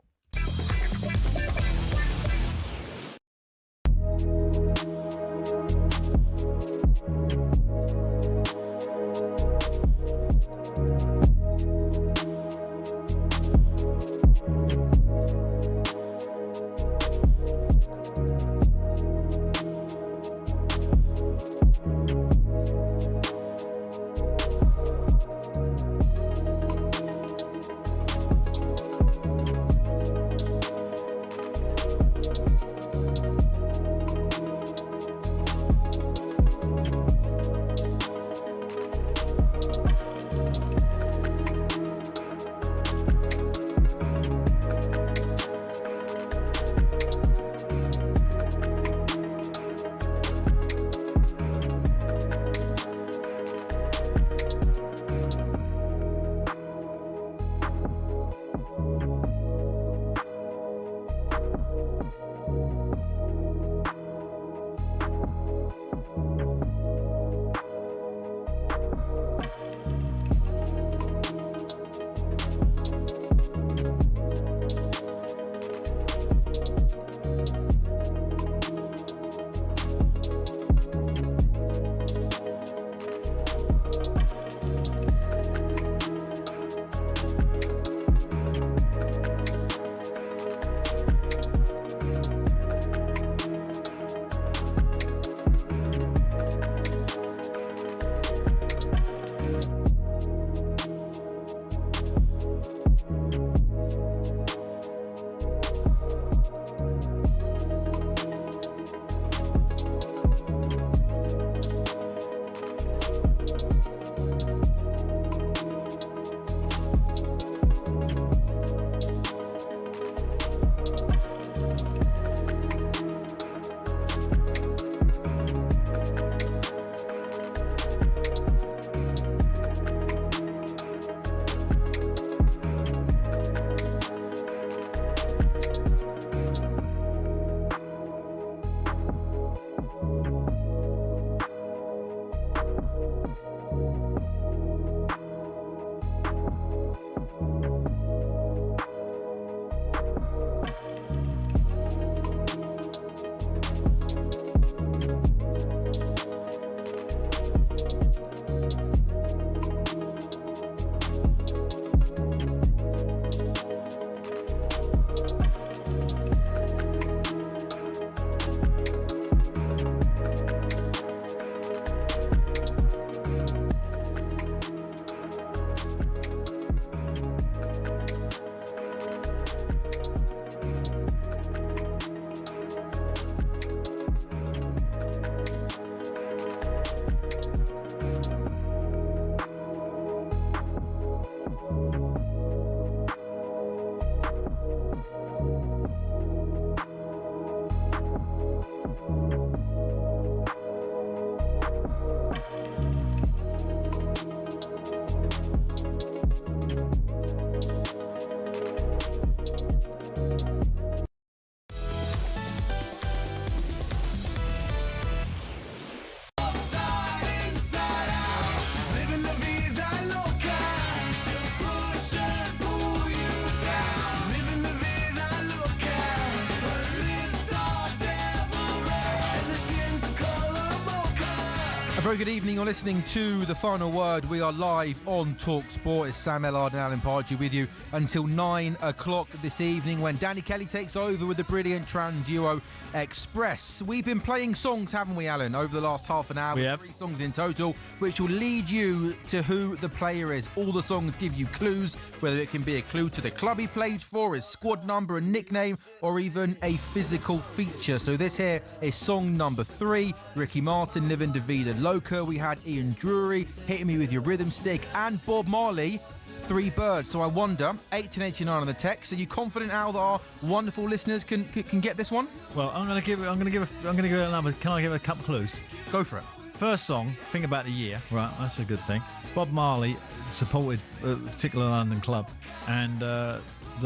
A very good evening. You're listening to The Final Word. We are live on TalkSport. It's Sam Ellard and Alan Pardew with you until 9 o'clock this evening when Danny Kelly takes over with the brilliant trans duo Express. We've been playing songs, haven't we, Alan, over the last half an hour? We have. 3 songs in total, which will lead you to who the player is. All the songs give you clues, whether it can be a clue to the club he played for, his squad number, a nickname, or even a physical feature. So this here is song number 3. Ricky Martin, Living Da Vida Loca. We had Ian Drury, Hitting Me With Your Rhythm Stick, and Bob Marley, Three Birds. So I wonder, 1889 on the text. Are you confident, Al, that our wonderful listeners can get this one? Well, I'm going to give it a number. Can I give it a couple of clues? Go for it. First song, think about the year. Right, that's a good thing. Bob Marley supported a particular London club, and the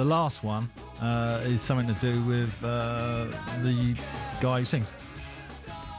last one is something to do with the guy who sings.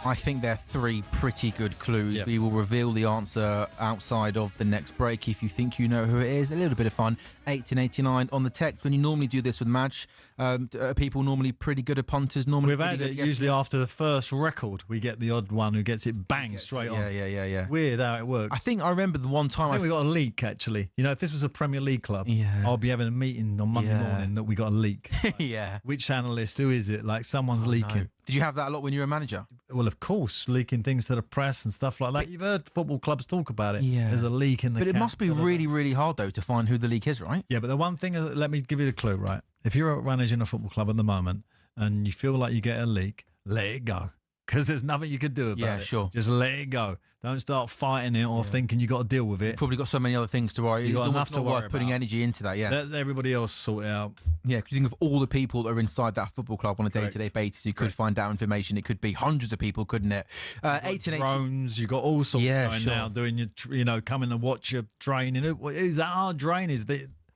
I think they're 3 pretty good clues. Yep. We will reveal the answer outside of the next break. If you think you know who it is, a little bit of fun. 1889 on the text. When you normally do this with Madge, are people normally pretty good at punters? Normally, we've had it usually after the first record. We get the odd one who gets it bang straight on. Yeah. Weird how it works. I remember the one time I think we got a leak actually. You know, if this was a Premier League club, I'll be having a meeting on Monday morning that we got a leak. Yeah. Which analyst? Who is it? Like someone's leaking. No. Did you have that a lot when you were a manager? Well, of course, leaking things to the press and stuff like that. You've heard football clubs talk about it. Yeah. There's a leak in the But it must be really, really hard, though, to find who the leak is, right? Yeah, but the one thing, let me give you the clue, right? If you're managing a football club at the moment and you feel like you get a leak, let it go. Because there's nothing you can do about it. Yeah, sure. Just let it go. Don't start fighting it or thinking you got to deal with it. You've probably got so many other things to worry. You've got It's enough almost to not worry worth putting about. energy into that, yeah. Let everybody else sort it out. Yeah, because you think of all the people that are inside that football club on a day-to-day basis who could find out information. It could be hundreds of people, couldn't it? 1880 drones, you've got all sorts going now, doing your, coming to watch your training. Is that our drone?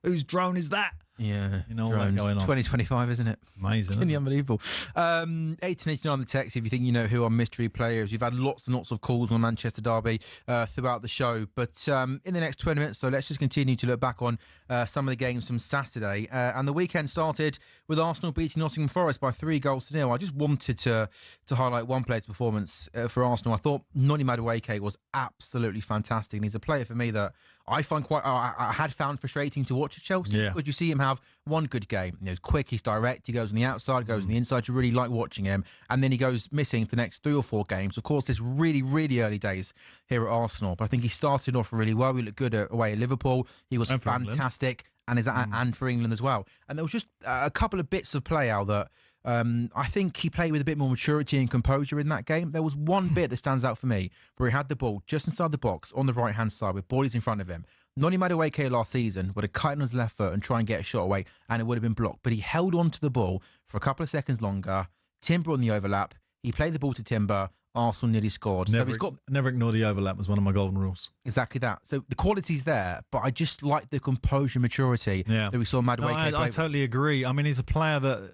Whose drone is that? Yeah, you know all that going on. 2025, isn't it? Amazing. Isn't it? Unbelievable. 1889 on the text. If you think you know who our mystery players, we've had lots and lots of calls on Manchester Derby throughout the show. But in the next 20 minutes, so let's just continue to look back on some of the games from Saturday. And the weekend started with Arsenal beating Nottingham Forest by 3-0. I just wanted to highlight one player's performance for Arsenal. I thought Noni Madueke was absolutely fantastic, and he's a player for me that I find I had found frustrating to watch at Chelsea. Yeah. Because you see him have one good game. He's quick, he's direct, he goes on the outside, goes on the inside. You really like watching him. And then he goes missing for the next 3 or 4 games. Of course, it's really, really early days here at Arsenal. But I think he started off really well. He looked good away at Liverpool. He was fantastic. And for England as well. And there was just a couple of bits of play out that I think he played with a bit more maturity and composure in that game. There was one bit that stands out for me where he had the ball just inside the box on the right-hand side with bodies in front of him. Noni Madueke last season would have cut on his left foot and try and get a shot away, and it would have been blocked. But he held on to the ball for a couple of seconds longer. Timber on the overlap. He played the ball to Timber. Arsenal nearly scored. Never ignore the overlap was one of my golden rules. Exactly that. So the quality's there, but I just like the composure, maturity that we saw Madueke play. I totally agree. I mean, he's a player that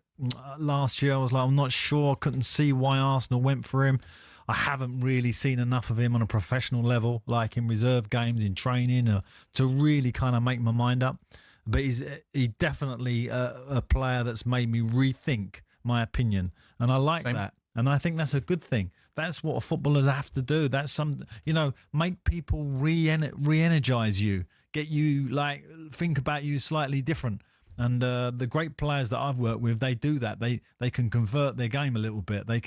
last year I was like, I'm not sure. Couldn't see why Arsenal went for him. I haven't really seen enough of him on a professional level, like in reserve games, in training, to really kind of make my mind up. But he's definitely a player that's made me rethink my opinion. And I like that. And I think that's a good thing. That's what footballers have to do. That's make people re-energize you, get you think about you slightly different. And the great players that I've worked with, they do that. They can convert their game a little bit. They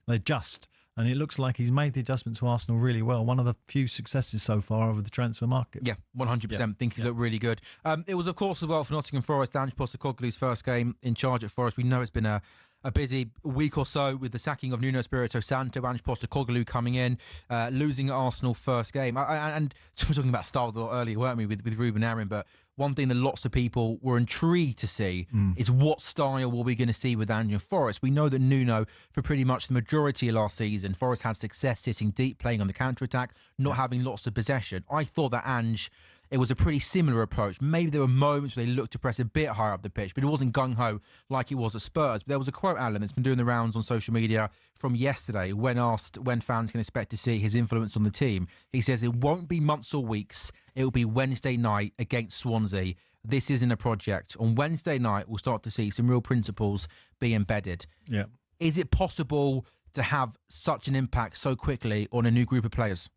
adjust. And it looks like he's made the adjustment to Arsenal really well. One of the few successes so far over the transfer market. Yeah, 100%. Think he's looked really good. It was, of course, as well for Nottingham Forest, Ange Postecoglou's first game in charge at Forest. We know it's been a busy week or so with the sacking of Nuno Espirito Santo, Ange Postecoglou coming in, losing at Arsenal first game. And we were talking about styles a lot earlier, weren't we, with Ruben Amorim? But one thing that lots of people were intrigued to see is what style were we going to see with Ange Forest. We know that Nuno, for pretty much the majority of last season, Forest had success sitting deep, playing on the counter-attack, not having lots of possession. I thought that Ange, it was a pretty similar approach. Maybe there were moments where they looked to press a bit higher up the pitch, but it wasn't gung-ho like it was at Spurs. But there was a quote, Alan, that's been doing the rounds on social media from yesterday when asked when fans can expect to see his influence on the team. He says it won't be months or weeks. It will be Wednesday night against Swansea. This isn't a project. On Wednesday night, we'll start to see some real principles be embedded. Yeah. Is it possible to have such an impact so quickly on a new group of players?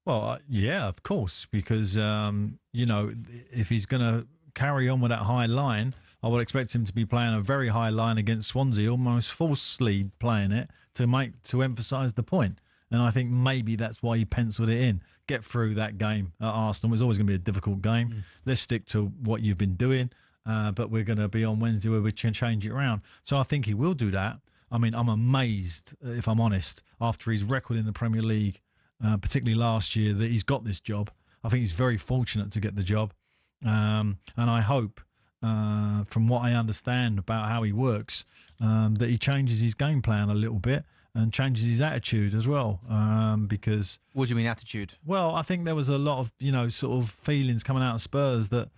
Well, yeah, of course, because, if he's going to carry on with that high line, I would expect him to be playing a very high line against Swansea, almost falsely playing it to emphasise the point. And I think maybe that's why he penciled it in. Get through that game at Arsenal. It was always going to be a difficult game. Let's stick to what you've been doing, but we're going to be on Wednesday where we can change it around. So I think he will do that. I mean, I'm amazed, if I'm honest, after his record in the Premier League, particularly last year, that he's got this job. I think he's very fortunate to get the job. And I hope, from what I understand about how he works, that he changes his game plan a little bit and changes his attitude as well. Because what do you mean attitude? Well, I think there was a lot of sort of feelings coming out of Spurs that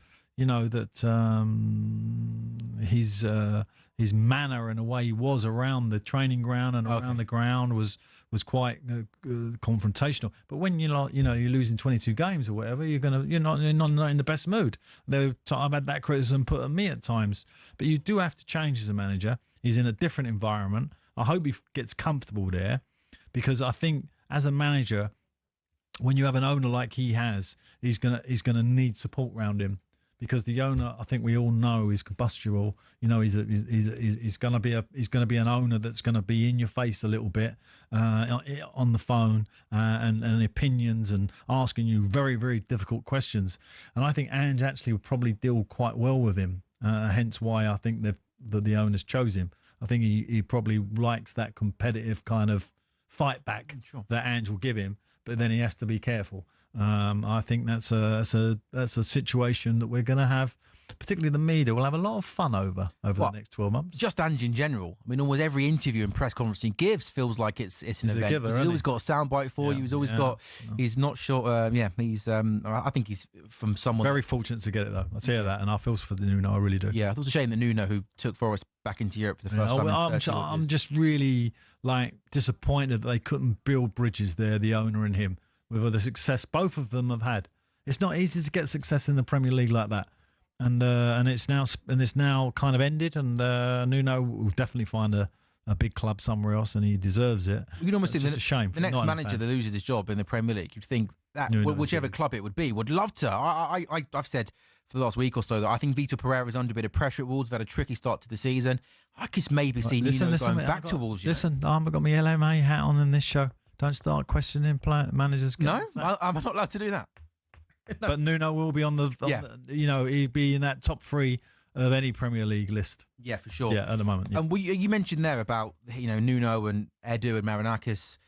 his manner and the way he was around the training ground and around the ground was quite confrontational. But when you're losing 22 games or whatever, you're not in the best mood. I've had that criticism put at me at times. But you do have to change as a manager. He's in a different environment. I hope he gets comfortable there, because I think as a manager, when you have an owner like he has, he's gonna need support around him. Because the owner, I think we all know, is combustible. He's going to be an owner that's going to be in your face a little bit on the phone and opinions and asking you very, very difficult questions. And I think Ange actually would probably deal quite well with him. Hence why I think that the owners chose him. I think he probably likes that competitive kind of fight back that Ange will give him, but then he has to be careful. I think that's a situation that we're going to have, particularly the media, will have a lot of fun over the next 12 months. Just Ange in general. I mean, almost every interview and press conference he gives feels like it's an event. He's always got a soundbite for you. He's always got. He's not sure. He's. I think he's from someone. Very fortunate to get it though. I tell you that, and I feel for the Nuno. I really do. Yeah, I thought it was a shame that Nuno, who took Forest back into Europe for the first time. I'm just really disappointed that they couldn't build bridges there. The owner and him. With the success both of them have had, it's not easy to get success in the Premier League like that, and it's now kind of ended. And Nuno will definitely find a big club somewhere else, and he deserves it. You can almost think it's a shame. The next manager that loses his job in the Premier League, you'd think that whichever club it would be would love to. I've said for the last week or so that I think Vitor Pereira is under a bit of pressure at Wolves. They've had a tricky start to the season. I could maybe see Nuno going back to Wolves. Listen, I haven't got my LMA hat on in this show. Don't start questioning managers. No, I'm not allowed to do that. No. But Nuno will be on he'll be in that top 3 of any Premier League list. Yeah, for sure. Yeah, at the moment. Yeah. And you mentioned there about Nuno and Edu and Marinakis.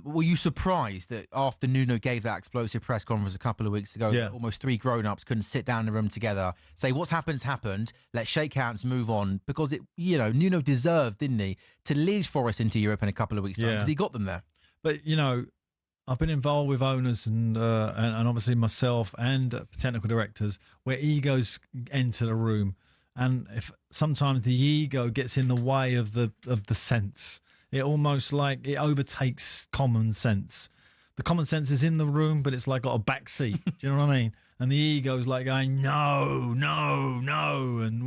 Were you surprised that after Nuno gave that explosive press conference a couple of weeks ago, that almost 3 grown-ups couldn't sit down in a room together, say what's happened's happened, let's shake hands, move on? Because Nuno deserved, didn't he, to lead Forest into Europe in a couple of weeks' time because he got them there. But, I've been involved with owners and obviously myself and technical directors where egos enter the room. And if sometimes the ego gets in the way of the sense, it almost like it overtakes common sense. The common sense is in the room, but it's like got a back seat. Do you know what I mean? And the ego's like going, no, no, no. And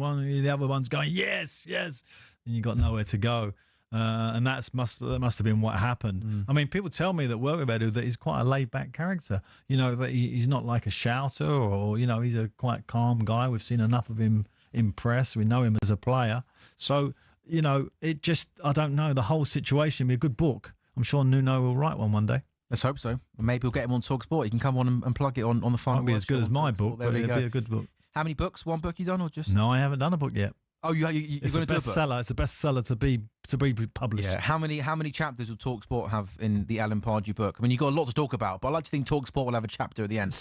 the other one's going, yes, yes. And you got nowhere to go. And that must have been what happened. I mean, people tell me that work with Edu that he's quite a laid-back character. That he's not like a shouter or he's a quite calm guy. We've seen enough of him in press. We know him as a player. So, it just, I don't know, the whole situation will be a good book. I'm sure Nuno will write one day. Let's hope so. Maybe we'll get him on TalkSport. He can come on and plug it on the final. Won't be as good as my book, but it'll be a good book. How many books? One book you done or just? No, I haven't done a book yet. Oh, you're going to do a book? It's a bestseller to be published. Yeah. How many chapters will TalkSport have in the Alan Pardew book? I mean, you've got a lot to talk about, but I like to think TalkSport will have a chapter at the end.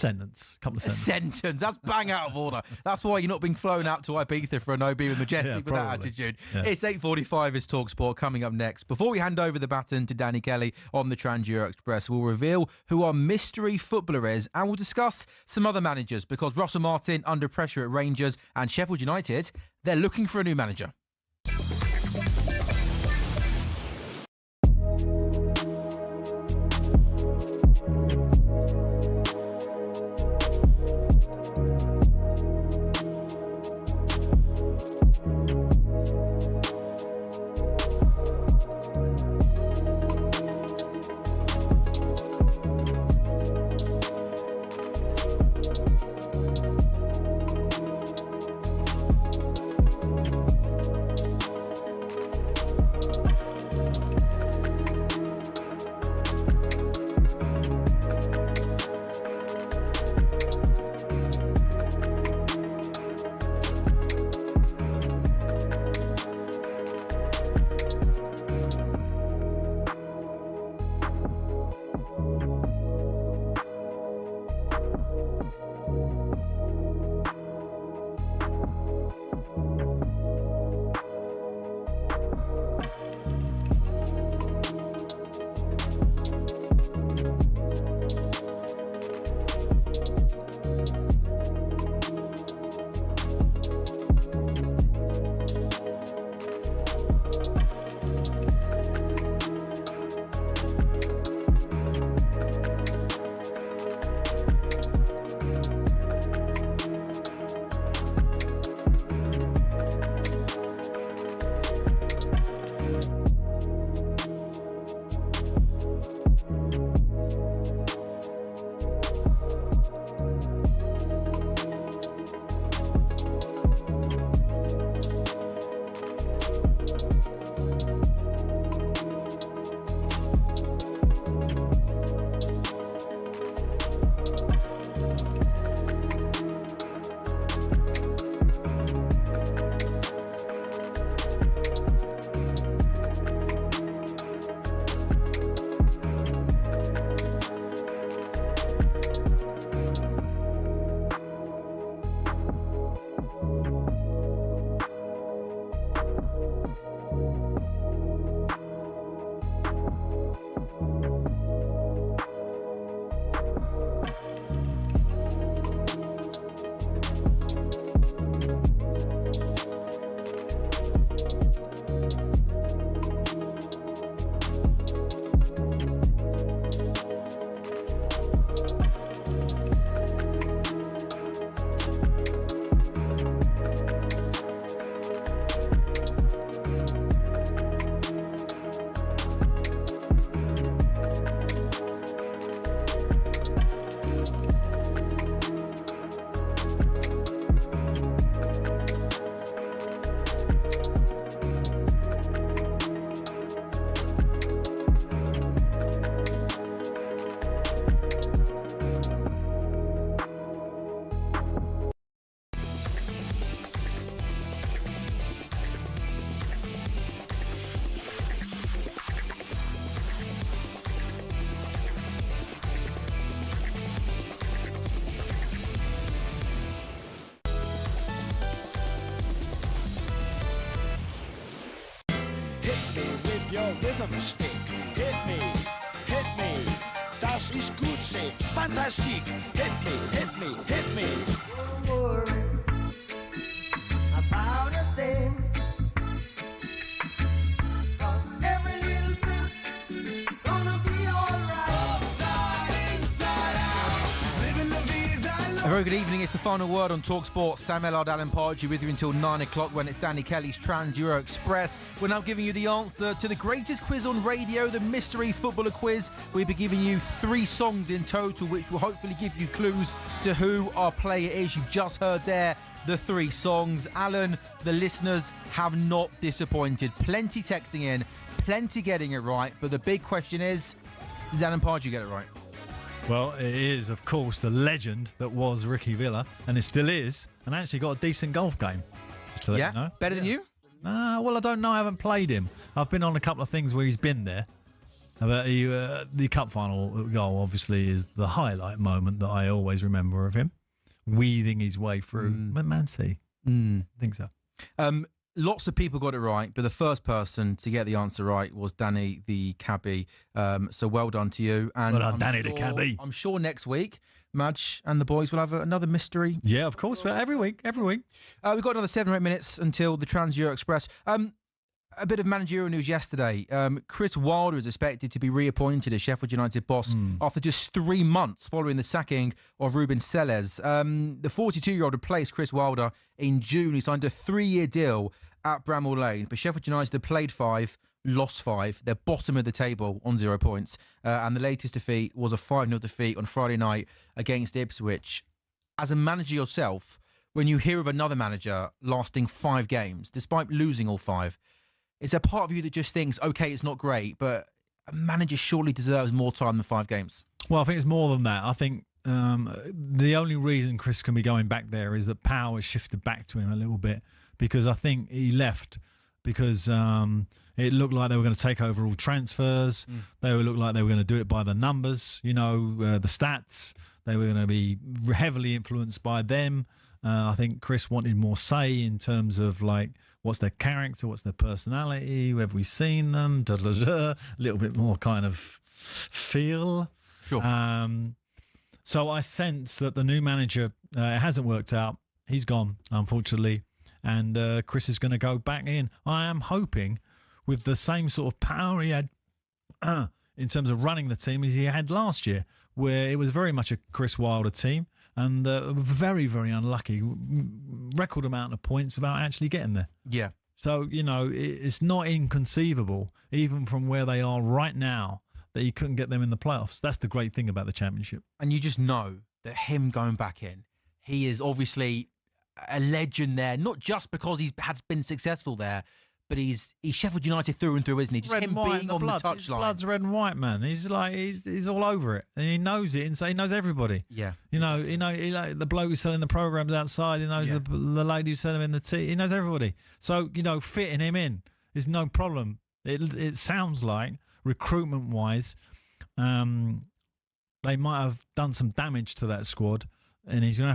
Couple of sentences. That's bang out of order. That's why you're not being flown out to Ibiza for an OB with Majestic with that attitude. Yeah. It's 8:45 is TalkSport coming up next. Before we hand over the baton to Danny Kelly on the Trans-Euro Express, we'll reveal who our mystery footballer is, and we'll discuss some other managers because Russell Martin under pressure at Rangers and Sheffield United, they're looking for a new manager. with your rhythm stick. Hit me, das ist gut, say, fantastic. Hit me, hit me. Don't worry about a thing. 'Cause every little thing gonna be alright. Upside, inside out. Living la vida. A very good evening. It's the final word on TalkSport. Sam Ellard, Alan Pardew with you until 9 o'clock when it's Danny Kelly's Trans-Euro Express. We're now giving you the answer to the greatest quiz on radio, the Mystery Footballer Quiz. We'll be giving you 3 songs in total, which will hopefully give you clues to who our player is. You've just heard there the 3 songs. Alan, the listeners have not disappointed. Plenty texting in, plenty getting it right. But the big question is, did Alan Pardew get it right? Well, it is, of course, the legend that was Ricky Villa, and it still is, and actually got a decent golf game. Just to let you know. Better than you? Well, I don't know. I haven't played him. I've been on a couple of things where he's been there. But the cup final goal, obviously, is the highlight moment that I always remember of him, weaving his way through Man City. I think so. Lots of people got it right, but the first person to get the answer right was Danny the cabbie. So well done to you. And well done, Danny the cabbie. I'm sure next week, Madge and the boys will have another mystery. Yeah, of course. Well, every week. We've got another 7 or 8 minutes until the Trans-Euro Express. A bit of managerial news yesterday. Chris Wilder is expected to be reappointed as Sheffield United boss after just 3 months following the sacking of Ruben Selles. The 42-year-old replaced Chris Wilder in June. He signed a 3-year deal at Bramall Lane. But Sheffield United have played 5, lost 5. They're bottom of the table on 0 points. And the latest defeat was a 5-0 defeat on Friday night against Ipswich. As a manager yourself, when you hear of another manager lasting 5 games, despite losing all 5, it's a part of you that just thinks, okay, it's not great, but a manager surely deserves more time than 5 games. Well, I think it's more than that. I think the only reason Chris can be going back there is that power has shifted back to him a little bit, because I think he left because it looked like they were going to take over all transfers. They looked like they were going to do it by the numbers, the stats. They were going to be heavily influenced by them. I think Chris wanted more say in terms of what's their character, what's their personality, have we seen them, a little bit more kind of feel. Sure. So I sense that the new manager, it hasn't worked out. He's gone, unfortunately. And Chris is going to go back in. I am hoping with the same sort of power he had in terms of running the team as he had last year, where it was very much a Chris Wilder team. And very, very unlucky. Record amount of points without actually getting there. Yeah. So, it's not inconceivable, even from where they are right now, that he couldn't get them in the playoffs. That's the great thing about the Championship. And you just know that him going back in, he is obviously a legend there, not just because he has been successful there, but he's Sheffield United through and through, isn't he? Just red him and white, being on the touchline. His blood's red and white, man. He's he's all over it, and he knows it, and so he knows everybody. Yeah, the bloke who's selling the programs outside. He knows the lady who's selling them in the tea. He knows everybody. So fitting him in is no problem. It sounds like recruitment wise, they might have done some damage to that squad, and he's gonna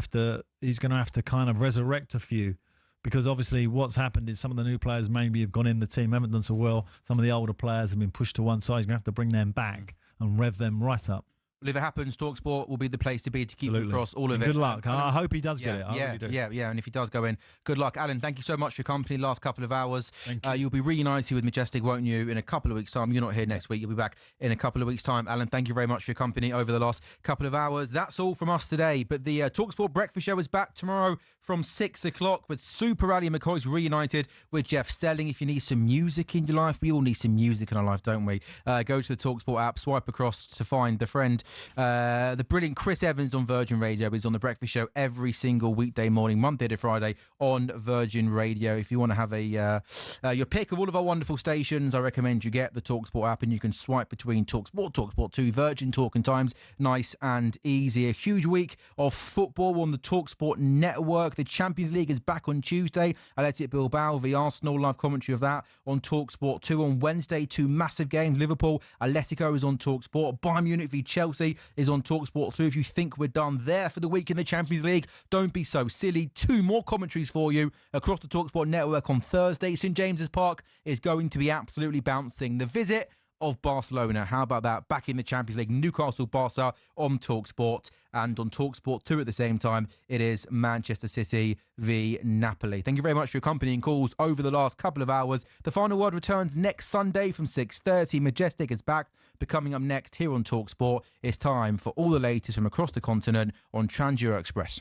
have to kind of resurrect a few. Because obviously what's happened is some of the new players maybe have gone in the team, haven't done so well. Some of the older players have been pushed to one side. He's going to have to bring them back and rev them right up. Well, if it happens, TalkSport will be the place to be to keep you across all of it. Good luck. I hope he does get it. I really do. Yeah. And if he does go in, good luck. Alan, thank you so much for your company last couple of hours. Thank you. You'll be reunited with Majestic, won't you, in a couple of weeks' time. You're not here next week. You'll be back in a couple of weeks' time. Alan, thank you very much for your company over the last couple of hours. That's all from us today. But the TalkSport Breakfast Show is back tomorrow from 6 o'clock with Super Ali McCoy's reunited with Jeff Stelling. If you need some music in your life, we all need some music in our life, don't we? Go to the TalkSport app, swipe across to find the friend. The brilliant Chris Evans on Virgin Radio is on the Breakfast Show every single weekday morning, Monday to Friday on Virgin Radio. If you want to have your pick of all of our wonderful stations, I recommend you get the TalkSport app and you can swipe between TalkSport, TalkSport 2, Virgin Talk and Times. Nice and easy. A huge week of football on the TalkSport network. The Champions League is back on Tuesday. Athletic Bilbao v Arsenal, live commentary of that on TalkSport 2 on Wednesday. 2 massive games. Liverpool, Atletico is on TalkSport. Bayern Munich v Chelsea Chelsea is on TalkSport 2. If you think we're done there for the week in the Champions League, don't be so silly. 2 more commentaries for you across the TalkSport network on Thursday. St James's Park is going to be absolutely bouncing. The visit of Barcelona. How about that? Back in the Champions League, Newcastle Barca on TalkSport, and on TalkSport 2 at the same time, it is Manchester City v Napoli. Thank you very much for your company and calls over the last couple of hours. The Final Word returns next Sunday from 6:30. Majestic is back. But coming up next here on TalkSport, it's time for all the latest from across the continent on Trans Euro Express.